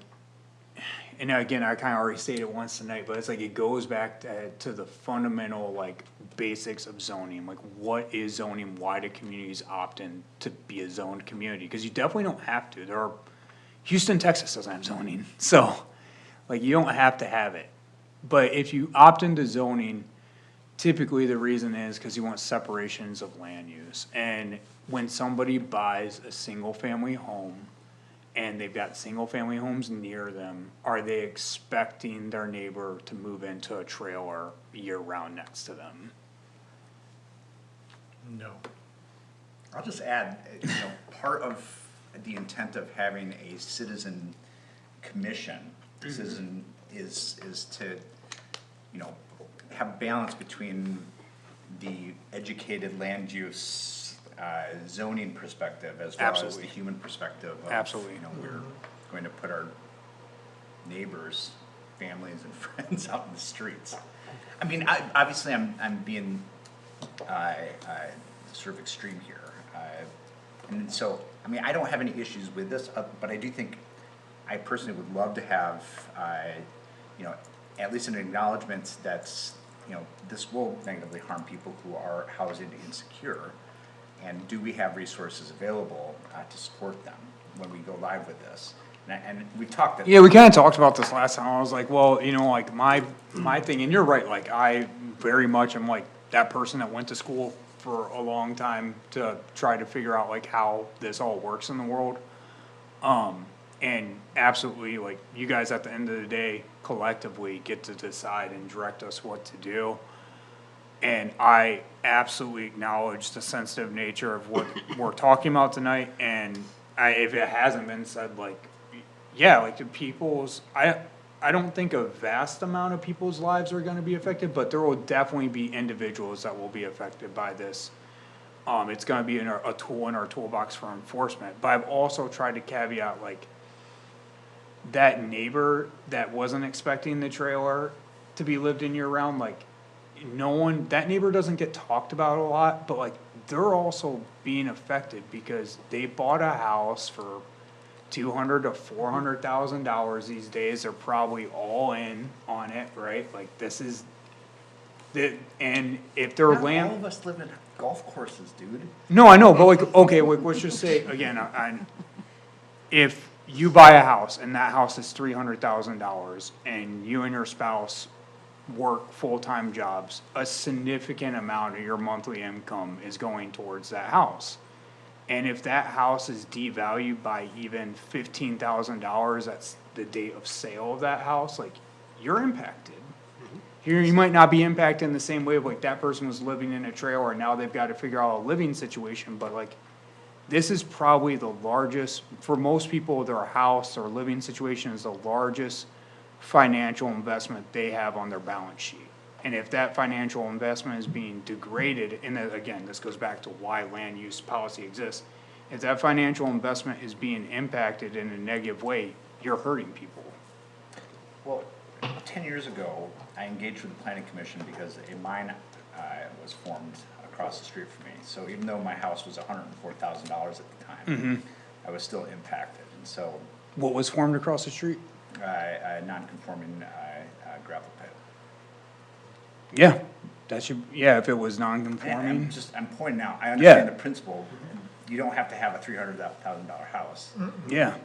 Speaker 4: and again, I kinda already stated it once tonight, but it's like, it goes back to the fundamental like basics of zoning, like what is zoning, why do communities opt in to be a zoned community? Cause you definitely don't have to, Houston, Texas doesn't have zoning, so, like, you don't have to have it. But if you opt into zoning, typically the reason is because you want separations of land use. And when somebody buys a single-family home, and they've got single-family homes near them, are they expecting their neighbor to move into a trailer year-round next to them?
Speaker 1: No.
Speaker 3: I'll just add, part of the intent of having a citizen commission, citizen is to, have balance between the educated land use, zoning perspective as well as the
Speaker 4: Absolutely.
Speaker 3: human perspective of,
Speaker 4: Absolutely.
Speaker 3: We're going to put our neighbors, families and friends out in the streets. I mean, obviously, I'm being, sort of extreme here. And so, I mean, I don't have any issues with this, but I do think, I personally would love to have, at least an acknowledgement that's, this will negatively harm people who are housing insecure. And do we have resources available, to support them when we go live with this? And we've talked that.
Speaker 4: Yeah, we kinda talked about this last time, I was like, well, like, my thing, and you're right, like, I very much am like that person that went to school for a long time to try to figure out like how this all works in the world. And absolutely, like, you guys at the end of the day collectively get to decide and direct us what to do. And I absolutely acknowledge the sensitive nature of what we're talking about tonight, and if it hasn't been said, like, yeah, like, the people's, I don't think a vast amount of people's lives are gonna be affected, but there will definitely be individuals that will be affected by this. It's gonna be a tool in our toolbox for enforcement, but I've also tried to caveat, like, that neighbor that wasn't expecting the trailer to be lived in year round, like, that neighbor doesn't get talked about a lot, but like, they're also being affected because they bought a house for $200,000 to $400,000 these days. They're probably all in on it, right? Like, this is and if their
Speaker 3: Not
Speaker 4: land.
Speaker 3: all of us live in golf courses, dude.
Speaker 4: No, I know, but like, okay, like, let's just say, again, if you buy a house and that house is $300,000 and you and your spouse work full-time jobs, a significant amount of your monthly income is going towards that house. And if that house is devalued by even $15,000, that's the date of sale of that house, like, you're impacted. Here, you might not be impacted in the same way of like that person was living in a trailer and now they've got to figure out a living situation, but like, this is probably the largest, for most people, their house or living situation is the largest financial investment they have on their balance sheet. And if that financial investment is being degraded, and then again, this goes back to why land use policy exists. If that financial investment is being impacted in a negative way, you're hurting people.
Speaker 3: Well, 10 years ago, I engaged with the planning commission because a mine was formed across the street from me. So even though my house was $104,000 at the time, I was still impacted. And so
Speaker 4: What was formed across the street?
Speaker 3: a non-conforming gravel pit.
Speaker 4: Yeah, that should, yeah, if it was
Speaker 3: And I'm
Speaker 4: non-conforming.
Speaker 3: I'm pointing out, I understand the principle. You don't have to have a $300,000 house.
Speaker 4: Yeah.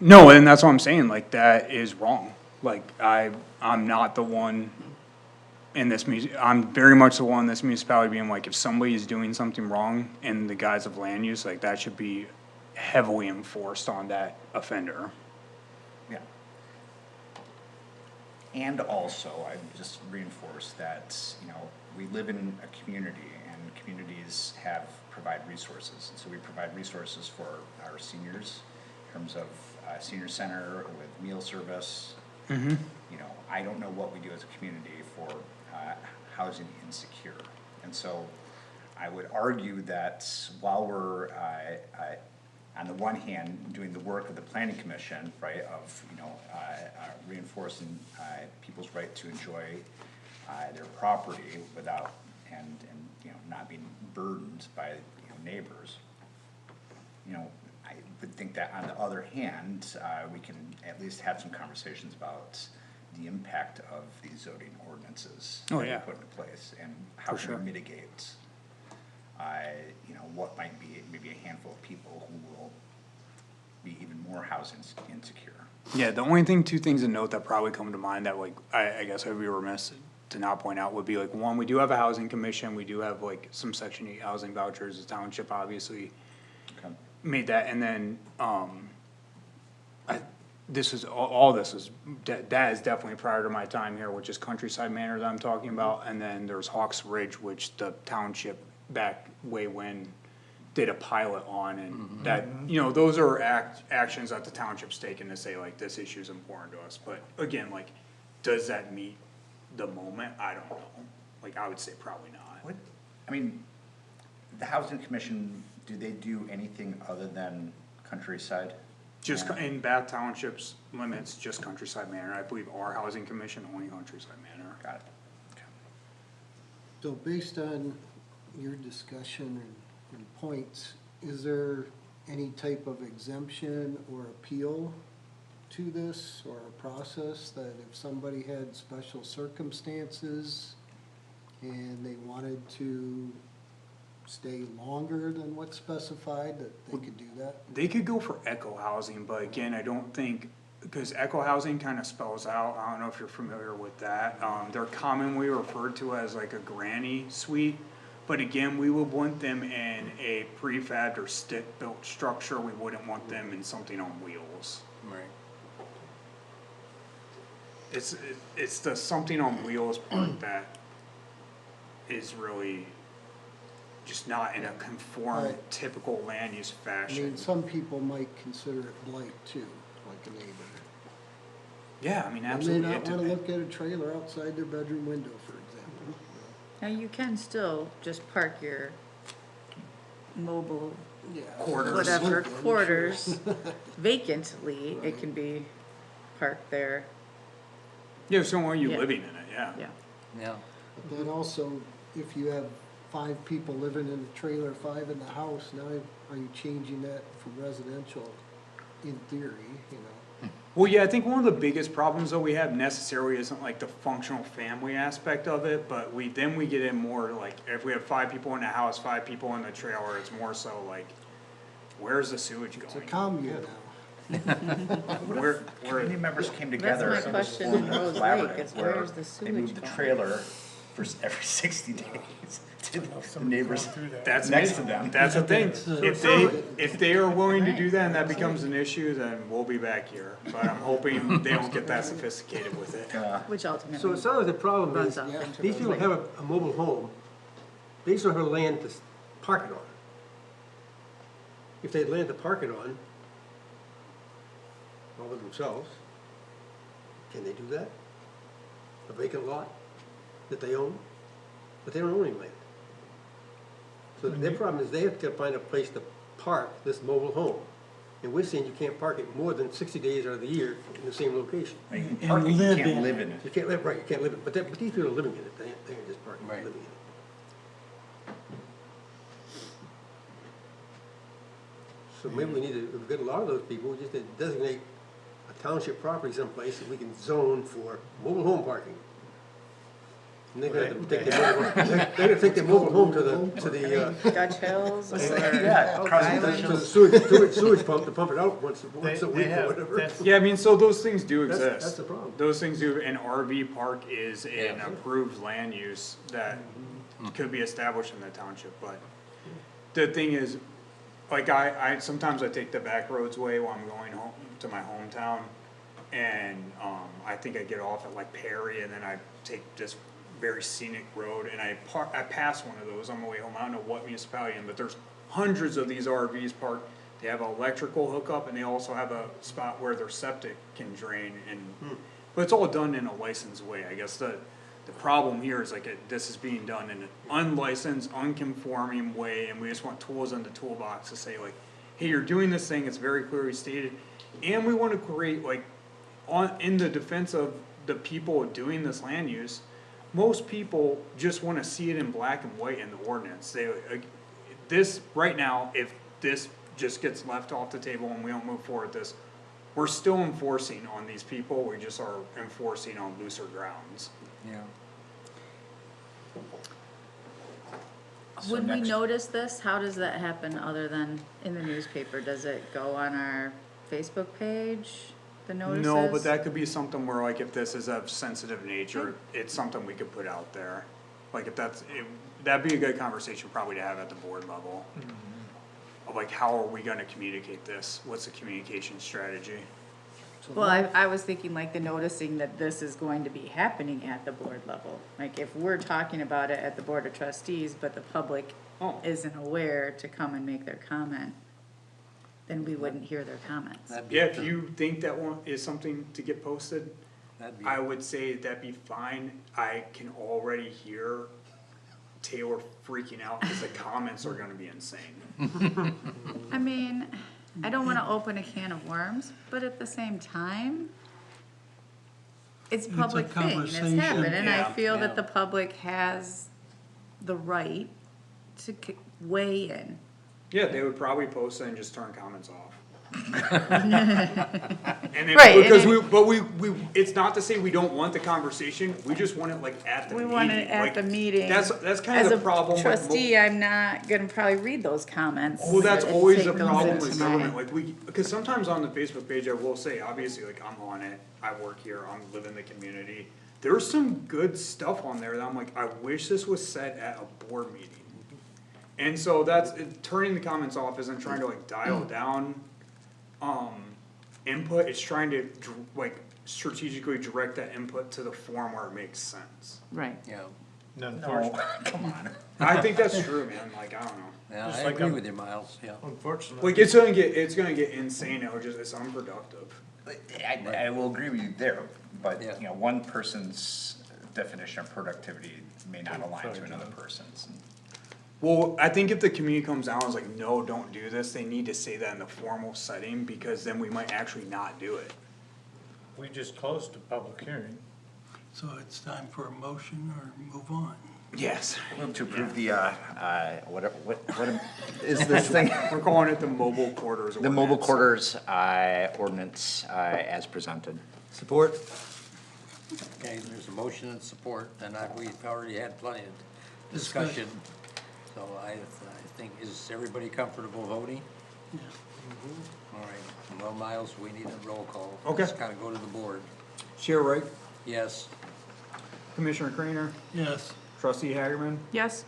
Speaker 4: No, and that's what I'm saying, like, that is wrong. Like, I'm not the one in this I'm very much the one in this municipality being like, if somebody is doing something wrong in the guise of land use, like, that should be heavily enforced on that offender.
Speaker 3: Yeah. And also, I just reinforce that, we live in a community and communities provide resources. And so we provide resources for our seniors in terms of senior center with meal service. I don't know what we do as a community for housing insecure. And so I would argue that while we're, on the one hand, doing the work of the planning commission, right, of, reinforcing people's right to enjoy their property without, and not being burdened by, neighbors, I would think that on the other hand, we can at least have some conversations about the impact of these zoning ordinances
Speaker 4: Oh,
Speaker 3: that we
Speaker 4: yeah.
Speaker 3: put into place, and how
Speaker 4: For
Speaker 3: can we
Speaker 4: sure.
Speaker 3: mitigate, what might be maybe a handful of people who will be even more housing insecure.
Speaker 4: Yeah, the only thing, two things to note that probably come to mind that like, I guess I'd be remiss to not point out would be like, one, we do have a housing commission, we do have like some section 8 housing vouchers, the township obviously
Speaker 3: Okay.
Speaker 4: made that, and then, this is, all this is, that is definitely prior to my time here, which is Countryside Manor that I'm talking about, and then there's Hawks Ridge, which the township back way when did a pilot on, and that, those are actions that the township's taken to say like, this issue is important to us, but again, like, does that meet the moment? I don't know, like, I would say probably not.
Speaker 3: What, the housing commission, do they do anything other than Countryside?
Speaker 4: Just
Speaker 3: Yeah.
Speaker 4: in Bath Township's limits, just Countryside Manor, I believe our housing commission only Countryside Manor.
Speaker 3: Got it.
Speaker 9: So based on your discussion and points, is there any type of exemption or appeal to this, or a process that if somebody had special circumstances and they wanted to stay longer than what's specified, that they could do that?
Speaker 4: They could go for eco housing, but again, I don't think, because eco housing kind of spells out, I don't know if you're familiar with that. They're commonly referred to as like a granny suite, but again, we would want them in a prefab or stick-built structure, we wouldn't want them in something on wheels.
Speaker 5: Right.
Speaker 4: It's the something on wheels part that is really just not in a conform
Speaker 9: Right.
Speaker 4: typical land use
Speaker 9: I
Speaker 4: fashion.
Speaker 9: mean, some people might consider it blight too, like a neighbor.
Speaker 4: Yeah, I mean,
Speaker 9: They may
Speaker 4: absolutely.
Speaker 9: not
Speaker 4: it
Speaker 9: wanna
Speaker 4: dep-
Speaker 9: look at a trailer outside their bedroom window, for example.
Speaker 8: Now, you can still just park your mobile,
Speaker 9: Yeah.
Speaker 4: Quarters.
Speaker 8: whatever,
Speaker 9: Sure.
Speaker 8: quarters vacantly, it can be parked there,
Speaker 4: Yeah, so are you
Speaker 8: Yeah.
Speaker 4: living in it, yeah.
Speaker 8: yeah.
Speaker 2: Yeah.
Speaker 9: But then also, if you have 5 people living in the trailer, 5 in the house, now are you changing that from residential in theory,
Speaker 4: Well, yeah, I think one of the biggest problems that we have necessarily isn't like the functional family aspect of it, but then we get in more like, if we have 5 people in the house, 5 people in the trailer, it's more so like, where's the sewage
Speaker 9: It's a
Speaker 4: going?
Speaker 9: commune now.
Speaker 4: Where,
Speaker 3: Community members came together.
Speaker 8: my
Speaker 3: and
Speaker 8: question
Speaker 3: formed
Speaker 8: in
Speaker 3: a
Speaker 8: Rose
Speaker 3: collaborative
Speaker 8: Lake, is
Speaker 3: where
Speaker 8: where's the
Speaker 3: They moved
Speaker 8: sewage
Speaker 3: the
Speaker 8: going?
Speaker 3: trailer for every 60 days to the
Speaker 1: Somebody's
Speaker 3: neighbors
Speaker 1: going through that.
Speaker 4: That's
Speaker 3: next
Speaker 4: an
Speaker 3: to them.
Speaker 4: That's a thing. If they are willing to do
Speaker 8: Right.
Speaker 4: that and that becomes an issue, then we'll be back here. But I'm hoping they don't get that sophisticated with it.
Speaker 8: Which
Speaker 5: So
Speaker 8: ultimately
Speaker 5: it sounds like the problem
Speaker 8: runs
Speaker 5: is,
Speaker 8: off into
Speaker 5: these
Speaker 8: the
Speaker 5: people
Speaker 8: lake.
Speaker 5: have a mobile home, they just don't have land to park it on. If they had land to park it on, all of themselves, can they do that? A vacant lot that they own, but they don't own any land. So their problem is they have to find a place to park this mobile home. And we're saying you can't park it more than 60 days out of the year in the same location.
Speaker 3: You can park it, you
Speaker 6: live
Speaker 3: can't
Speaker 6: in
Speaker 3: live in it.
Speaker 5: You can't live, right, you can't live it, but these people are living in it, they ain't just parking, they're
Speaker 2: Right.
Speaker 5: living in it. So maybe we need to, we've got a lot of those people, we just need to designate a township property someplace that we can zone for mobile home parking. And they're gonna take they're gonna take their mobile home to the,
Speaker 8: Dutch Hills or
Speaker 3: Yeah,
Speaker 8: Oak
Speaker 3: across the
Speaker 8: Island.
Speaker 5: to the sewage pump to pump it out once a
Speaker 1: They
Speaker 5: week or
Speaker 1: have,
Speaker 5: whatever.
Speaker 1: that's,
Speaker 4: Yeah, I mean, so those things do exist.
Speaker 5: That's the problem.
Speaker 4: Those things do, an RV park is an approved land use that could be established in the township, but the thing is, like, sometimes I take the back roads way while I'm going home to my hometown, and, I think I get off at like Perry, and then I take this very scenic road, and I pass one of those on my way home, I don't know what municipality, but there's hundreds of these RVs parked. They have an electrical hookup, and they also have a spot where their septic can drain, and, but it's all done in a licensed way, I guess the problem here is like, this is being done in an unlicensed, unconforming way, and we just want tools in the toolbox to say like, hey, you're doing this thing, it's very clearly stated, and we wanna create like, in the defense of the people doing this land use, most people just wanna see it in black and white in the ordinance, this, right now, if this just gets left off the table and we don't move forward with this, we're still enforcing on these people, we just are enforcing on looser grounds.
Speaker 2: Yeah.
Speaker 3: So
Speaker 8: Would we
Speaker 3: next-
Speaker 8: notice this? How does that happen other than in the newspaper? Does it go on our Facebook page, the notices?
Speaker 4: No, but that could be something where like if this is of sensitive nature, it's something we could put out there. Like if that'd be a good conversation probably to have at the board level. Of like, how are we gonna communicate this? What's the communication strategy?
Speaker 8: Well, I was thinking like the noticing that this is going to be happening at the board level. Like if we're talking about it at the board of trustees, but the public
Speaker 4: Oh.
Speaker 8: isn't aware to come and make their comment, then we wouldn't hear their comments.
Speaker 2: That'd be
Speaker 4: Yeah,
Speaker 2: up
Speaker 4: if
Speaker 2: to-
Speaker 4: you think that one is something to get posted,
Speaker 2: that'd be-
Speaker 4: I would say that'd be fine. I can already hear Taylor freaking out because the comments are gonna be insane.
Speaker 8: I mean, I don't wanna open a can of worms, but at the same time, it's a
Speaker 6: a
Speaker 8: public thing, it's
Speaker 6: conversation.
Speaker 8: happened, and I
Speaker 4: Yeah.
Speaker 8: feel
Speaker 2: Yeah.
Speaker 8: that the public has the right to weigh in.
Speaker 4: Yeah, they would probably post it and just turn comments off. And then,
Speaker 8: Right, and
Speaker 4: because
Speaker 8: then-
Speaker 4: but we, it's not to say we don't want the conversation, we just want it like at the
Speaker 8: We
Speaker 4: meeting.
Speaker 8: want it at
Speaker 4: Like,
Speaker 8: the meeting.
Speaker 4: That's kind of the problem with.
Speaker 8: As a trustee, I'm not gonna probably read those comments.
Speaker 4: Well, that's
Speaker 8: and
Speaker 4: always
Speaker 8: take
Speaker 4: a
Speaker 8: those
Speaker 4: problem
Speaker 8: into
Speaker 4: with
Speaker 8: my-
Speaker 4: government, like because sometimes on the Facebook page, I will say, obviously, like, I'm on it, I work here, I live in the community. There's some good stuff on there that I'm like, I wish this was said at a board meeting. And so turning the comments off isn't trying to like dial down, input, it's trying to like strategically direct that input to the form where it makes sense.
Speaker 8: Right.
Speaker 2: Yeah,
Speaker 1: unfortunately,
Speaker 3: Come on.
Speaker 4: I think that's true, man, like, I don't know.
Speaker 2: yeah,
Speaker 1: Just
Speaker 2: I
Speaker 1: like
Speaker 2: agree
Speaker 1: I'm-
Speaker 2: with you, Miles, yeah.
Speaker 1: unfortunately.
Speaker 4: Like, it's gonna get insane, it's unproductive.
Speaker 3: I will agree with you there, but,
Speaker 2: Yeah.
Speaker 3: you know, one person's definition of productivity may not align to another person's.
Speaker 4: Well, I think if the community comes down and is like, no, don't do this, they need to say that in the formal setting, because then we might actually not do it.
Speaker 1: We just closed the public hearing.
Speaker 6: So it's time for a motion or move on?
Speaker 4: Yes.
Speaker 3: Move to approve the, whatever, what is this thing?
Speaker 4: We're calling it the mobile quarters
Speaker 3: The mobile
Speaker 4: ordinance.
Speaker 3: quarters, ordinance, as presented.
Speaker 5: Support?
Speaker 2: Okay, there's a motion and support, and we've already had plenty of discussion. So I think, is everybody comfortable voting?
Speaker 6: Yeah.
Speaker 2: All right, well, Miles, we need a roll call.
Speaker 4: Okay.
Speaker 2: Let's kind of go to the board.
Speaker 4: Chair Wright,
Speaker 2: Yes,
Speaker 4: Commissioner Creener,
Speaker 6: Yes,
Speaker 4: Trustee Hagerman,
Speaker 8: Yes?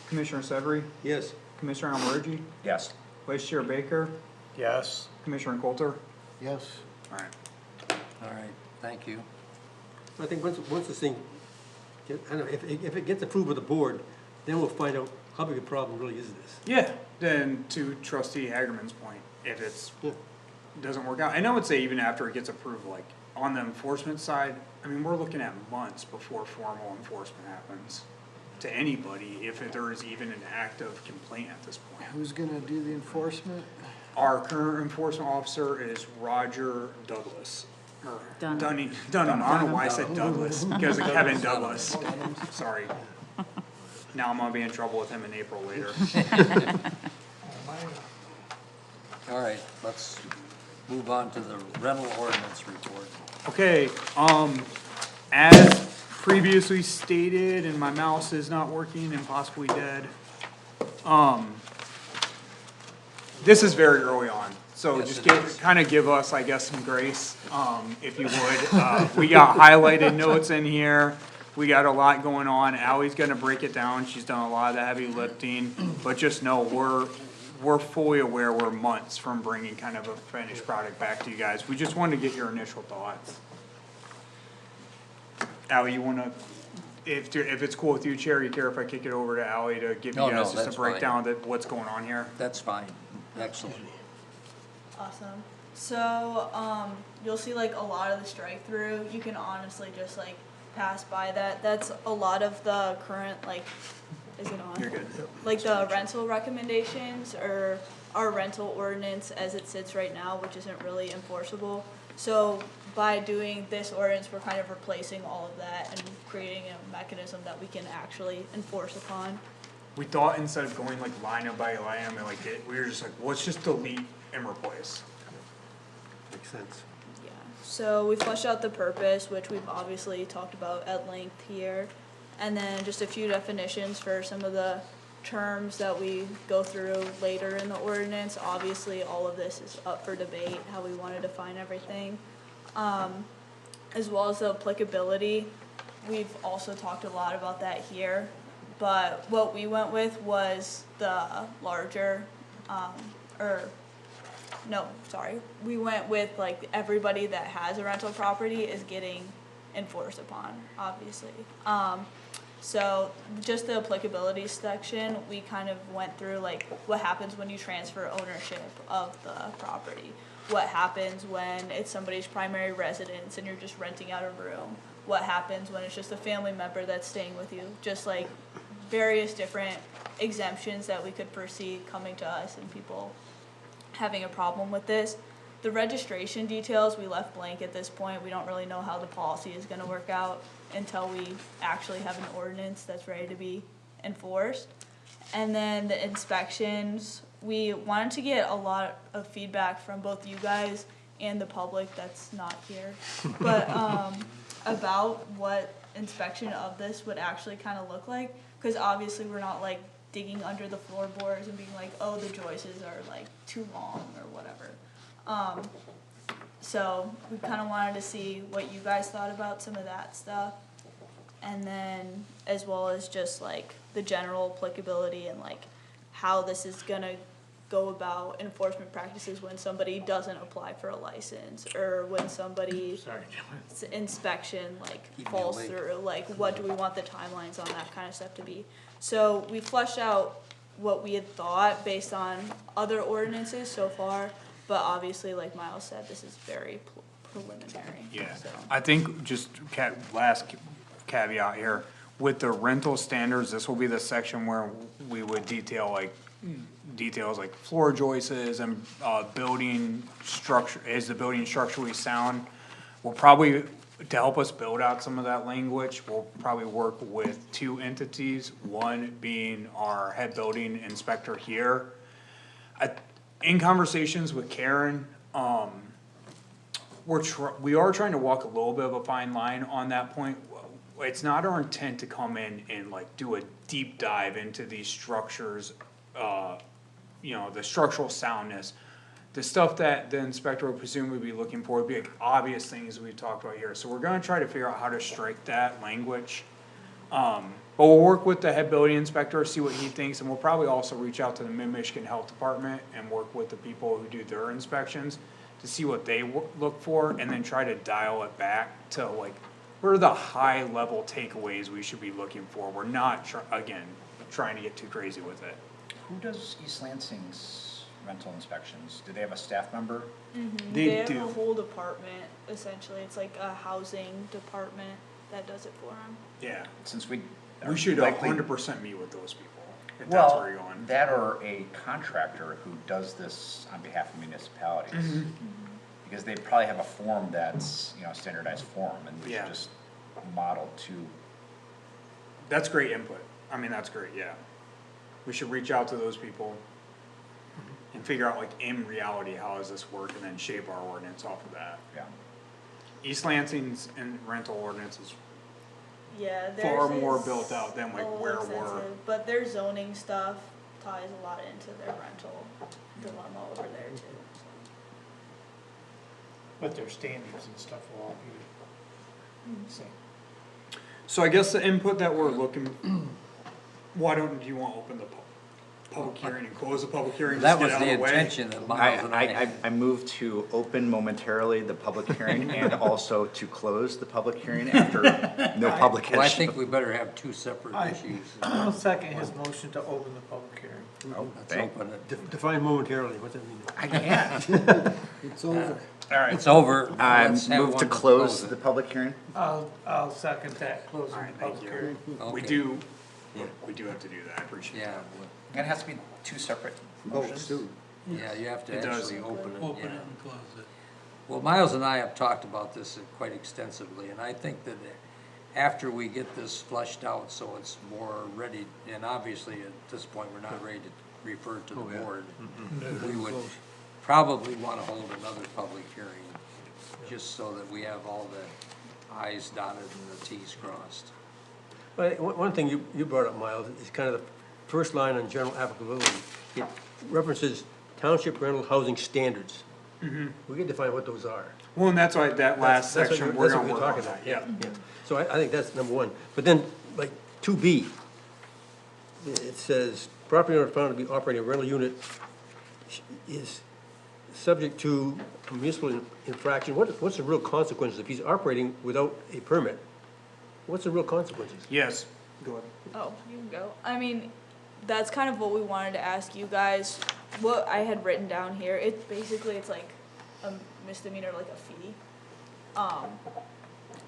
Speaker 4: Commissioner Severie,
Speaker 5: Yes,
Speaker 4: Commissioner Almaridge,
Speaker 3: Yes.
Speaker 4: Vice Chair Baker,
Speaker 1: Yes,
Speaker 4: Commissioner Coulter.
Speaker 9: Yes,
Speaker 4: Alright,
Speaker 2: All right, thank you.
Speaker 5: I think once this thing, I don't know, if it gets approved by the board, then we'll find out how big a problem really is this.
Speaker 4: yeah, then to Trustee Hagerman's point, if it's,
Speaker 5: Yeah.
Speaker 4: doesn't work out, and I would say even after it gets approved, like, on the enforcement side, I mean, we're looking at months before formal enforcement happens to anybody, if there is even an active complaint at this point.
Speaker 9: who's gonna do the enforcement?
Speaker 4: Our current enforcement officer is Roger Douglas. Or
Speaker 8: Dunham.
Speaker 4: Dunham, I don't know why I said Douglas, because of Kevin Douglas, sorry. Now I'm gonna be in trouble with him in April later.
Speaker 2: All right, let's move on to the rental ordinance report.
Speaker 4: Okay, as previously stated, and my mouse is not working and possibly dead. This is very early on, so
Speaker 2: Yes,
Speaker 4: just
Speaker 2: it is.
Speaker 4: kinda give us, I guess, some grace, if you would. We got highlighted notes in here, we got a lot going on, Ally's gonna break it down, she's done a lot of the heavy lifting, but just know, we're fully aware we're months from bringing kind of a finished product back to you guys, we just wanted to get your initial thoughts. Ally, you wanna, if it's cool with you, Chair, you care if I kick it over to Ally to give you
Speaker 2: No, no,
Speaker 4: guys just
Speaker 2: that's
Speaker 4: a breakdown of what's going on here?
Speaker 2: That's fine, excellent.
Speaker 12: Awesome. So, you'll see like a lot of the strike through, you can honestly just like pass by that. That's a lot of the current, like, is it on?
Speaker 4: You're good.
Speaker 12: Like the rental recommendations or our rental ordinance as it sits right now, which isn't really enforceable. So by doing this ordinance, we're kind of replacing all of that and creating a mechanism that we can actually enforce upon.
Speaker 4: We thought instead of going like line by line, and like, we were just like, let's just delete and replace.
Speaker 5: Makes sense.
Speaker 12: Yeah, so we fleshed out the purpose, which we've obviously talked about at length here. And then just a few definitions for some of the terms that we go through later in the ordinance. Obviously, all of this is up for debate, how we want to define everything. As well as the applicability. We've also talked a lot about that here. But what we went with was the larger, we went with like everybody that has a rental property is getting enforced upon, obviously. So just the applicability section, we kind of went through like what happens when you transfer ownership of the property. What happens when it's somebody's primary residence and you're just renting out a room. What happens when it's just a family member that's staying with you. Just like various different exemptions that we could foresee coming to us and people having a problem with this. The registration details we left blank at this point. We don't really know how the policy is gonna work out until we actually have an ordinance that's ready to be enforced. And then the inspections, we wanted to get a lot of feedback from both you guys and the public that's not here. But about what inspection of this would actually kind of look like. Cause obviously we're not like digging under the floorboards and being like, oh, the joists are like too long or whatever. So we kind of wanted to see what you guys thought about some of that stuff. And then as well as just like the general applicability and like how this is gonna go about enforcement practices when somebody doesn't apply for a license or when somebody's inspection like falls through, like what do we want the timelines on that kind of stuff to be. So we fleshed out what we had thought based on other ordinances so far, but obviously like Miles said, this is very preliminary.
Speaker 4: Yeah,
Speaker 12: So.
Speaker 4: I think just last caveat here, with the rental standards, this will be the section where we would detail like, details like floor joists and, building structure, is the building structurally sound? We'll probably, to help us build out some of that language, we'll probably work with two entities, one being our head building inspector here. In conversations with Karen, we are trying to walk a little bit of a fine line on that point. It's not our intent to come in and like do a deep dive into these structures, you know, the structural soundness. The stuff that the inspector would presumably be looking for would be like obvious things we've talked about here, so we're gonna try to figure out how to strike that language. But we'll work with the head building inspector, see what he thinks, and we'll probably also reach out to the Mid-Michigan Health Department and work with the people who do their inspections to see what they look for, and then try to dial it back to like, what are the high level takeaways we should be looking for? We're not, again, trying to get too crazy with it.
Speaker 3: Who does East Lansing's rental inspections? Do they have a staff member?
Speaker 12: They have
Speaker 4: do.
Speaker 12: a whole department, essentially, it's like a housing department that does it for them.
Speaker 4: Yeah,
Speaker 3: Since we.
Speaker 4: we should
Speaker 3: likely-
Speaker 4: 100% meet with those people, if that's where you're
Speaker 3: Well,
Speaker 4: going.
Speaker 3: that or a contractor who does this on behalf of municipalities.
Speaker 4: Mm-hmm.
Speaker 3: Because they probably have a form that's, you know, standardized form, and we should
Speaker 4: Yeah.
Speaker 3: just model to,
Speaker 4: That's great input. I mean, that's great, yeah. We should reach out to those people and figure out like in reality, how does this work, and then shape our ordinance off of that.
Speaker 3: yeah.
Speaker 4: East Lansing's and rental ordinance is
Speaker 12: Yeah,
Speaker 4: far
Speaker 12: theirs
Speaker 4: more
Speaker 12: is
Speaker 4: built out than like
Speaker 12: a little
Speaker 4: where we're.
Speaker 12: extensive, but their zoning stuff ties a lot into their rental dilemma over there too.
Speaker 1: But their standards and stuff will all be same.
Speaker 4: So I guess the input that we're looking, why don't you want to open the public hearing and close the public hearing?
Speaker 2: That
Speaker 4: just
Speaker 2: was
Speaker 4: get out
Speaker 2: the
Speaker 4: of way?
Speaker 2: intention of Miles and I.
Speaker 3: I move to open momentarily the public hearing and also to close the public hearing after no public has.
Speaker 2: Well, I think we better have two separate issues.
Speaker 1: I'll second his motion to open the public hearing.
Speaker 2: Let's open it.
Speaker 5: Define momentarily, what's that mean?
Speaker 3: I can't.
Speaker 9: It's over.
Speaker 3: Alright.
Speaker 2: It's over.
Speaker 3: I
Speaker 2: Let's have
Speaker 3: move
Speaker 2: one
Speaker 3: to close the
Speaker 2: it.
Speaker 3: public hearing.
Speaker 1: I'll second that, closing the
Speaker 4: Thank
Speaker 1: public
Speaker 4: you.
Speaker 1: hearing.
Speaker 4: We
Speaker 2: Okay.
Speaker 4: do, we do have to do that, I appreciate
Speaker 2: Yeah,
Speaker 4: that.
Speaker 3: And it has to be two separate
Speaker 9: Oh,
Speaker 3: motions.
Speaker 9: Sue.
Speaker 2: yeah, you have to
Speaker 4: It does.
Speaker 2: actually open it,
Speaker 6: Open it
Speaker 2: yeah.
Speaker 6: and close it.
Speaker 2: Well, Miles and I have talked about this quite extensively, and I think that after we get this flushed out, so it's more ready, and obviously at this point, we're not ready to refer to the board. We would probably wanna hold another public hearing, just so that we have all the i's dotted and the t's crossed.
Speaker 5: But one thing you brought up, Miles, is kind of the first line on general applicability. It references township rental housing standards. We can define what those are.
Speaker 4: Well, and that's why that last
Speaker 5: That's what
Speaker 4: section,
Speaker 5: you're-
Speaker 4: we're
Speaker 5: that's what
Speaker 4: gonna
Speaker 5: you're
Speaker 4: work on
Speaker 5: talking
Speaker 4: that,
Speaker 5: about,
Speaker 4: yeah.
Speaker 5: So I think that's number one. But then, like, 2B, it says, property owner found to be operating a rental unit is subject to municipal infraction. What's the real consequences if he's operating without a permit? What's the real consequences?
Speaker 4: Yes, go ahead.
Speaker 12: Oh, you can go. I mean, that's kind of what we wanted to ask you guys. What I had written down here, it's basically, it's like a misdemeanor, like a fee,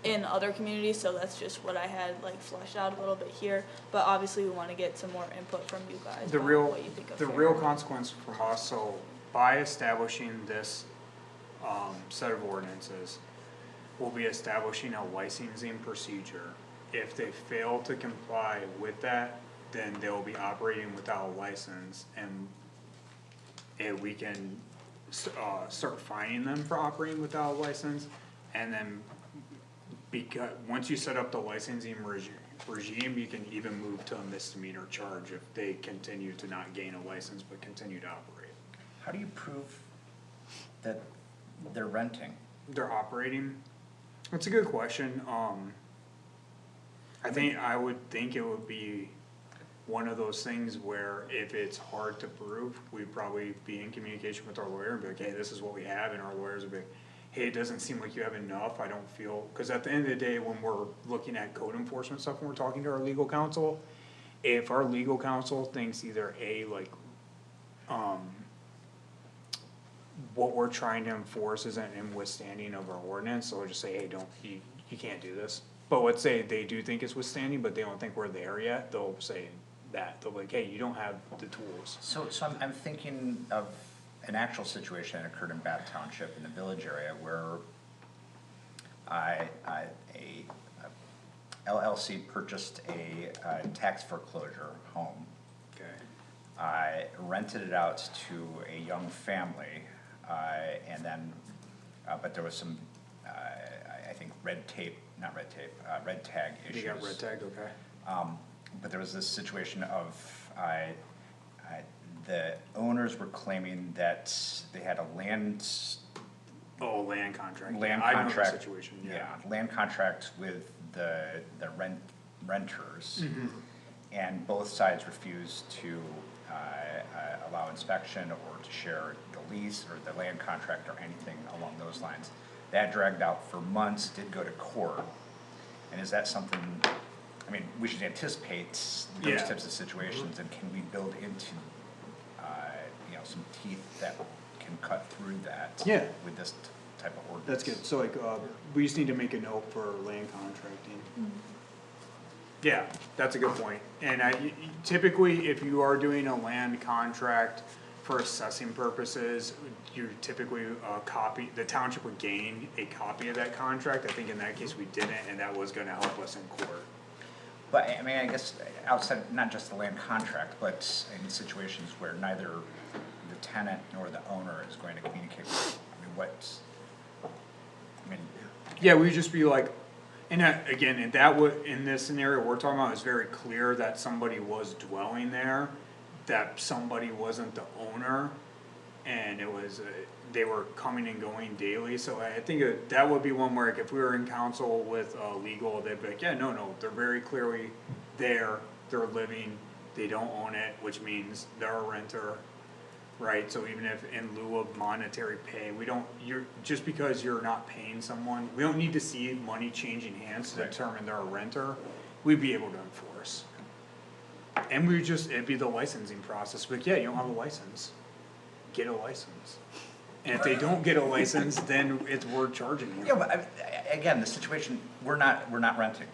Speaker 12: in other communities, so that's just what I had like fleshed out a little bit here. But obviously, we wanna get some more input from you guys
Speaker 4: The
Speaker 12: on
Speaker 4: real,
Speaker 12: what you think of
Speaker 4: the
Speaker 12: fair.
Speaker 4: real consequence for us, so by establishing this, set of ordinances, we'll be establishing a licensing procedure. If they fail to comply with that, then they'll be operating without a license, and we can, start fining them for operating without a license, and then once you set up the licensing regime, you can even move to a misdemeanor charge if they continue to not gain a license but continue to operate.
Speaker 3: How do you prove that they're renting?
Speaker 4: They're operating, that's a good question, I would think it would be one of those things where if it's hard to prove, we'd probably be in communication with our lawyer and be like, hey, this is what we have, and our lawyers would be like, hey, it doesn't seem like you have enough, I don't feel, cause at the end of the day, when we're looking at code enforcement stuff, when we're talking to our legal counsel, if our legal counsel thinks either what we're trying to enforce isn't in withstanding of our ordinance, so we'll just say, hey, you can't do this. But let's say they do think it's withstanding, but they don't think we're there yet, they'll say that, they'll be like, hey, you don't have the tools.
Speaker 3: So I'm thinking of an actual situation that occurred in Bath Township in the village area where a LLC purchased a tax foreclosure home.
Speaker 4: Okay.
Speaker 3: I rented it out to a young family, and then, but there was some, I think red tag issues.
Speaker 4: You got red tagged, okay.
Speaker 3: But there was this situation of, the owners were claiming that they had a land
Speaker 4: Oh, land contract.
Speaker 3: land
Speaker 4: I know the
Speaker 3: contract.
Speaker 4: situation, yeah.
Speaker 3: Land contract with the renters. And both sides refused to, allow inspection or to share the lease or the land contract or anything along those lines. That dragged out for months, did go to court. And is that something, I mean, we should anticipate those
Speaker 4: Yeah.
Speaker 3: types of situations, and can we build into, you know, some teeth that can cut through that?
Speaker 4: Yeah.
Speaker 3: With this type of ordinance?
Speaker 4: That's good, so like, we just need to make a note for land contracting. Yeah, that's a good point, and typically, if you are doing a land contract for assessing purposes, you typically, the township would gain a copy of that contract. I think in that case, we didn't, and that was gonna help us in court.
Speaker 3: But, I mean, I guess outside, not just the land contract, but in situations where neither the tenant nor the owner is going to communicate with, I mean, I mean,
Speaker 4: Yeah, we'd just be like, and again, and that would, in this scenario we're talking about, it's very clear that somebody was dwelling there, that somebody wasn't the owner, and it was, they were coming and going daily, so I think that would be one where, like, if we were in council with, legal, they'd be like, yeah, no, they're very clearly there, they're living, they don't own it, which means they're a renter. Right, so even if in lieu of monetary pay, just because you're not paying someone, we don't need to see money changing hands to
Speaker 3: Right.
Speaker 4: determine they're a renter, we'd be able to enforce. And it'd be the licensing process, but yeah, you don't have a license, get a license. And if they don't get a license, then it's worth charging you.
Speaker 3: yeah, but again, the situation, we're not renting.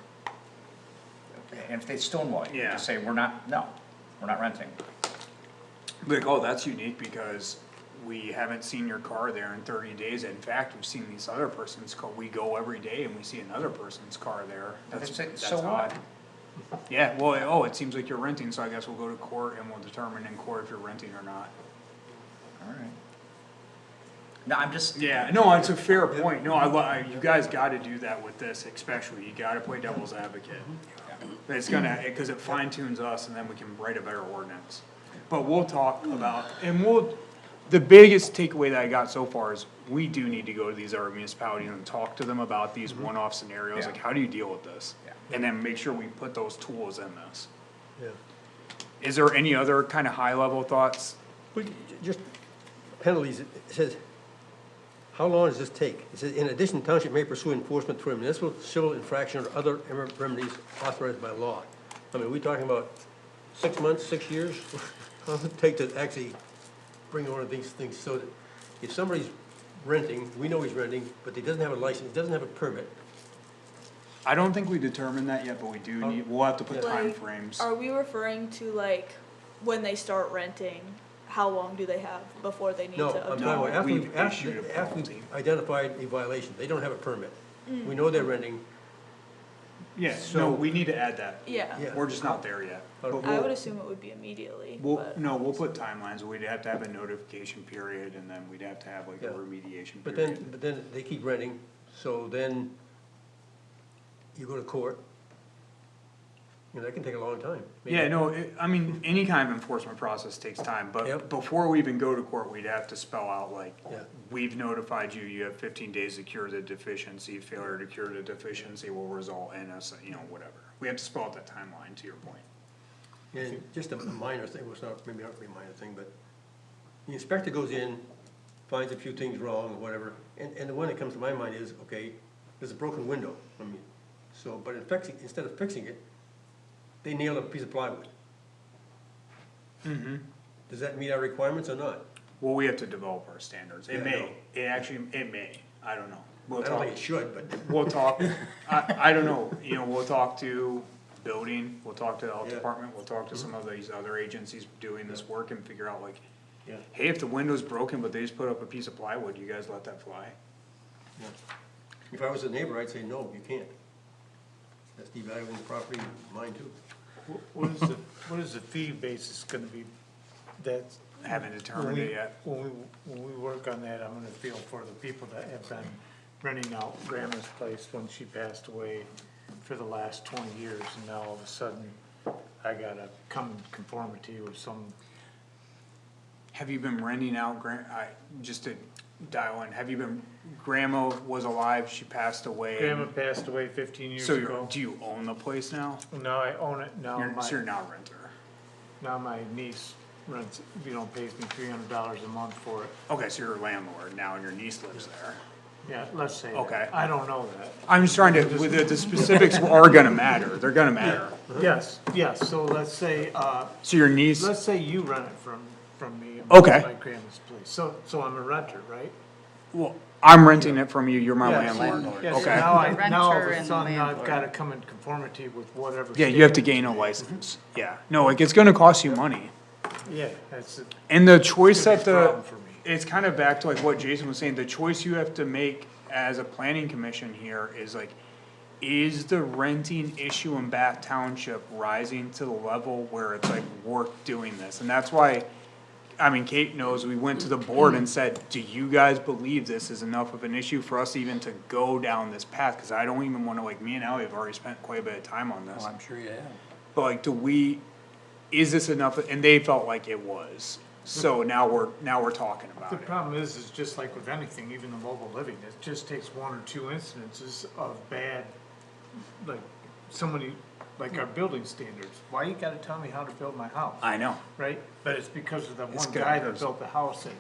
Speaker 3: And if they stonewall you,
Speaker 4: Yeah.
Speaker 3: just say, we're not renting.
Speaker 4: Like, oh, that's unique because we haven't seen your car there in 30 days. In fact, we've seen these other person's car. We go every day and we see another person's car there.
Speaker 3: That's
Speaker 4: That's
Speaker 3: so what?
Speaker 4: odd. Yeah, well, it seems like you're renting, so I guess we'll go to court and we'll determine in court if you're renting or not.
Speaker 3: Alright. No, I'm just.
Speaker 4: Yeah, no, it's a fair point. No, you guys gotta do that with this especially. You gotta play devil's advocate. It's gonna, cause it fine tunes us and then we can write a better ordinance. But we'll talk about, the biggest takeaway that I got so far is we do need to go to these other municipalities and talk to them about these one-off scenarios,
Speaker 3: Yeah.
Speaker 4: like how do you deal with this?
Speaker 3: Yeah.
Speaker 4: And then make sure we put those tools in this.
Speaker 5: Yeah.
Speaker 4: Is there any other kind of high-level thoughts?
Speaker 5: Just penalties, it says, how long does this take? It says, in addition, township may pursue enforcement through a municipal civil infraction or other remedies authorized by law. I mean, are we talking about 6 months, 6 years? How long does it take to actually bring one of these things, so that if somebody's renting, we know he's renting, but he doesn't have a license, doesn't have a permit,
Speaker 4: I don't think we determined that yet, but we do we'll have to put
Speaker 12: Like,
Speaker 4: timeframes.
Speaker 12: are we referring to like when they start renting, how long do they have before they need
Speaker 5: no,
Speaker 12: to
Speaker 5: I'm
Speaker 12: obtain?
Speaker 5: talking about
Speaker 4: we've issued a
Speaker 5: after
Speaker 4: penalty.
Speaker 5: we've identified a violation, they don't have a permit. We know they're renting,
Speaker 4: Yeah, no,
Speaker 5: So-
Speaker 4: we need to add that.
Speaker 12: Yeah,
Speaker 5: Yeah.
Speaker 4: We're just not there yet. But
Speaker 12: I
Speaker 4: we'll-
Speaker 12: would assume it would be immediately,
Speaker 4: We'll,
Speaker 12: but.
Speaker 4: no, we'll put timelines, we'd have to have a notification period, and then we'd have to have like a
Speaker 5: Yeah.
Speaker 4: remediation
Speaker 5: but
Speaker 4: period.
Speaker 5: then they keep renting, so then you go to court. You know, that can take a long time. Maybe-
Speaker 4: Yeah, no, I mean, any kind of enforcement process takes time, but
Speaker 5: Yep.
Speaker 4: before we even go to court, we'd have to spell out like,
Speaker 5: Yeah.
Speaker 4: we've notified you, you have 15 days to cure the deficiency, failure to cure the deficiency will result in us, you know, whatever. We have to spell out that timeline, to your point.
Speaker 5: And just a minor thing, well, it's not, maybe not a minor thing, but the inspector goes in, finds a few things wrong or whatever, and the one that comes to my mind is, okay, there's a broken window, I mean, so, but instead of fixing it, they nail a piece of plywood. Does that meet our requirements or not?
Speaker 4: Well, we have to develop our standards. It
Speaker 5: Yeah, I
Speaker 4: may,
Speaker 5: know.
Speaker 4: it may, I don't know. We'll
Speaker 5: I don't
Speaker 4: talk,
Speaker 5: think it should, but,
Speaker 4: we'll talk, I don't know, you know, we'll talk to building, we'll talk to the health
Speaker 5: Yeah.
Speaker 4: department, we'll talk to some of these other agencies doing this work and figure out like,
Speaker 5: yeah,
Speaker 4: hey, if the window's broken, but they just put up a piece of plywood, you guys let that fly?
Speaker 5: yeah. If I was a neighbor, I'd say, no, you can't. That's devaluing the property, mine too.
Speaker 1: What is the fee basis gonna be? That's.
Speaker 4: Haven't determined it yet.
Speaker 1: When we work on that, I'm gonna feel for the people that have been renting out Grandma's place when she passed away for the last 20 years, and now all of a sudden, I gotta come in conformity with some.
Speaker 4: Have you been renting out just to, dial in, have you been, grandma was alive, she passed away.
Speaker 1: Grandma passed away 15 years
Speaker 4: So
Speaker 1: ago.
Speaker 4: do you own the place now?
Speaker 1: Now I own it, now
Speaker 4: So you're not a renter?
Speaker 1: now my niece rents, pays me $300 a month for it.
Speaker 4: Okay, so you're a landlord now and your niece lives there.
Speaker 1: Yeah, let's say that.
Speaker 4: Okay.
Speaker 1: I don't know that.
Speaker 4: I'm just trying to, the specifics are gonna matter, they're gonna matter.
Speaker 1: Yes, so let's say,
Speaker 4: So your niece,
Speaker 1: let's say you rent it from me.
Speaker 4: Okay.
Speaker 1: My grandma's place, so I'm a renter, right?
Speaker 4: well, I'm renting it from you, you're my
Speaker 1: Yes.
Speaker 4: landlord,
Speaker 1: Yes,
Speaker 4: okay?
Speaker 1: now
Speaker 8: The
Speaker 1: now all of
Speaker 8: renter
Speaker 1: a
Speaker 8: and
Speaker 1: sudden, I've
Speaker 8: landlord.
Speaker 1: gotta come in conformity with whatever.
Speaker 4: Yeah, you have to
Speaker 1: standards.
Speaker 4: gain a license, yeah, no, like, it's gonna cost you money.
Speaker 1: Yeah, that's,
Speaker 4: And the choice
Speaker 1: It's
Speaker 4: that
Speaker 1: gonna be a
Speaker 4: the,
Speaker 1: problem for me.
Speaker 4: it's kind of back to like what Jason was saying, the choice you have to make as a planning commission here is like, is the renting issue in Bath Township rising to the level where it's like worth doing this? And that's why, I mean, Kate knows, we went to the board and said, do you guys believe this is enough of an issue for us even to go down this path? Cause I don't even wanna, like, me and Ally have already spent quite a bit of time on this.
Speaker 2: Oh, I'm sure you have.
Speaker 4: But like, is this enough? And they felt like it was. So now we're talking about
Speaker 1: the
Speaker 4: it.
Speaker 1: problem is just like with anything, even the mobile living, it just takes one or two incidences of bad, like, somebody, like our building standards. Why you gotta tell me how to build my house,
Speaker 4: I know.
Speaker 1: right? But it's because of the
Speaker 4: It's
Speaker 1: one
Speaker 4: good.
Speaker 1: guy that built the house and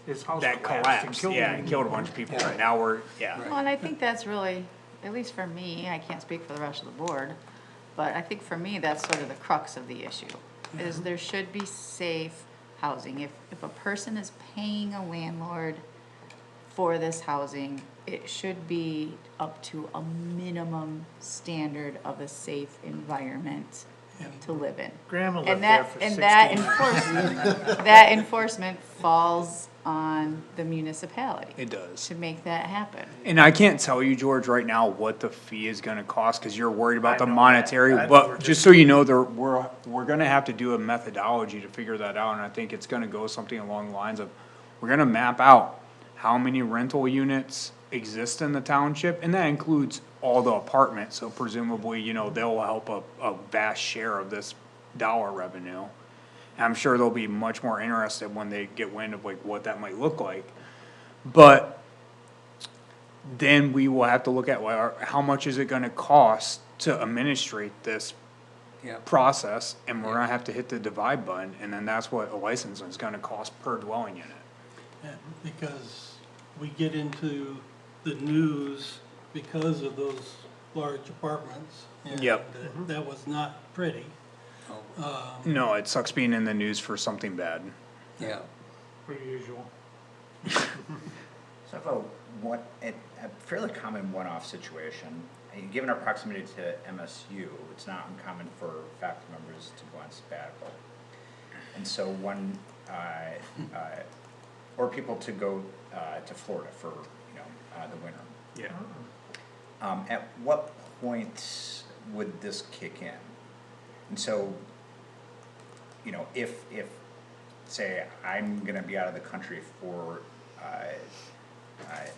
Speaker 1: his house
Speaker 4: That
Speaker 1: collapsed and
Speaker 4: collapsed,
Speaker 1: killed
Speaker 4: yeah,
Speaker 1: him.
Speaker 4: and killed a bunch of people. Right now we're, yeah.
Speaker 8: Well, and I think that's really, at least for me, I can't speak for the rest of the board, but I think for me, that's sort of the crux of the issue, is there should be safe housing. If a person is paying a landlord for this housing, it should be up to a minimum standard of a safe environment to live in.
Speaker 1: Grandma lived
Speaker 8: And
Speaker 1: there
Speaker 8: that,
Speaker 1: for
Speaker 8: and
Speaker 1: 16
Speaker 8: that
Speaker 1: years.
Speaker 8: enforcement, that enforcement falls on the municipality
Speaker 4: It does.
Speaker 8: to make that happen.
Speaker 4: And I can't tell you, George, right now what the fee is gonna cost, cause you're worried about the
Speaker 1: I know that.
Speaker 4: monetary,
Speaker 1: I know
Speaker 4: but
Speaker 1: we're
Speaker 4: just so you know, we're gonna have to do a methodology to figure that out, and I think it's gonna go something along the lines of, we're gonna map out how many rental units exist in the township, and that includes all the apartments, so presumably, they'll help a vast share of this dollar revenue. And I'm sure they'll be much more interested when they get wind of like what that might look like. But then we will have to look at, well, how much is it gonna cost to administrate this
Speaker 2: Yeah.
Speaker 4: process? And we're gonna have to hit the divide button, and then that's what a license is gonna cost per dwelling unit.
Speaker 6: Yeah, because we get into the news because of those large apartments. and
Speaker 4: Yep.
Speaker 6: That was not pretty.
Speaker 4: No, it sucks being in the news for something bad.
Speaker 2: Yeah.
Speaker 1: Per usual.
Speaker 3: So I have a fairly common one-off situation. Given our proximity to MSU, it's not uncommon for faculty members to go on sabbatical. And so or people to go to Florida for, the winter.
Speaker 4: Yeah.
Speaker 3: At what point would this kick in? And so, if, say, I'm gonna be out of the country for,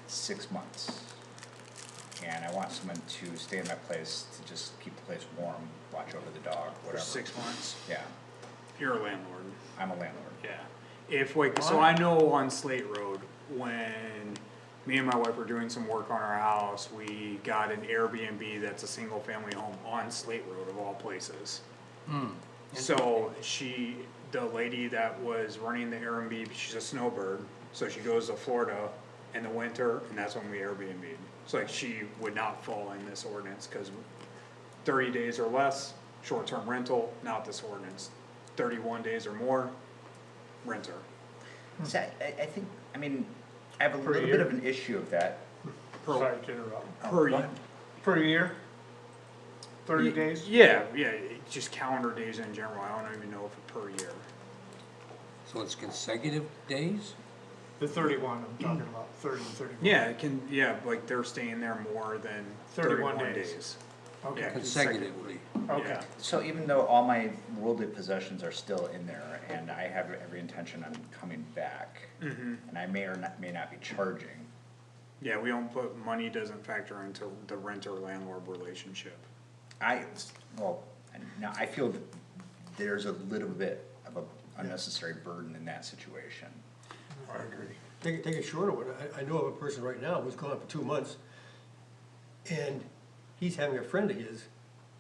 Speaker 3: 6 months, and I want someone to stay in my place to just keep the place warm, watch over the dog,
Speaker 4: For
Speaker 3: whatever.
Speaker 4: 6 months.
Speaker 3: Yeah,
Speaker 4: You're a landlord.
Speaker 3: I'm a landlord.
Speaker 4: Yeah. If like, so I know on Slate Road, when me and my wife were doing some work on our house, we got an Airbnb that's a single family home on Slate Road of all places. So the lady that was running the Airbnb, she's a snowbird, so she goes to Florida in the winter, and that's when we Airbnb'd. So like, she would not fall in this ordinance, cause 30 days or less, short-term rental, not this ordinance. 31 days or more, renter.
Speaker 3: So I think, I have a
Speaker 1: Per
Speaker 3: little
Speaker 1: year?
Speaker 3: bit of an issue of that.
Speaker 1: Sorry to interrupt.
Speaker 4: Per
Speaker 3: Go
Speaker 4: year.
Speaker 3: ahead.
Speaker 1: Per year? 30 days?
Speaker 4: Yeah, just calendar days in general, I don't even know if it's per year.
Speaker 2: So it's consecutive days?
Speaker 1: The 31, I'm talking about, 30 and 31.
Speaker 4: Yeah, it can, like they're staying there more than
Speaker 1: 31
Speaker 4: 31
Speaker 1: days.
Speaker 4: days.
Speaker 1: Okay,
Speaker 4: Yeah.
Speaker 2: Consecutively.
Speaker 1: okay.
Speaker 4: Yeah.
Speaker 3: So even though all my worldly possessions are still in there, and I have every intention on coming back, and I may or may not be charging,
Speaker 4: Yeah, we don't put, money doesn't factor into the renter-landlord relationship.
Speaker 3: now I feel that there's a little bit of a unnecessary burden in that situation.
Speaker 1: I agree.
Speaker 5: take a shorter one. I know of a person right now who's gone for 2 months, and he's having a friend of his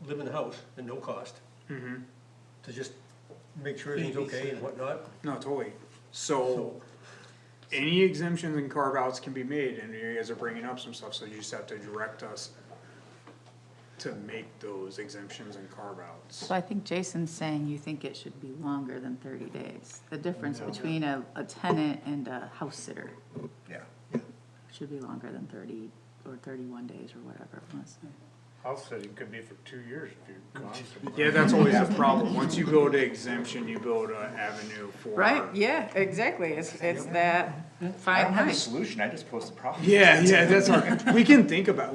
Speaker 5: live in the house at no cost. To just make sure everything's okay and whatnot.
Speaker 4: No, totally. So, any exemptions and carve-outs can be made, and you guys are bringing up some stuff, so you just have to direct us to make those exemptions and carve-outs.
Speaker 8: So I think Jason's saying you think it should be longer than 30 days. The difference between a tenant and a house sitter
Speaker 3: Yeah.
Speaker 8: should be longer than 30 or 31 days or whatever it was.
Speaker 1: House sitting could be for 2 years if you're constantly.
Speaker 4: Yeah, that's always the problem. Once you go to exemption, you build an avenue for.
Speaker 8: Right, yeah, exactly. It's that
Speaker 3: I
Speaker 8: fine
Speaker 3: don't have a
Speaker 8: line.
Speaker 3: solution, I just post the problem.
Speaker 4: Yeah, that's our, we can think about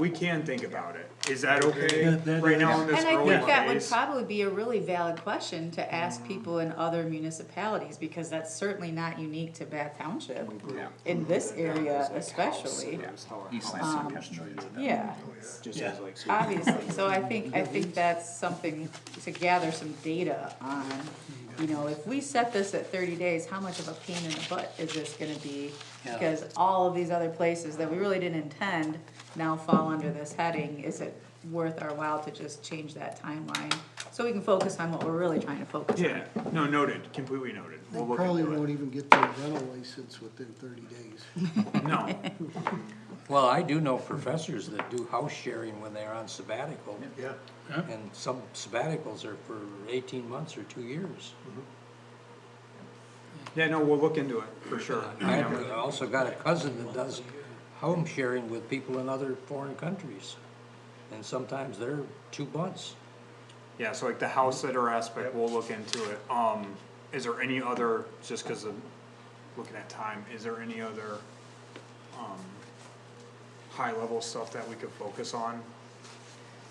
Speaker 4: it. Is that okay right now in this
Speaker 8: And I
Speaker 4: early
Speaker 8: think that would
Speaker 4: phase?
Speaker 8: probably be a really valid question to ask people in other municipalities, because that's certainly not unique to Bath Township,
Speaker 3: Yeah.
Speaker 8: in this area especially.
Speaker 3: East Lansing, Kent Street.
Speaker 8: Yeah,
Speaker 4: Just as like.
Speaker 8: obviously, so I think that's something to gather some data on. You know, if we set this at 30 days, how much of a pain in the butt is this gonna be?
Speaker 2: Yeah.
Speaker 8: Because all of these other places that we really didn't intend now fall under this heading. Is it worth our while to just change that timeline? So we can focus on what we're really trying to focus on.
Speaker 4: Yeah, no, noted, completely noted.
Speaker 9: They
Speaker 4: We'll look
Speaker 9: probably
Speaker 4: into
Speaker 9: won't
Speaker 4: it.
Speaker 9: even get their rental license within 30 days.
Speaker 4: No,
Speaker 2: Well, I do know professors that do house sharing when they're on sabbatical.
Speaker 5: Yeah.
Speaker 2: And some sabbaticals are for 18 months or 2 years.
Speaker 4: yeah, no, we'll look into it, for sure.
Speaker 2: I also got a cousin that does home sharing with people in other foreign countries. And sometimes they're 2 months.
Speaker 4: Yeah, so like the house sitter aspect, we'll look into it. Is there any other, just cause of looking at time, is there any other, high level stuff that we could focus on?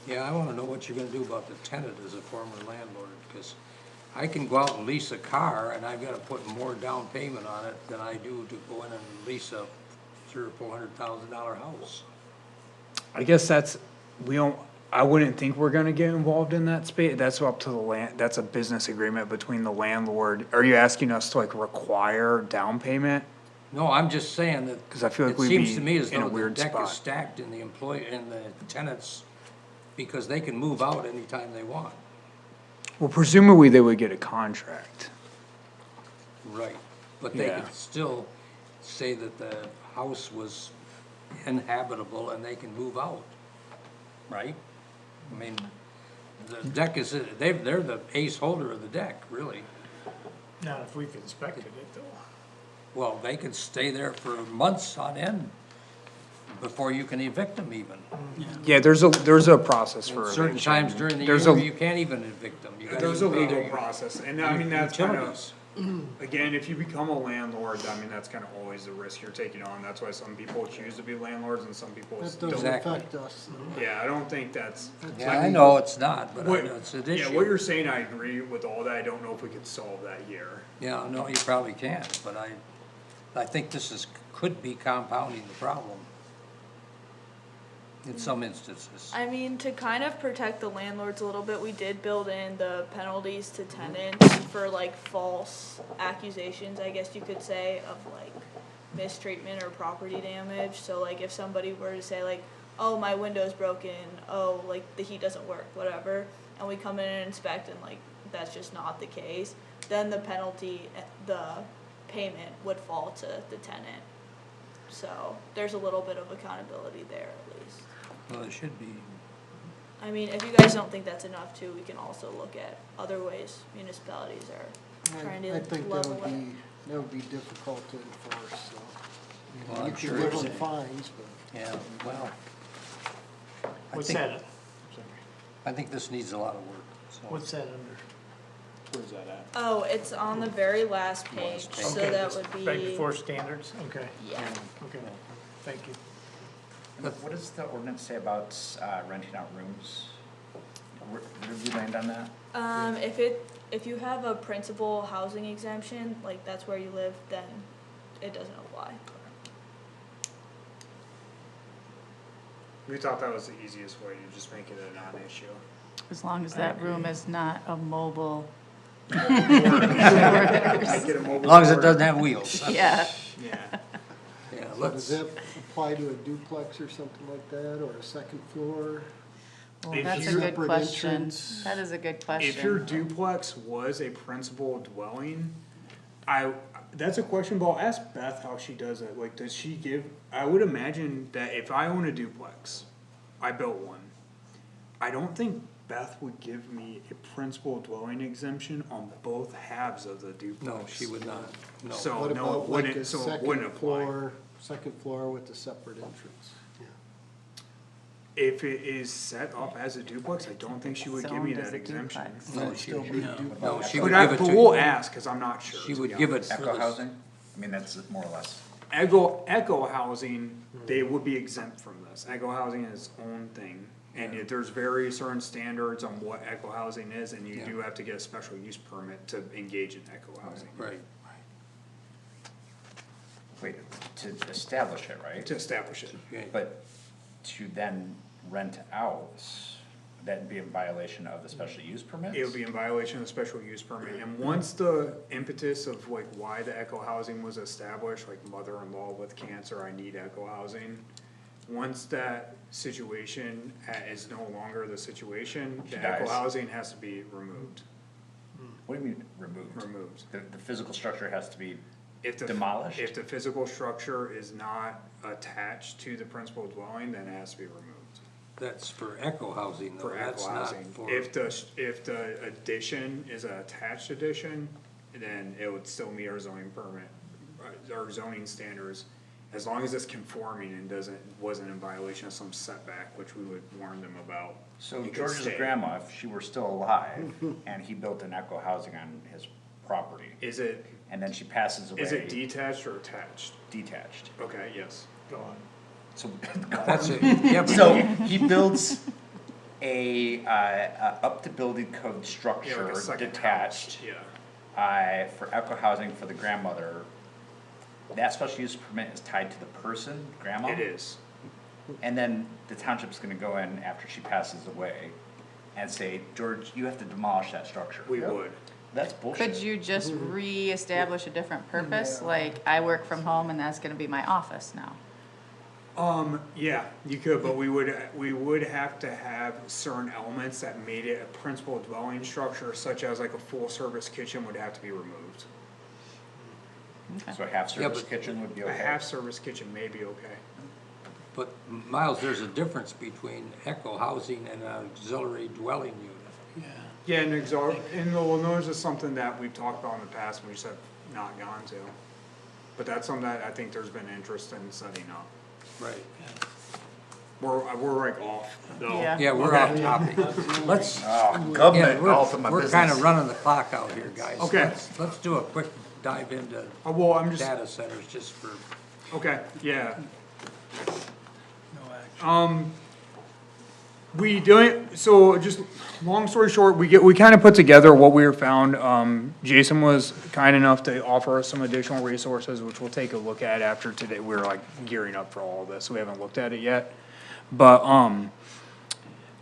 Speaker 2: Yeah, I wanna know what you're gonna do about the tenant as a former landlord, because I can go out and lease a car, and I've gotta put more down payment on it than I do to go in and lease a $300,000 or $400,000 house.
Speaker 4: I guess I wouldn't think we're gonna get involved in that space, that's up to the that's a business agreement between the landlord. Are you asking us to like require down payment?
Speaker 2: No, I'm just saying that.
Speaker 4: 'Cause I feel like
Speaker 2: it
Speaker 4: we'd
Speaker 2: seems
Speaker 4: be
Speaker 2: to me as
Speaker 4: in a
Speaker 2: though the
Speaker 4: weird
Speaker 2: deck
Speaker 4: spot.
Speaker 2: is stacked in the in the tenants, because they can move out anytime they want.
Speaker 4: Well, presumably they would get a contract.
Speaker 2: Right. But they
Speaker 4: Yeah.
Speaker 2: could still say that the house was inhabitable and they can move out, right? I mean, the deck is, they're the ace holder of the deck, really.
Speaker 1: Not if we've inspected it though.
Speaker 2: Well, they could stay there for months on end before you can evict them even.
Speaker 4: Yeah, there's a process for
Speaker 2: Certain
Speaker 4: eviction.
Speaker 2: times during the
Speaker 4: There's
Speaker 2: year,
Speaker 4: a-
Speaker 2: you can't even evict them. You gotta
Speaker 4: There's a
Speaker 2: even pay
Speaker 4: legal
Speaker 2: their
Speaker 4: process, and I mean, that's kind of,
Speaker 2: utilities.
Speaker 4: again, if you become a landlord, I mean, that's kind of always the risk you're taking on. That's why some people choose to be landlords and some people
Speaker 9: That
Speaker 4: don't.
Speaker 9: doesn't
Speaker 2: Exactly.
Speaker 9: affect us.
Speaker 4: Yeah, I don't think that's.
Speaker 2: Yeah, I know it's not, but I
Speaker 4: What,
Speaker 2: know it's an
Speaker 4: yeah,
Speaker 2: issue.
Speaker 4: what you're saying, I agree with all that. I don't know if we could solve that here.
Speaker 2: Yeah, no, you probably can, but I think this could be compounding the problem in some instances.
Speaker 12: I mean, to kind of protect the landlords a little bit, we did build in the penalties to tenants for like false accusations, I guess you could say, of like mistreatment or property damage. So like if somebody were to say like, oh, my window's broken, oh, like the heat doesn't work, whatever, and we come in and inspect and like that's just not the case, then the penalty, the payment would fall to the tenant. So there's a little bit of accountability there at least.
Speaker 2: Well, it should be.
Speaker 12: I mean, if you guys don't think that's enough too, we can also look at other ways municipalities are trying to
Speaker 9: I think
Speaker 12: level it.
Speaker 9: that would be difficult to enforce, so. You know,
Speaker 2: Well, I'm
Speaker 9: you
Speaker 2: sure
Speaker 9: can give
Speaker 2: it's
Speaker 9: them
Speaker 2: a-
Speaker 9: fines, but.
Speaker 2: Yeah, well.
Speaker 1: What's
Speaker 2: think-
Speaker 1: that?
Speaker 2: I think this needs a lot of work, so.
Speaker 1: What's that under?
Speaker 4: Where's that at?
Speaker 12: Oh, it's on the very last page,
Speaker 2: page.
Speaker 12: so
Speaker 1: Okay,
Speaker 12: that
Speaker 1: that's
Speaker 12: would be,
Speaker 1: Right before standards, okay,
Speaker 12: yeah.
Speaker 1: okay, thank you.
Speaker 3: And what does the ordinance say about, renting out rooms? Where did we land on that?
Speaker 12: If you have a principal housing exemption, like that's where you live, then it doesn't apply.
Speaker 4: We thought that was the easiest way to just make it a non-issue.
Speaker 8: As long as that room is not a mobile,
Speaker 4: Make it a mobile
Speaker 2: As long as it
Speaker 4: board.
Speaker 2: doesn't have wheels.
Speaker 8: yeah.
Speaker 4: Yeah.
Speaker 9: So does that apply to a duplex or something like that, or a second floor?
Speaker 8: Well,
Speaker 4: If
Speaker 8: that's a
Speaker 4: you-
Speaker 8: good
Speaker 9: Separate
Speaker 8: question.
Speaker 9: entrance.
Speaker 8: That is a good
Speaker 4: If your
Speaker 8: question.
Speaker 4: duplex was a principal dwelling, that's a question, but I'll ask Beth how she does it, like, does she give, I would imagine that if I own a duplex, I built one, I don't think Beth would give me a principal dwelling exemption on both halves of the duplex.
Speaker 2: No, she would not, no.
Speaker 4: So,
Speaker 9: What
Speaker 4: no,
Speaker 9: about
Speaker 4: it
Speaker 9: like
Speaker 4: wouldn't,
Speaker 9: a
Speaker 4: so it wouldn't apply.
Speaker 9: second floor with a separate entrance?
Speaker 4: If it is set up as a duplex, I don't think she would give me
Speaker 8: Zoned as
Speaker 4: that
Speaker 8: a
Speaker 4: exemption.
Speaker 8: duplex.
Speaker 2: No, she, no, she would
Speaker 4: But
Speaker 2: give it
Speaker 4: but
Speaker 2: to
Speaker 4: we'll
Speaker 2: you.
Speaker 4: ask, cause I'm not sure.
Speaker 2: She
Speaker 4: to
Speaker 2: would
Speaker 4: be
Speaker 2: give
Speaker 4: honest.
Speaker 2: it for
Speaker 3: Echo
Speaker 2: the,
Speaker 3: housing? I mean, that's more or less.
Speaker 4: Echo housing, they would be exempt from this. Echo housing is its own thing. And there's very certain standards on what echo housing is, and you
Speaker 2: Yeah.
Speaker 4: do have to get a special use permit to engage in echo housing.
Speaker 2: right.
Speaker 3: Wait, to establish it, right?
Speaker 4: To establish it.
Speaker 2: Okay.
Speaker 3: But to then rent out, that'd be a violation of the special use permits?
Speaker 4: It would be in violation of the special use permit, and once the impetus of like why the echo housing was established, like mother-in-law with cancer, I need echo housing. Once that situation is no longer the situation,
Speaker 3: She
Speaker 4: the echo
Speaker 3: dies.
Speaker 4: housing has to be removed,
Speaker 3: What do you mean removed?
Speaker 4: removed.
Speaker 3: The physical structure has to be
Speaker 4: If the-
Speaker 3: demolished?
Speaker 4: If the physical structure is not attached to the principal dwelling, then it has to be removed.
Speaker 2: That's for echo housing, though,
Speaker 4: For
Speaker 2: that's
Speaker 4: echo
Speaker 2: not
Speaker 4: housing.
Speaker 2: for.
Speaker 4: If the addition is an attached addition, then it would still meet our zoning permit, our zoning standards. As long as it's conforming and wasn't in violation of some setback, which we would warn them about.
Speaker 3: So
Speaker 4: you could
Speaker 3: George's
Speaker 4: stay.
Speaker 3: grandma, if she were still alive, and he built an echo housing on his property,
Speaker 4: Is it,
Speaker 3: and then she passes away.
Speaker 4: is it detached or attached?
Speaker 3: Detached.
Speaker 4: Okay, yes, go on.
Speaker 3: So,
Speaker 2: That's it, yeah, but
Speaker 3: so he builds a up to building code
Speaker 4: Yeah, like
Speaker 3: structure
Speaker 4: a second
Speaker 3: detached,
Speaker 4: house, Yeah,
Speaker 3: for echo housing for the grandmother. That special use permit is tied to the person, grandma?
Speaker 4: it is.
Speaker 3: And then the township's gonna go in after she passes away and say, George, you have to demolish that structure.
Speaker 4: We would.
Speaker 3: That's bullshit.
Speaker 8: Could you just reestablish a different purpose? Like, I work from home and that's gonna be my office now.
Speaker 4: Yeah, you could, but we would have to have certain elements that made it a principal dwelling structure, such as like a full-service kitchen would have to be removed.
Speaker 3: So a half-service
Speaker 2: but-
Speaker 3: kitchen would be
Speaker 4: A
Speaker 3: okay?
Speaker 4: half-service kitchen may be okay.
Speaker 2: But Miles, there's a difference between echo housing and an auxiliary dwelling unit.
Speaker 4: Yeah, and and Illinois is something that we've talked about in the past, we just have not gone to. But that's something that I think there's been interest in setting up.
Speaker 2: Right.
Speaker 4: We're like off, though.
Speaker 8: Yeah.
Speaker 2: Yeah, we're off topic. Let's,
Speaker 3: Oh,
Speaker 2: yeah,
Speaker 3: government golf in my
Speaker 2: we're
Speaker 3: business.
Speaker 2: kinda running the clock out here, guys.
Speaker 4: Okay.
Speaker 2: Let's do a quick dive into
Speaker 4: Well, I'm just,
Speaker 2: data centers just for,
Speaker 4: okay, yeah.
Speaker 6: No action.
Speaker 4: We doing, so just, long story short, we kinda put together what we found, Jason was kind enough to offer us some additional resources, which we'll take a look at after today, we're like gearing up for all of this, we haven't looked at it yet. But,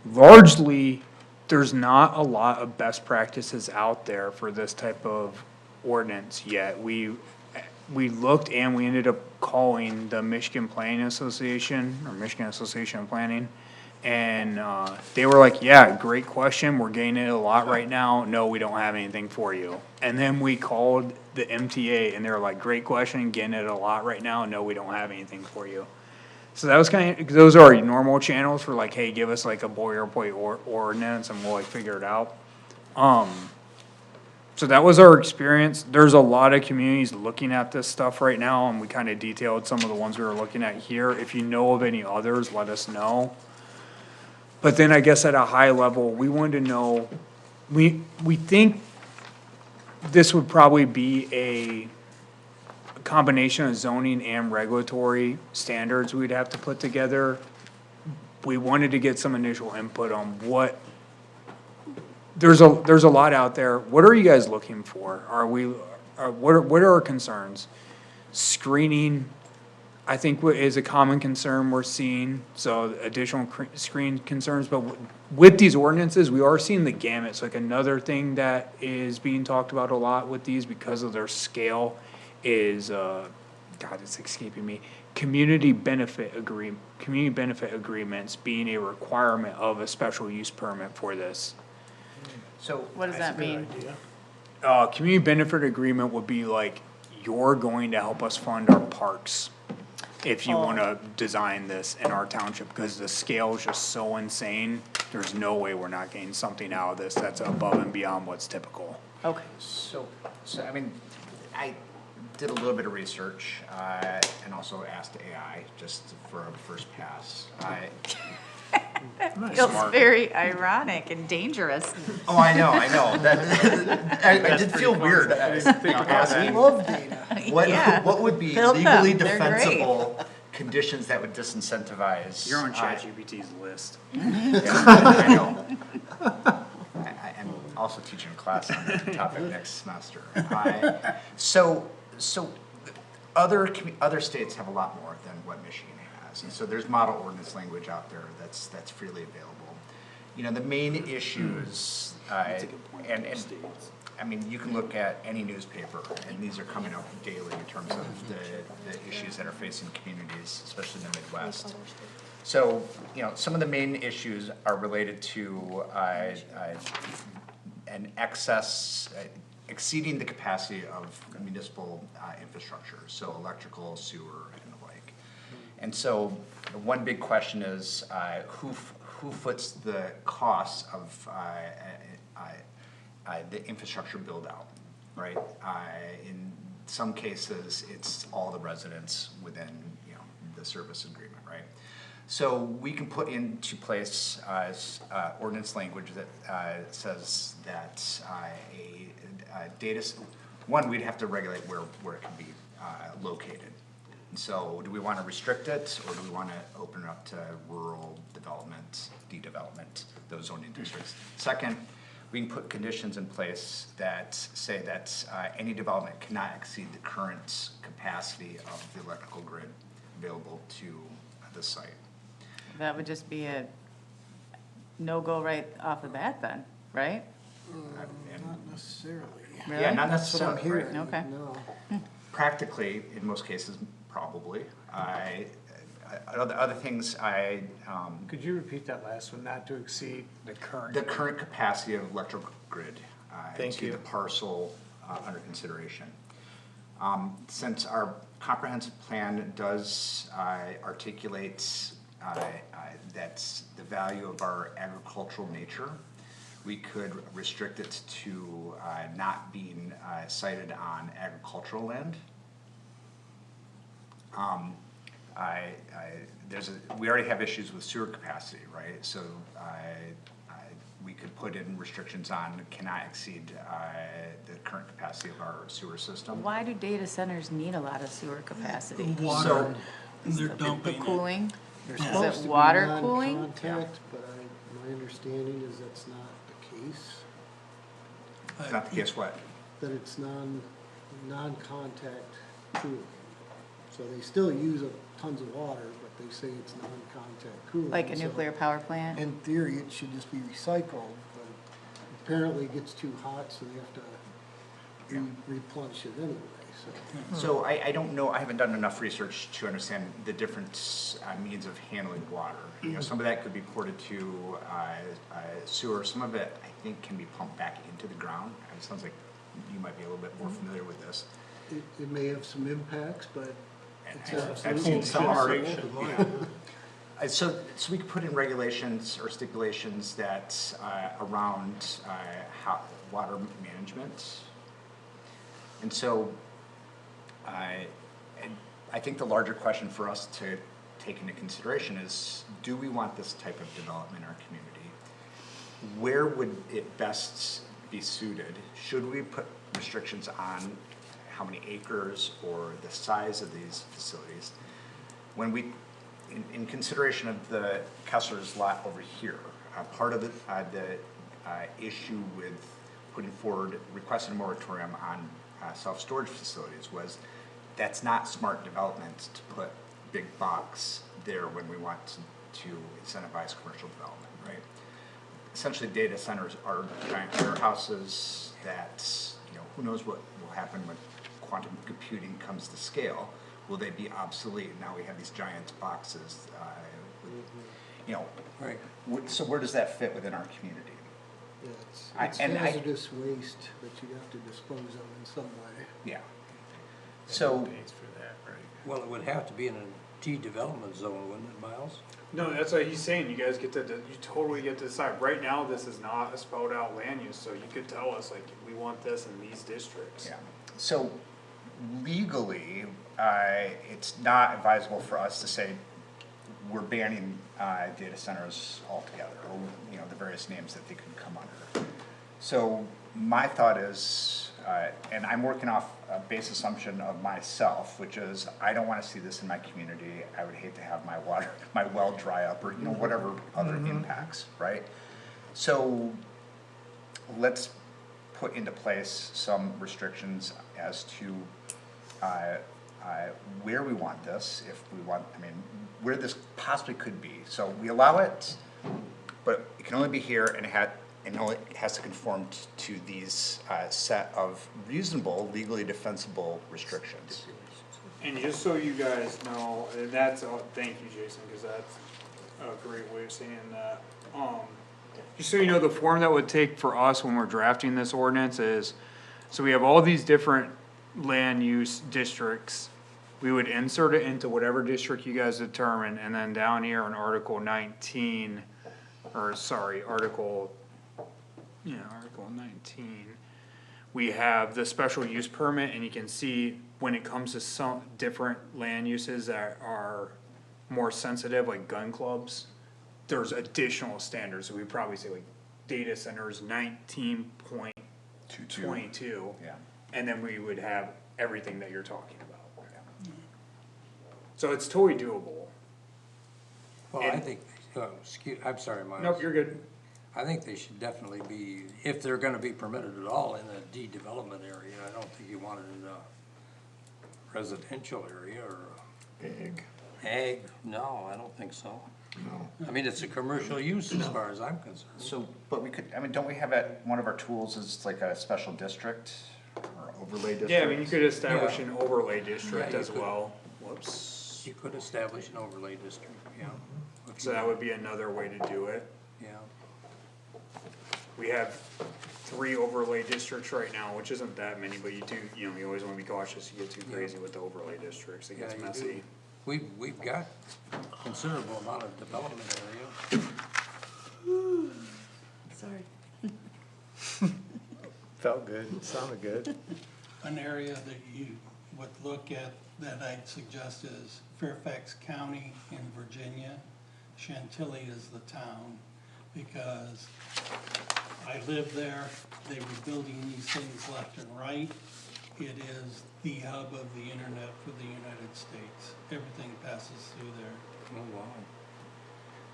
Speaker 4: largely, there's not a lot of best practices out there for this type of ordinance yet. We looked and we ended up calling the Michigan Planning Association, or Michigan Association of Planning. And, they were like, yeah, great question, we're getting it a lot right now, no, we don't have anything for you. And then we called the MTA and they were like, great question, getting it a lot right now, no, we don't have anything for you. So that was those are our normal channels for like, hey, give us like a boilerplate ordinance and we'll like figure it out. So that was our experience. There's a lot of communities looking at this stuff right now, and we kinda detailed some of the ones we were looking at here. If you know of any others, let us know. But then I guess at a high level, we wanted to know, we think this would probably be a combination of zoning and regulatory standards we'd have to put together. We wanted to get some initial input on what, there's a lot out there. What are you guys looking for? What are our concerns? Screening, I think is a common concern we're seeing, so additional screen concerns, but with these ordinances, we are seeing the gamut. So like another thing that is being talked about a lot with these because of their scale is, God, it's escaping me, community benefit agreements being a requirement of a special use permit for this.
Speaker 3: So.
Speaker 8: What does that mean?
Speaker 4: Community benefit agreement would be like, you're going to help us fund our parks if you wanna design this in our township, because the scale is just so insane, there's no way we're not getting something out of this that's above and beyond what's typical.
Speaker 8: Okay.
Speaker 3: So, I mean, I did a little bit of research, and also asked AI just for a first pass.
Speaker 8: Feels very ironic and dangerous.
Speaker 3: Oh, I know, that, I did feel weird, asking.
Speaker 9: Love data.
Speaker 8: Yeah.
Speaker 3: What would be
Speaker 8: Build them.
Speaker 3: legally
Speaker 8: They're great.
Speaker 3: defensible conditions that would disincentivize?
Speaker 4: You're on ChatGPT's list.
Speaker 3: Yeah, I know. I'm also teaching a class on that topic next semester. So other states have a lot more than what Michigan has, and so there's model ordinance language out there that's freely available. You know, the main issues, and I mean, you can look at any newspaper, and these are coming up daily in terms of the issues that are facing communities, especially in the Midwest. So, you know, some of the main issues are related to an excess, exceeding the capacity of municipal infrastructure, so electrical, sewer, and the like. And so, one big question is, who foots the costs of the infrastructure build out, right? In some cases, it's all the residents within, you know, the service agreement, right? So we can put into place ordinance language that says that one, we'd have to regulate where it can be located. And so do we want to restrict it, or do we want to open it up to rural development, de-development, those zoning districts? Second, we can put conditions in place that say that any development cannot exceed the current capacity of the electrical grid available to the site.
Speaker 8: That would just be a no-go right off the bat then, right?
Speaker 9: Not necessarily.
Speaker 8: Really?
Speaker 3: Yeah, not
Speaker 9: That's what I'm
Speaker 3: necessarily.
Speaker 9: hearing.
Speaker 8: Okay.
Speaker 9: No.
Speaker 3: Practically, in most cases, probably. Other things,
Speaker 1: Could you repeat that last one, not to exceed?
Speaker 4: The current.
Speaker 3: the current capacity of electrical grid
Speaker 1: Thank
Speaker 3: to
Speaker 1: you.
Speaker 3: the parcel under consideration. Since our comprehensive plan does articulate that the value of our agricultural nature, we could restrict it to not being sited on agricultural land. We already have issues with sewer capacity, right? So we could put in restrictions on cannot exceed the current capacity of our sewer system.
Speaker 8: Why do data centers need a lot of sewer capacity?
Speaker 6: Water, they're
Speaker 8: The
Speaker 6: dumping it.
Speaker 8: cooling?
Speaker 9: They're
Speaker 8: Is
Speaker 9: supposed
Speaker 8: it
Speaker 9: to be
Speaker 8: water cooling?
Speaker 9: non-contact, but my understanding is that's not the case,
Speaker 3: It's not the case what?
Speaker 9: that it's non-contact cooling. So they still use tons of water, but they say it's non-contact cooling.
Speaker 8: Like a
Speaker 9: so
Speaker 8: nuclear power plant?
Speaker 9: in theory, it should just be recycled, but apparently it gets too hot, so they have to replenish it anyway, so.
Speaker 3: So I don't know, I haven't done enough research to understand the different means of handling water. You know, some of that could be ported to sewer, some of it I think can be pumped back into the ground. It sounds like you might be a little bit more familiar with this.
Speaker 9: It may have some impacts, but it's
Speaker 3: I've seen some already.
Speaker 9: possible.
Speaker 3: So we could put in regulations or stipulations that around how water management. And so I think the larger question for us to take into consideration is, do we want this type of development in our community? Where would it best be suited? Should we put restrictions on how many acres or the size of these facilities? When we, in consideration of the Kessler's lot over here, part of the issue with putting forward, requesting a moratorium on self-storage facilities was that's not smart development to put big box there when we want to incentivize commercial development, right? Essentially, data centers are giant warehouses that, you know, who knows what will happen when quantum computing comes to scale. will they be obsolete? Now we have these giant boxes, you know,
Speaker 2: Right.
Speaker 3: so where does that fit within our community?
Speaker 9: Yeah,
Speaker 3: I-
Speaker 9: it's
Speaker 3: and I-
Speaker 9: hazardous waste that you have to dispose of in some way.
Speaker 3: Yeah. So,
Speaker 1: Pays for that, right?
Speaker 2: Well, it would have to be in a T development zone, wouldn't it, Miles?
Speaker 4: No, that's what he's saying, you guys get to, you totally get to decide. Right now, this is not a spelled out land use, so you could tell us, like, we want this in these districts.
Speaker 3: yeah, so legally, it's not advisable for us to say we're banning, data centers altogether, or, you know, the various names that they could come under. So my thought is, and I'm working off a base assumption of myself, which is, I don't wanna see this in my community. I would hate to have my water, my well dry up, or, you know, whatever other impacts, right? So let's put into place some restrictions as to, where we want this, if we want, I mean, where this possibly could be. So we allow it, but it can only be here, and it has to conform to these, set of reasonable, legally defensible restrictions.
Speaker 4: And just so you guys know, and that's, thank you, Jason, cause that's a great way of saying that. Just so you know, the form that would take for us when we're drafting this ordinance is, so we have all these different land use districts. We would insert it into whatever district you guys determine, and then down here in Article 19, or sorry, Article 19, we have the special use permit, and you can see when it comes to some different land uses that are more sensitive, like gun clubs, there's additional standards, so we probably say like data centers 19.22.
Speaker 3: Yeah.
Speaker 4: And then we would have everything that you're talking about. So it's totally doable.
Speaker 2: Well, I think, I'm sorry, Miles.
Speaker 4: Nope, you're good.
Speaker 2: I think they should definitely be, if they're gonna be permitted at all in a D development area, I don't think you want it in a residential area or. Ag, no, I don't think so. No. I mean, it's a commercial use as far as I'm concerned.
Speaker 3: So, but we could, I mean, don't we have one of our tools is like a special district or overlay district?
Speaker 4: Yeah, I mean, you could establish
Speaker 2: Yeah.
Speaker 4: an overlay district
Speaker 2: Yeah, you
Speaker 4: as
Speaker 2: could.
Speaker 4: well. Whoops.
Speaker 2: You could establish an overlay district, yeah. If
Speaker 4: So
Speaker 2: you-
Speaker 4: that would be another way to do it.
Speaker 2: Yeah,
Speaker 4: We have 3 overlay districts right now, which isn't that many, but you do, you know, you always wanna be cautious, you get too crazy with the overlay districts, it
Speaker 2: yeah,
Speaker 4: gets
Speaker 2: you
Speaker 4: messy.
Speaker 2: do. We've got considerable amount of development area.
Speaker 8: Sorry.
Speaker 1: Felt good, sounded good.
Speaker 6: An area that you would look at that I'd suggest is Fairfax County in Virginia. Chantilly is the town, because I live there, they were building these things left and right. It is the hub of the internet for the United States. Everything passes through there.
Speaker 2: Oh, wow.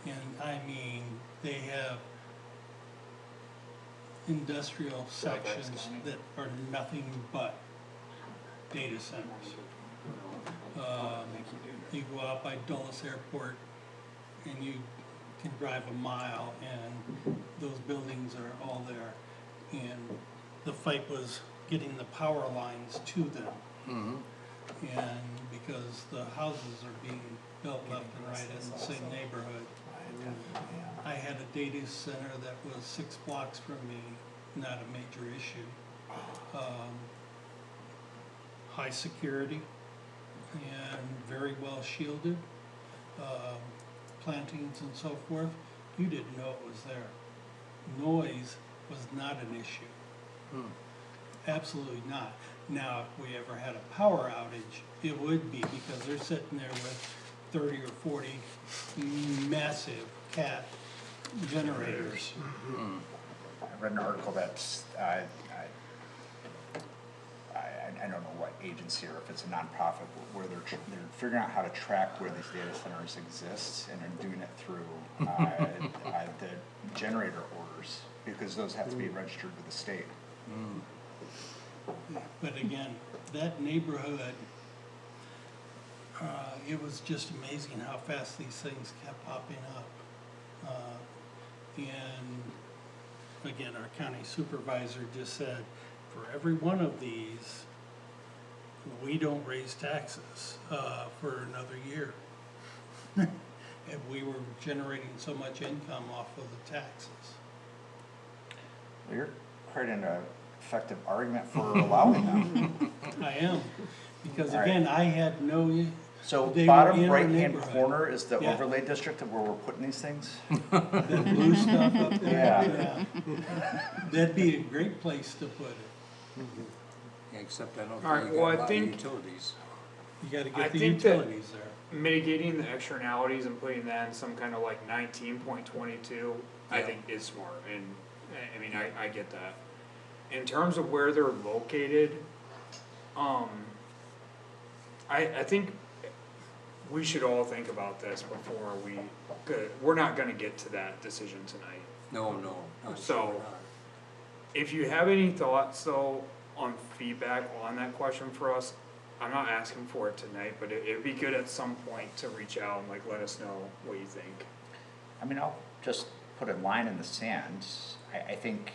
Speaker 6: And I mean, they have industrial sections that are nothing but data centers. You go out by Dulles Airport and you can drive a mile and those buildings are all there. And the fight was getting the power lines to them. And because the houses are being built left and right in the same neighborhood. I had a data center that was 6 blocks from me, not a major issue. High security and very well shielded, plantings and so forth. You didn't know it was there. Noise was not an issue. Absolutely not. Now, if we ever had a power outage, it would be because they're sitting there with 30 or 40 massive cat generators.
Speaker 3: I read an article that's, I don't know what agency or if it's a nonprofit, where they're figuring out how to track where these data centers exist, and they're doing it through, the generator orders, because those have to be registered with the state.
Speaker 6: But again, that neighborhood, it was just amazing how fast these things kept popping up. And again, our county supervisor just said, for every one of these, we we don't raise taxes, for another year. And we were generating so much income off of the taxes.
Speaker 3: You're quite an effective argument for allowing them.
Speaker 6: I am, because
Speaker 3: All right.
Speaker 6: again, I had no,
Speaker 3: So
Speaker 6: They were
Speaker 3: bottom
Speaker 6: in our
Speaker 3: right-hand
Speaker 6: neighborhood.
Speaker 3: corner is the
Speaker 6: Yeah.
Speaker 3: overlay district of where we're putting these things?
Speaker 6: that blue stuff up there.
Speaker 3: Yeah.
Speaker 6: That'd be a great place to put it.
Speaker 2: Except I don't
Speaker 4: All right,
Speaker 2: think you
Speaker 4: well,
Speaker 2: got
Speaker 4: I
Speaker 2: a lot of
Speaker 4: think-
Speaker 2: utilities.
Speaker 6: You gotta
Speaker 4: I
Speaker 6: get the
Speaker 4: think that-
Speaker 6: utilities there.
Speaker 4: Mitigating the externalities and putting that in some kind of like 19.22, I
Speaker 2: Yeah.
Speaker 4: think is smart, and, I mean, I get that. In terms of where they're located, I think we should all think about this before we're not gonna get to that decision tonight.
Speaker 2: No, no. not
Speaker 4: So-
Speaker 2: sure not.
Speaker 4: If you have any thoughts though, on feedback on that question for us, I'm not asking for it tonight, but it'd be good at some point to reach out and like let us know what you think.
Speaker 3: I mean, I'll just put a line in the sand. I think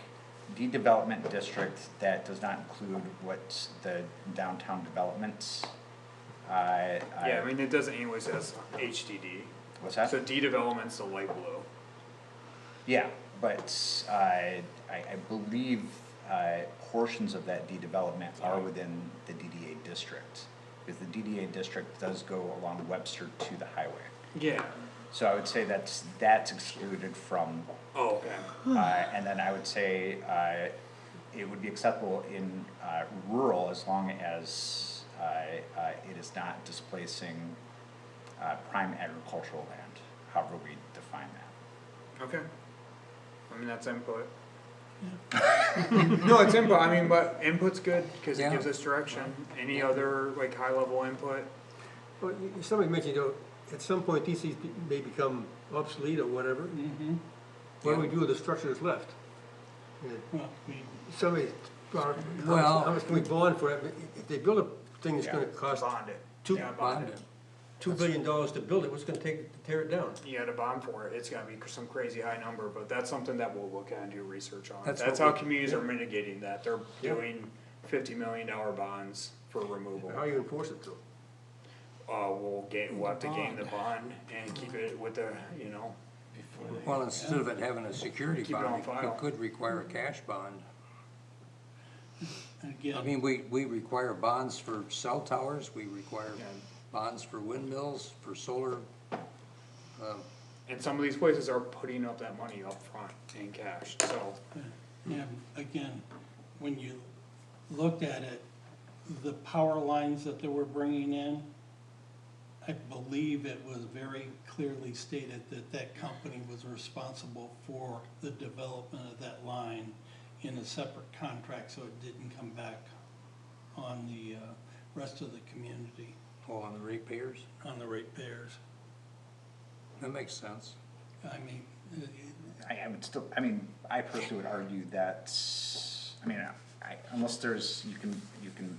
Speaker 3: development district that does not include what's the downtown developments.
Speaker 4: Yeah, I mean, it doesn't anyways as HDD.
Speaker 3: What's that?
Speaker 4: So D-development's the light blue.
Speaker 3: Yeah, but I believe portions of that development are within the DDA district. Because the DDA district does go along Webster to the highway.
Speaker 4: Yeah.
Speaker 3: So I would say that's excluded from,
Speaker 4: Oh, okay.
Speaker 3: and then I would say it would be acceptable in rural as long as it is not displacing prime agricultural land, however we define that.
Speaker 4: Okay. I mean, that's input. No, it's input, I mean, but input's good, cause it
Speaker 2: Yeah.
Speaker 4: gives us direction. Any other like high level input?
Speaker 5: Well, somebody mentioned, you know, at some point, these things may become obsolete or whatever. What do we do with the structure that's left? And
Speaker 6: Well, we,
Speaker 5: somebody,
Speaker 2: Well-
Speaker 5: how much can we bond for it? If they build a thing that's gonna cost
Speaker 4: Bond it.
Speaker 5: Two-
Speaker 4: Yeah, bond
Speaker 2: Bond
Speaker 4: it.
Speaker 2: it.
Speaker 5: $2 billion to build it, what's it gonna take to tear it down?
Speaker 4: You gotta bond for it, it's gonna be some crazy high number, but that's something that we'll look at and do research on.
Speaker 2: That's
Speaker 4: That's
Speaker 2: what
Speaker 4: how
Speaker 2: we-
Speaker 4: communities are mitigating that, they're
Speaker 5: Yeah.
Speaker 4: doing $50 million bonds for removal.
Speaker 5: How do you enforce it though?
Speaker 4: We'll have to gain the bond and keep it with the, you know,
Speaker 2: Well, instead of it having a security
Speaker 4: Keep it on
Speaker 2: bond,
Speaker 4: file.
Speaker 2: it could require a cash bond. I
Speaker 6: again,
Speaker 2: mean, we require bonds for cell towers, we require
Speaker 4: Yeah.
Speaker 2: bonds for windmills, for solar.
Speaker 4: and some of these places are putting up that money up front in cash, so.
Speaker 6: yeah, again, when you looked at it, the power lines that they were bringing in, I believe it was very clearly stated that that company was responsible for the development of that line in a separate contract, so it didn't come back on the rest of the community,
Speaker 2: Oh, on the ratepayers,
Speaker 6: on the ratepayers.
Speaker 2: that makes sense.
Speaker 6: I mean,
Speaker 3: I would still, I mean, I personally would argue that, I mean, unless there's, you can,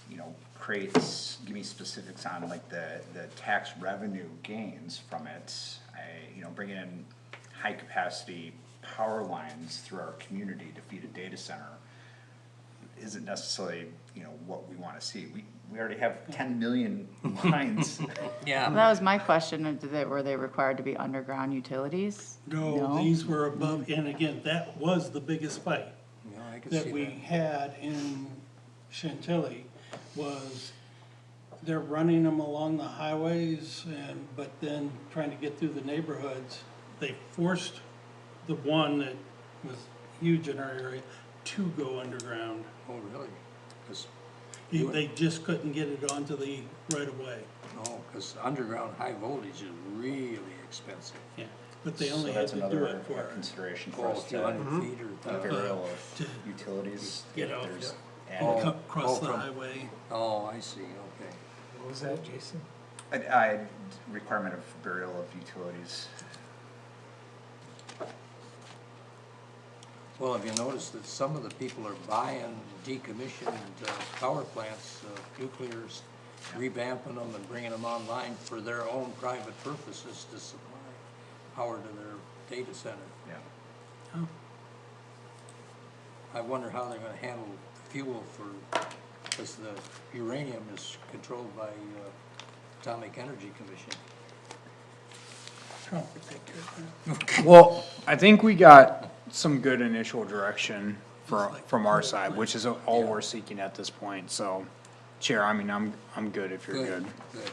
Speaker 3: you know, give me specifics on like the tax revenue gains from it. You know, bringing in high capacity power lines through our community to feed a data center isn't necessarily, you know, what we wanna see. We already have 10 million lines.
Speaker 2: Yeah.
Speaker 8: That was my question, were they required to be underground utilities?
Speaker 6: no, these were above, and again, that was the biggest fight
Speaker 2: Yeah, I can
Speaker 6: that
Speaker 2: see
Speaker 6: we
Speaker 2: that.
Speaker 6: had in Chantilly, was they're running them along the highways but then trying to get through the neighborhoods. They forced the one that was huge in our area to go underground.
Speaker 2: Oh, really? 'Cause
Speaker 6: They just couldn't get it onto the right of way.
Speaker 2: no, 'cause underground high voltage is really expensive.
Speaker 6: Yeah, but they
Speaker 3: So
Speaker 6: only had
Speaker 3: that's
Speaker 6: to do
Speaker 3: another
Speaker 6: it for,
Speaker 3: consideration for
Speaker 2: Oh, a
Speaker 3: us
Speaker 2: few
Speaker 3: to,
Speaker 2: hundred feet or,
Speaker 3: burial of
Speaker 6: to
Speaker 3: utilities.
Speaker 6: get
Speaker 3: if
Speaker 6: out,
Speaker 3: there's
Speaker 2: Oh.
Speaker 3: added-
Speaker 6: across the
Speaker 2: from-
Speaker 6: highway.
Speaker 2: oh, I see, okay.
Speaker 1: What was that, Jason?
Speaker 3: a requirement of burial of utilities.
Speaker 2: Well, have you noticed that some of the people are buying decommissioned power plants, nuclears, revamping them and bringing them online for their own private purposes to supply power to their data center?
Speaker 3: Yeah.
Speaker 2: I wonder how they're gonna handle fuel for because the uranium is controlled by Atomic Energy Commission.
Speaker 4: Well, I think we got some good initial direction from our side, which is all we're seeking at this point, so. Chair, I mean, I'm good if you're good.
Speaker 2: Good.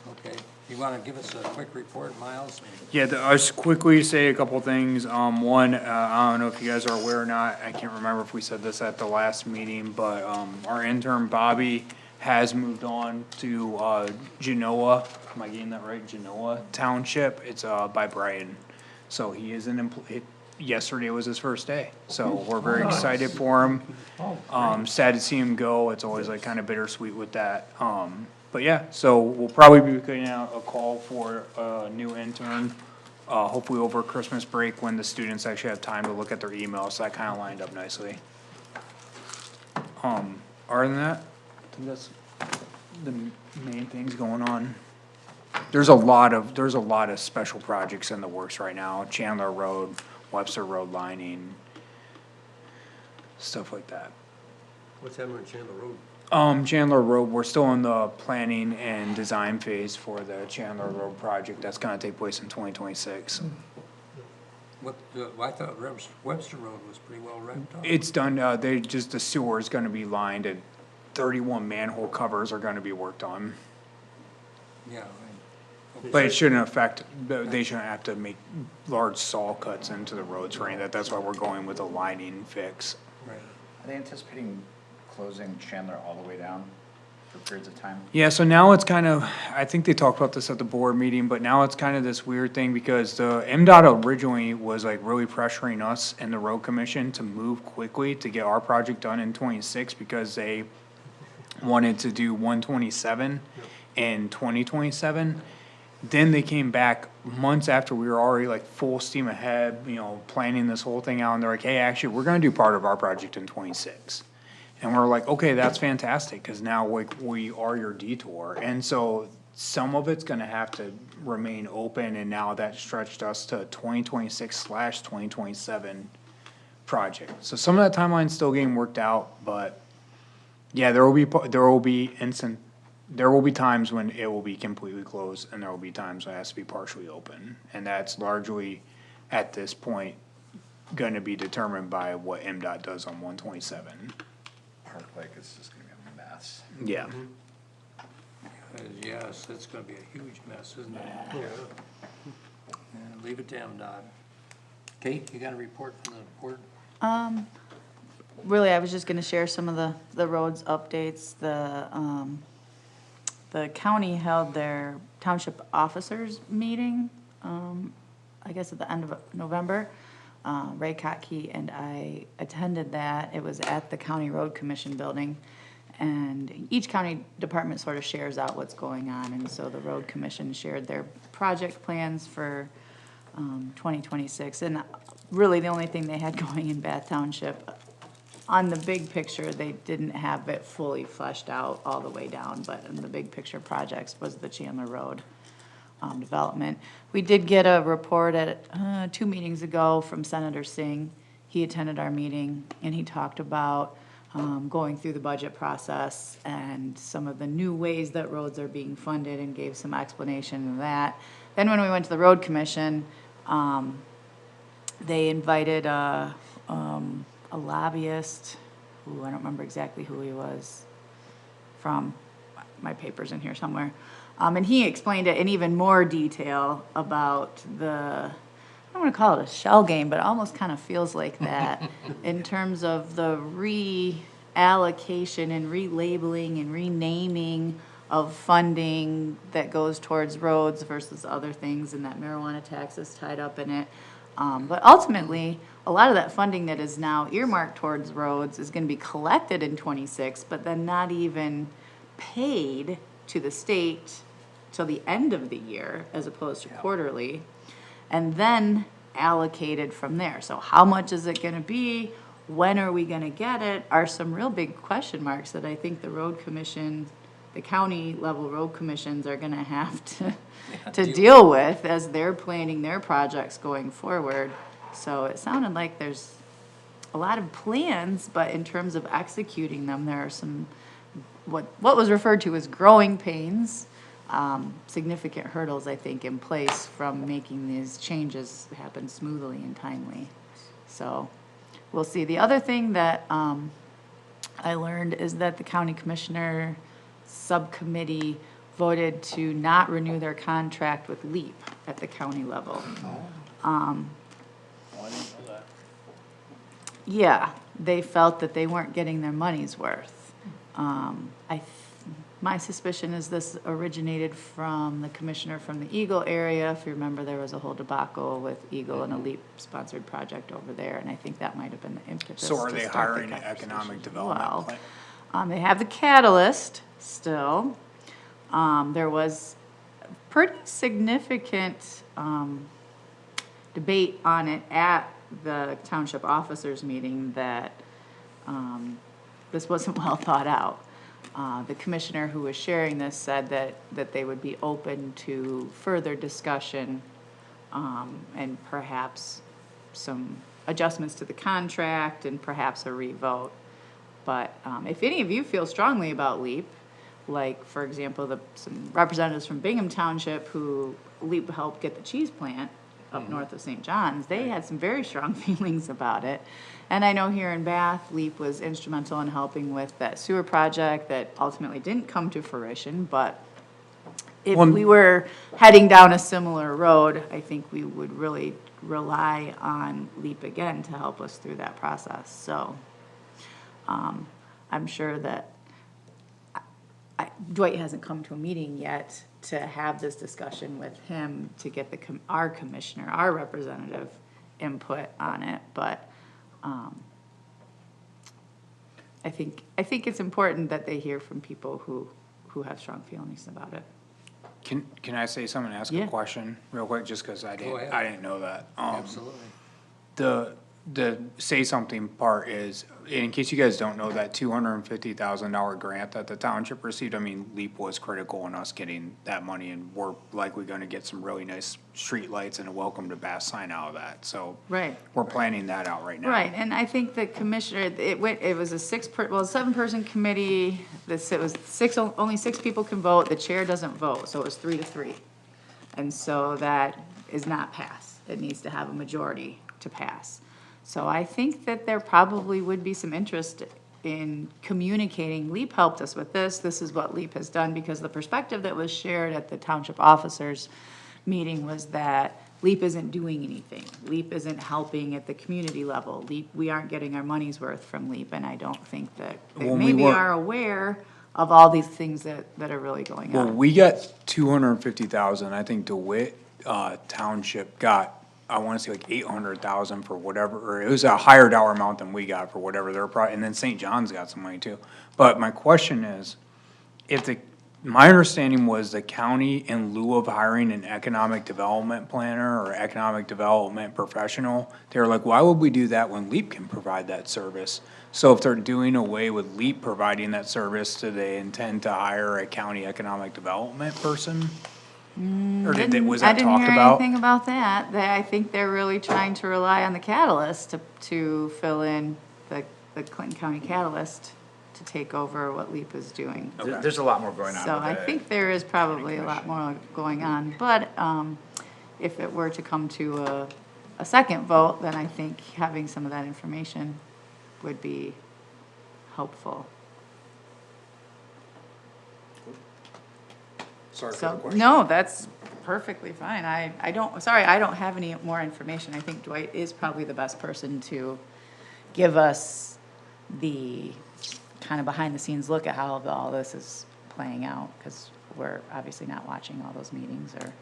Speaker 2: Okay, you wanna give us a quick report, Miles?
Speaker 4: Yeah, I'll just quickly say a couple things. One, I don't know if you guys are aware or not, I can't remember if we said this at the last meeting, but, our intern Bobby has moved on to, Genoa, am I getting that right? Genoa Township, it's, by Brighton. So he is an yesterday was his first day, so we're very excited for him. Sad to see him go, it's always like kinda bittersweet with that. But yeah, so we'll probably be putting out a call for a new intern, hopefully over Christmas break when the students actually have time to look at their emails, so that kinda lined up nicely. Other than that, I think that's the main things going on. There's a lot of special projects in the works right now, Chandler Road, Webster Road lining, stuff like that.
Speaker 5: What's happening on Chandler Road?
Speaker 4: Chandler Road, we're still in the planning and design phase for the Chandler Road project, that's gonna take place in 2026.
Speaker 2: I thought Webster Road was pretty well wrapped up.
Speaker 4: It's done, the sewer is gonna be lined and 31 manhole covers are gonna be worked on.
Speaker 2: Yeah,
Speaker 4: But it shouldn't affect, they shouldn't have to make large saw cuts into the roads for any of that, that's why we're going with a lining fix.
Speaker 2: right.
Speaker 3: Are they anticipating closing Chandler all the way down for periods of time?
Speaker 4: Yeah, so now it's kind of, I think they talked about this at the board meeting, but now it's kind of this weird thing because the MDOT originally was like really pressuring us and the road commission to move quickly to get our project done in 26 because they wanted to do 127 in 2027. Then they came back months after we were already like full steam ahead, planning this whole thing out, and they're like, hey, actually, we're gonna do part of our project in 26. And we're like, okay, that's fantastic, cause now we are your detour, and so some of it's gonna have to remain open, and now that stretched us to 2026/2027 project. So some of that timeline's still getting worked out, but yeah, there will be times when it will be completely closed, and there will be times when it has to be partially open. And that's largely, at this point, gonna be determined by what MDOT does on 127.
Speaker 3: Park Lake is just gonna be a mess.
Speaker 4: Yeah.
Speaker 2: Yes, it's gonna be a huge mess, isn't it? Yeah, leave it to MDOT. Kate, you got a report from the board?
Speaker 8: Really, I was just gonna share some of the roads updates. The county held their township officers meeting, I guess at the end of November. Ray Kotke and I attended that. It was at the County Road Commission building. And each county department sort of shares out what's going on. And so the Road Commission shared their project plans for 2026. And really, the only thing they had going in Bath Township, on the big picture, they didn't have it fully fleshed out all the way down, but in the big picture projects was the Chandler Road development. We did get a report at 2 meetings ago from Senator Singh. He attended our meeting, and he talked about going through the budget process and some of the new ways that roads are being funded, and gave some explanation of that. Then when we went to the Road Commission, they invited a lobbyist, who I don't remember exactly who he was from, my paper's in here somewhere. And he explained it in even more detail about I don't wanna call it a shell game, but it almost kind of feels like that, in terms of the reallocation and relabeling and renaming of funding that goes towards roads versus other things, and that marijuana tax is tied up in it. But ultimately, a lot of that funding that is now earmarked towards roads is gonna be collected in 26, but then not even paid to the state till the end of the year, as opposed to quarterly, and then allocated from there. So how much is it gonna be? When are we gonna get it? Are some real big question marks that I think the road commission, the county level road commissions are gonna have to deal with as they're planning their projects going forward. So it sounded like there's a lot of plans, but in terms of executing them, there are some, what was referred to as growing pains, significant hurdles, I think, in place from making these changes happen smoothly and timely. So, we'll see. The other thing that, I learned is that the county commissioner subcommittee voted to not renew their contract with LEAP at the county level. Yeah, they felt that they weren't getting their money's worth. My suspicion is this originated from the commissioner from the Eagle area. If you remember, there was a whole debacle with Eagle and a LEAP-sponsored project over there, and I think that might have been the impetus
Speaker 4: So are
Speaker 8: to
Speaker 4: they
Speaker 8: start the
Speaker 4: hiring an
Speaker 8: conversation
Speaker 4: economic
Speaker 8: as
Speaker 4: development
Speaker 8: well.
Speaker 4: plan?
Speaker 8: They have the catalyst still. There was pretty significant, debate on it at the township officers meeting that, this wasn't well thought out. The commissioner who was sharing this said that they would be open to further discussion, and perhaps some adjustments to the contract and perhaps a revote. But, if any of you feel strongly about LEAP, like, for example, some representatives from Bingham Township who LEAP helped get the cheese plant up north of St. John's, they had some very strong feelings about it. And I know here in Bath, LEAP was instrumental in helping with that sewer project that ultimately didn't come to fruition, but if we were heading down a similar road, I think we would really rely on LEAP again to help us through that process. So, I'm sure that Dwight hasn't come to a meeting yet to have this discussion with him to get our commissioner, our representative input on it, but, I think it's important that they hear from people who have strong feelings about it.
Speaker 4: Can I say something, ask
Speaker 8: Yeah.
Speaker 4: a question real quick, just cause I
Speaker 2: Go ahead.
Speaker 4: didn't know that.
Speaker 2: Absolutely.
Speaker 4: The say something part is, in case you guys don't know, that $250,000 grant that the township received, I mean, LEAP was critical in us getting that money, and we're likely gonna get some really nice streetlights and a welcome to Bath sign out of that, so.
Speaker 8: Right.
Speaker 4: We're planning that out right now.
Speaker 8: Right, and I think the commissioner, it was a seven-person committee, it was only 6 people can vote, the chair doesn't vote, so it was 3-3. And so that is not pass, it needs to have a majority to pass. So I think that there probably would be some interest in communicating, LEAP helped us with this is what LEAP has done, because the perspective that was shared at the township officers meeting was that LEAP isn't doing anything. LEAP isn't helping at the community level. We aren't getting our money's worth from LEAP, and I don't think that they
Speaker 4: When we
Speaker 8: maybe
Speaker 4: were-
Speaker 8: are aware of all these things that are really going
Speaker 4: Well,
Speaker 8: on.
Speaker 4: we got 250,000, I think DeWitt, Township got, I wanna say like 800,000 for whatever, or it was a higher dollar amount than we got for whatever their and then St. John's got some money too. But my question is, my understanding was the county, in lieu of hiring an economic development planner or economic development professional, they were like, why would we do that when LEAP can provide that service? So if they're doing away with LEAP providing that service, do they intend to hire a county economic development person? Or was that talked
Speaker 8: I didn't hear
Speaker 4: about?
Speaker 8: anything about that. I think they're really trying to rely on the catalyst to fill in the Clinton County Catalyst to take over what LEAP is doing.
Speaker 3: There's a lot more going on
Speaker 8: So
Speaker 3: with
Speaker 8: I
Speaker 3: the-
Speaker 8: think there is probably a lot more going on, but, if it were to come to a second vote, then I think having some of that information would be helpful.
Speaker 3: Sorry for the
Speaker 8: So,
Speaker 3: question.
Speaker 8: no, that's perfectly fine. I don't have any more information. I think Dwight is probably the best person to give us the kind of behind-the-scenes look at how all this is playing out, because we're obviously not watching all those meetings or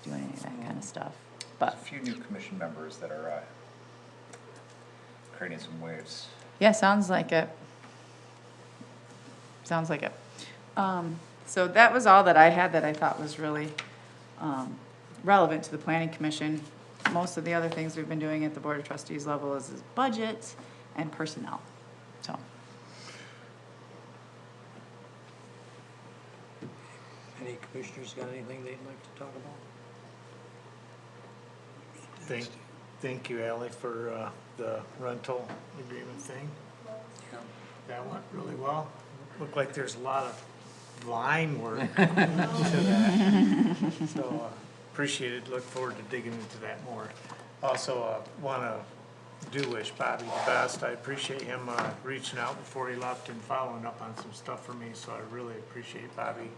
Speaker 8: doing any of that kind of stuff.
Speaker 3: There's
Speaker 8: But,
Speaker 3: a few new commission members that are, creating some waves.
Speaker 8: yeah, sounds like it. Sounds like it. So that was all that I had that I thought was really relevant to the planning commission. Most of the other things we've been doing at the board of trustees level is budget and personnel, so.
Speaker 2: Any commissioners got anything they'd like to talk about?
Speaker 1: thank you, Ally, for, the rental agreement thing.
Speaker 2: Yeah.
Speaker 1: That went really well. Looked like there's a lot of line work to that. So, appreciate it, look forward to digging into that more. Also, wanna wish Bobby the best. I appreciate him, reaching out before he left and following up on some stuff for me, so I really appreciate Bobby.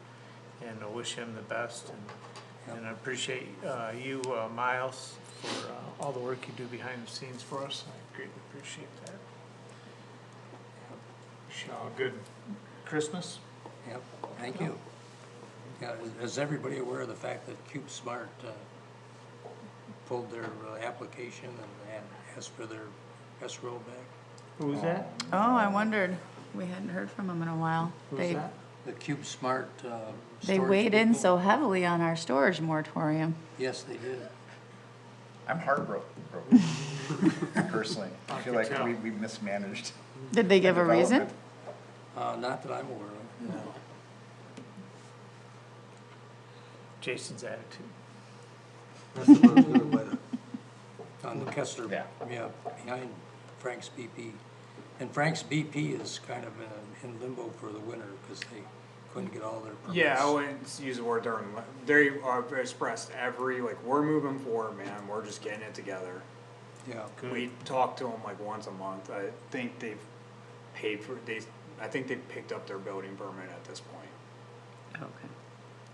Speaker 1: And I wish him the best, and I appreciate, you, Miles, for, all the work you do behind the scenes for us. I greatly appreciate that. Wish you all a good Christmas.
Speaker 2: Yep, thank you. Yeah, is everybody aware of the fact that CubeSmart pulled their application and asked for their escrow back?
Speaker 1: Who's that?
Speaker 8: Oh, I wondered. We hadn't heard from them in a while.
Speaker 1: Who's
Speaker 8: They,
Speaker 1: that?
Speaker 2: The CubeSmart
Speaker 8: they
Speaker 2: storage
Speaker 8: weighed in
Speaker 2: people?
Speaker 8: so heavily on our storage moratorium.
Speaker 2: Yes, they did.
Speaker 3: I'm heartbroken, personally. I feel like
Speaker 1: tell.
Speaker 3: we mismanaged.
Speaker 8: Did they give a reason?
Speaker 3: development.
Speaker 2: Not that I'm aware of, no.
Speaker 1: Jason's attitude.
Speaker 5: That's the one who's gonna buy the,
Speaker 2: On the Kessler,
Speaker 3: Yeah.
Speaker 2: yeah, behind Frank's BP. And Frank's BP is kind of in limbo for the winter because they couldn't get all their permits.
Speaker 4: Yeah, I wouldn't use the word during, they expressed like, we're moving forward, man, we're just getting it together.
Speaker 2: Yeah,
Speaker 4: We talk to them like once a month. I think they've paid for, I think they've picked up their building permit at this point.
Speaker 8: Okay.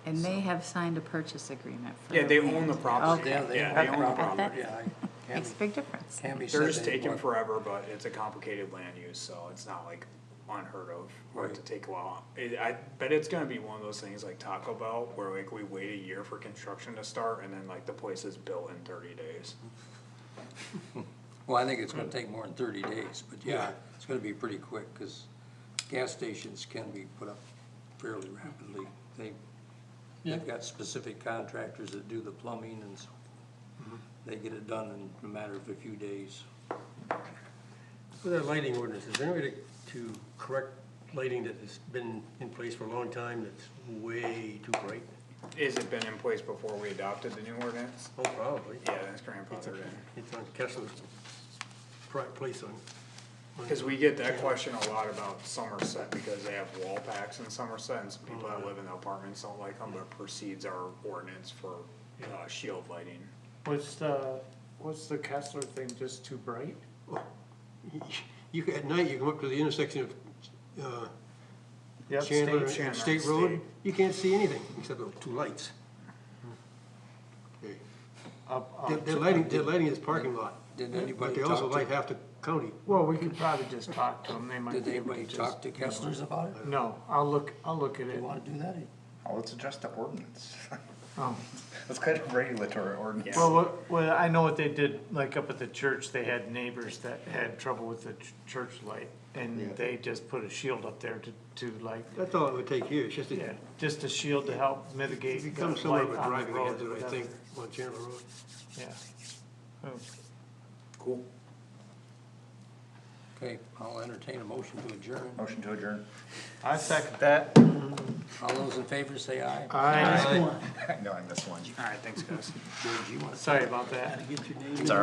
Speaker 8: And they have signed a purchase agreement for
Speaker 4: Yeah,
Speaker 8: the
Speaker 4: they
Speaker 8: land.
Speaker 4: own the property.
Speaker 2: yeah, they
Speaker 4: Yeah, they own the
Speaker 2: have
Speaker 4: property.
Speaker 2: property, yeah.
Speaker 8: Makes a big difference.
Speaker 2: Tammy
Speaker 4: They're
Speaker 2: said
Speaker 4: just
Speaker 2: they
Speaker 4: taking
Speaker 2: want-
Speaker 4: forever, but it's a complicated land use, so it's not like unheard of for it to take a while. I bet it's gonna be one of those things like Taco Bell, where like we wait a year for construction to start, and then like the place is built in 30 days.
Speaker 2: Well, I think it's gonna take more than 30 days, but yeah, it's gonna be pretty quick, because gas stations can be put up fairly rapidly. They've got specific contractors that do the plumbing, and so they get it done in a matter of a few days.
Speaker 5: with that lighting ordinance, is there any way to correct lighting that has been in place for a long time that's way too bright?
Speaker 4: Has it been in place before we adopted the new ordinance?
Speaker 5: Oh, probably.
Speaker 4: Yeah, that's grandfathered in.
Speaker 5: It's on Kessler's place on.
Speaker 4: Cause we get that question a lot about Somerset, because they have wall packs in Somerset, and some people that live in the apartments don't like them, but precedes our ordinance for, shield lighting.
Speaker 1: What's the Kessler thing, just too bright?
Speaker 5: At night, you come up to the intersection of,
Speaker 1: Yep,
Speaker 5: Chandler
Speaker 1: State-
Speaker 5: and State Road, you can't see anything except those two lights. Okay. They're lighting this parking lot,
Speaker 2: Did
Speaker 5: but
Speaker 2: anybody
Speaker 5: they also
Speaker 2: talk
Speaker 5: light
Speaker 2: to,
Speaker 5: half the county.
Speaker 1: Well, we could probably just talk to them, they might
Speaker 2: did
Speaker 1: be able to
Speaker 2: anybody
Speaker 1: just.
Speaker 2: talk to Kessler's about it?
Speaker 1: No, I'll look at
Speaker 2: You
Speaker 1: it.
Speaker 2: wanna do that?
Speaker 3: Oh, let's adjust the ordinance.
Speaker 1: Oh.
Speaker 3: It's kind of regulatory ordinance.
Speaker 1: Well, I know what they did, like up at the church, they had neighbors that had trouble with the church light, and they just put a shield up there to like,
Speaker 5: That's all it would take here, it's just
Speaker 1: yeah,
Speaker 5: a,
Speaker 1: just a shield to help mitigate.
Speaker 5: it becomes
Speaker 1: the
Speaker 5: somewhat
Speaker 1: light
Speaker 5: of a
Speaker 1: on the
Speaker 5: driving
Speaker 1: road
Speaker 5: hazard,
Speaker 1: or
Speaker 5: I think,
Speaker 1: whatever.
Speaker 5: on Chandler Road.
Speaker 1: Yeah. Oh.
Speaker 4: Cool.
Speaker 2: Okay, I'll entertain a motion to adjourn.
Speaker 3: Motion to adjourn.
Speaker 1: I second that.
Speaker 2: All those in favor say aye.
Speaker 1: Aye.
Speaker 3: No, I missed one.
Speaker 4: Alright, thanks guys.
Speaker 2: George, you wanna
Speaker 1: Sorry about that.
Speaker 3: It's all right.